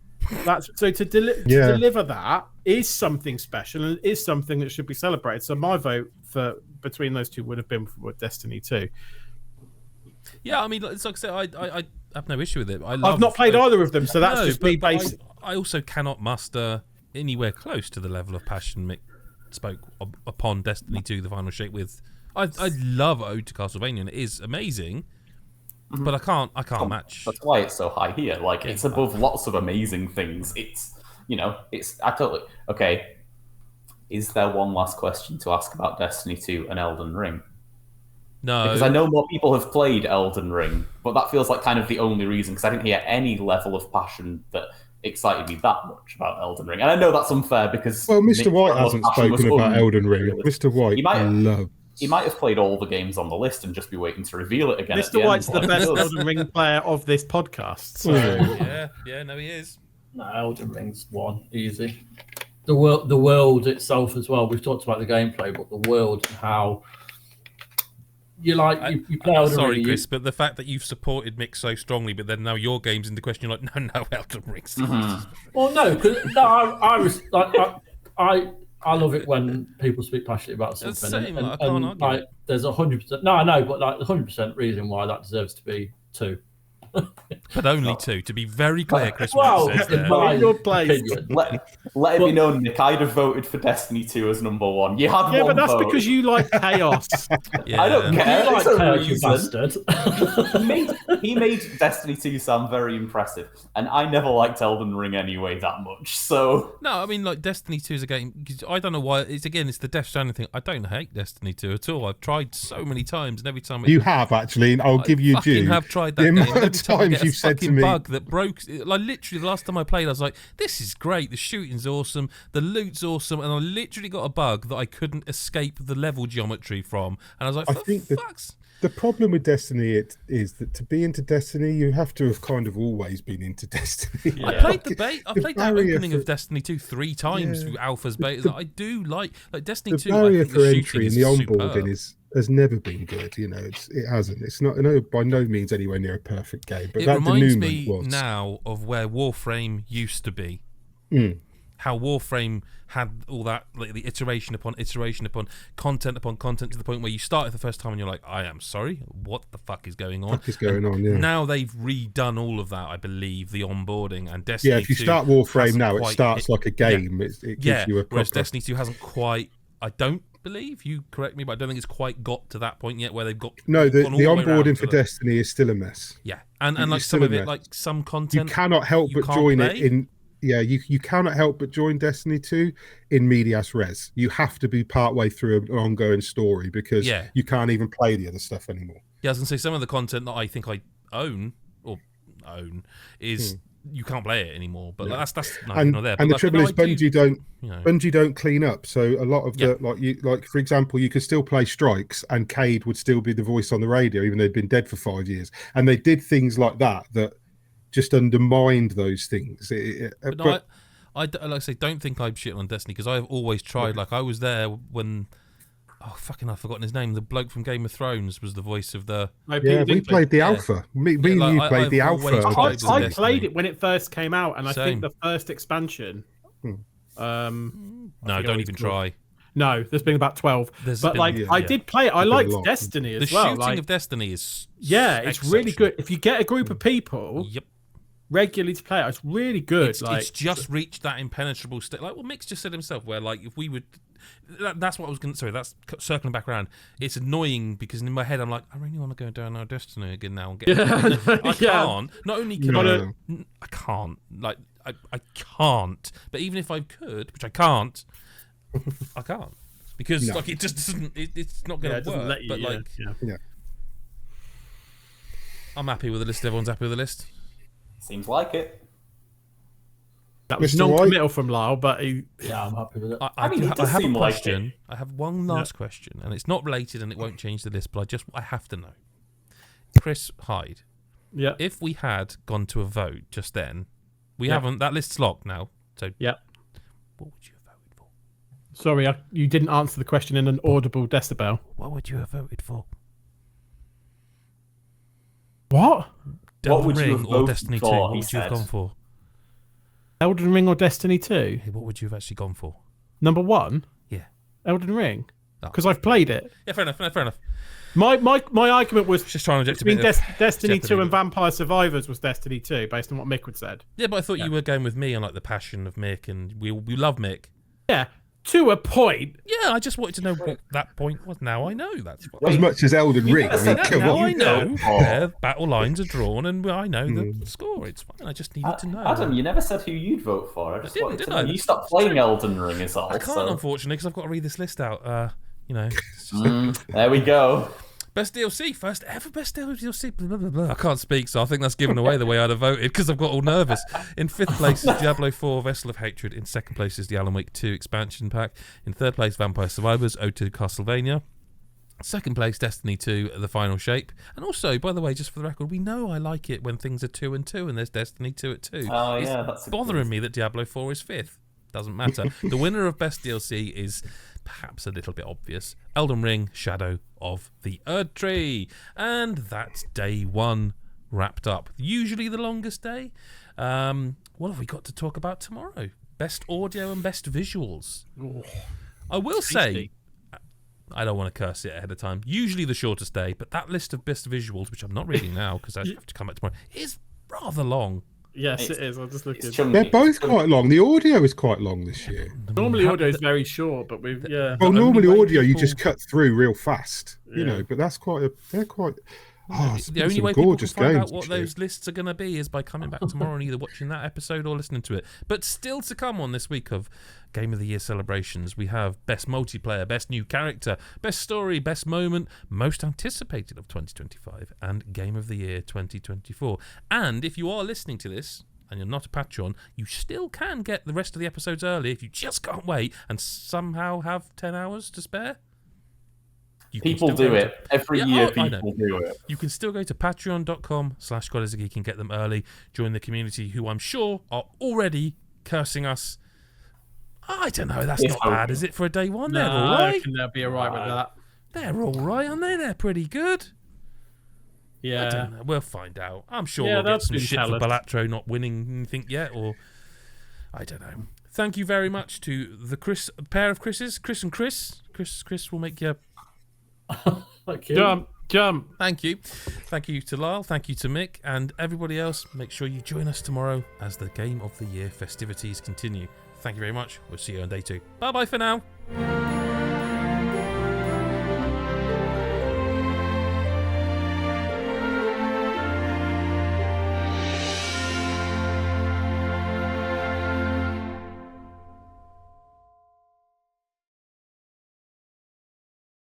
that's so to deliver that is something special and is something that should be celebrated. So my vote for between those two would have been for Destiny 2. Yeah, I mean, it's like I said, I have no issue with it. I've not played either of them, so that's just me based. I also cannot muster anywhere close to the level of passion Mick spoke upon Destiny 2, the final shape with. I love Ode to Castlevania, and it is amazing, but I can't match. That's why it's so high here. Like, it's above lots of amazing things. It's, okay. Is there one last question to ask about Destiny 2 and Elden Ring? No. Because I know more people have played Elden Ring, but that feels like kind of the only reason, because I didn't hear any level of passion that excited me that much about Elden Ring. And I know that's unfair because... Well, Mr. White hasn't spoken about Elden Ring. Mr. White loves... He might have played all the games on the list and just be waiting to reveal it again. Mr. White's the best Elden Ring player of this podcast. So. Yeah, he is. No, Elden Ring's one, easy. The world itself as well. We've talked about the gameplay, but the world and how... You play Elden Ring. Sorry, Chris, but the fact that you've supported Mick so strongly, but then now your game's in the question, you're like, no, Elden Ring's. Well, no, I love it when people speak passionately about something. Same, I can't argue. There's 100%. No, I know, but 100% reason why that deserves to be 2. But only 2. To be very clear, Chris Well, says there. in your place. Let it be known, Nick, I'd have voted for Destiny 2 as number 1. You had Yeah, one but that's vote. because you like chaos. Yeah. I don't care. You like It's a chaos, you reason. bastard. He made Destiny 2 sound very impressive, and I never liked Elden Ring anyway that much. So No, I mean, like, Destiny 2 is a game. I don't know why. It's the Death Stranding thing. I don't hate Destiny 2 at all. I've tried so many times, and every time You have actually, and I'll give you due. I have tried that The game. amount Every of time I times get a you've said to fucking me, bug that broke. Like, literally, the last time I played, I was like, "This is great. The shooting's awesome. The loot's awesome." And I literally got a bug that I couldn't escape the level geometry from. And I was like, I "For think that fuck's." the problem with Destiny is that to be into Destiny, you have to have kind of always been into Destiny. I played I played that barrier opening for- of Destiny 2 3 times through alphas, betas. I do like Destiny The 2. barrier I think for the entry shooting and the is onboarding superb. has never been good. You know, it hasn't. It's not by no means anywhere near a perfect game. But It that reminds denouement me was. now of where Warframe used to be. How Warframe had all that, like, the iteration upon content to the point where you start it the first time and you're like, I am sorry, what the fuck is going on? What is going on? Yeah. Now they've redone all of that, I believe, the onboarding, and Destiny 2. Yeah, if you start Warframe hasn't now, it quite starts hit- like a game. It gives you a whereas proper. Destiny 2 hasn't quite. I don't believe, you correct me, but I don't think it's quite got to that point yet where they've got. No, the gone all way round onboarding to for Destiny is still a mess. Yeah, and It's like still some of a it, mess. like some You content, cannot help you but can't join play. it in. Yeah, you cannot help but join Destiny 2 in medias res. You have to be partway through an ongoing story because you can't even play the other stuff anymore. Yeah, I was gonna say some of the content that I think I own is you can't play it anymore. But that's neither here nor there. And But the trouble is, Bungie don't clean up. So a lot of the like for example, you could still play Strikes, and Cade would still be the voice on the radio, even though they'd been dead for 5 years. And they did things like that just undermined those things. But I like I say, don't think I'm shitting on Destiny, because I've always tried. Like, I was there when. Oh, fucking, I've forgotten his name. The bloke from Game of Thrones was the voice of the. Yeah, we played the alpha. Me and you played the alpha. I played it when it first came out, and I think the first expansion. No, don't even try. No, there's been about 12. I did play it. I liked Destiny as well. The shooting of Destiny is it's really good. If you get a group of people regularly to play it, it's really good. It's just reached that impenetrable state. Like what Mick's just said himself, where like if we would. That's what I was going to. Sorry, that's circling back around. It's annoying because in my head I'm like, I really want to go down our Destiny again now and get. I can't. Not only can I can't. Like I can't. But even if I could, which I can't, I can't because like it just doesn't. It's not going to work. But I'm happy with the list. Everyone's happy with the list. Seems like it. That was non-committal from Lyle, but I'm happy with it. I have a question. I have one last question, and it's not related, and it won't change the list. But I have to know, Chris Hyde. Yeah. If we had gone to a vote just then, we haven't. That list's locked now. So yeah. What would you have voted for? Sorry, you didn't answer the question in an audible decibel. What would you have voted for? What? Elden Ring or Destiny 2? What would you have gone for? Elden Ring or Destiny 2? What would you have actually gone for? Number 1? Yeah. Elden Ring. Because I've played it. Yeah, fair enough. My argument was just trying to between Destiny 2 and Vampire Survivors was Destiny 2, based on what Mick had said. Yeah, but I thought you were going with me on like the passion of Mick, and we love Mick. Yeah. To a point. Yeah, I just wanted to know what that point was. Now I know that's what. As much as Elden Ring. I mean, come on. I know where battle lines are drawn, and I know the score. It's fine. I just needed to know. Adam, you never said who you'd vote for. I just wanted to know. You stopped playing Elden Ring is all. I can't, unfortunately, because I've got to read this list out. There we go. Best DLC, first ever best DLC. Blah, blah, blah. I can't speak, so I think that's given away the way I'd have voted because I've got all nervous. In 5th place is Diablo 4 Vessel of Hatred. In 2nd place is the Alan Wake 2 expansion pack. In 3rd place, Vampire Survivors, Ode to Castlevania. 2nd place, Destiny 2, The Final Shape. And also, by the way, just for the record, we know I like it when things are 2 and 2 and there's Destiny 2 at 2. Oh, it's that's bothering me that Diablo 4 is 5th. Doesn't matter. The winner of Best DLC is perhaps a little bit obvious. Elden Ring, Shadow of the Erd Tree. And that's day 1 wrapped up. Usually the longest day. What have we got to talk about tomorrow? Best audio and best visuals. Ooh, I will say, I don't want to curse it ahead of time. Usually the shortest day, but that list of best visuals, which I'm not reading now because I have to come back tomorrow, is rather long. Yes, it is. I'll just look at it. They're both quite long. The audio is quite long this year. Normally audio is very short, but Well, normally audio you just cut through real fast, you know. But that's they're quite. The only way people can find out what those lists are going to be is by coming back tomorrow and either watching that episode or listening to it. But still to come on this week of Game of the Year celebrations, we have Best Multiplayer, Best New Character, Best Story, Best Moment, Most Anticipated of 2025, and Game of the Year 2024. And if you are listening to this and you're not a Patreon, you still can get the rest of the episodes early if you just can't wait and somehow have 10 hours to spare. People do it. Every year people do it. You can still go to patreon.com/GodisaGeek and get them early. Join the community who I'm sure are already cursing us. I don't know, that's not bad, is it, for a day one? No, they're all right. I reckon they'll be all right with that. They're all right, aren't they? They're pretty good. Yeah. I don't know. We'll find out. I'm sure we'll get some shit for Balatro not winning anything yet, or I don't know. Thank you very much to the pair of Chris's, Chris and Chris. Chris will make you... Jump. Thank you. Thank you to Lyle. Thank you to Mick and everybody else. Make sure you join us tomorrow as the Game of the Year festivities continue. Thank you very much. We'll see you on day 2. Bye-bye for now.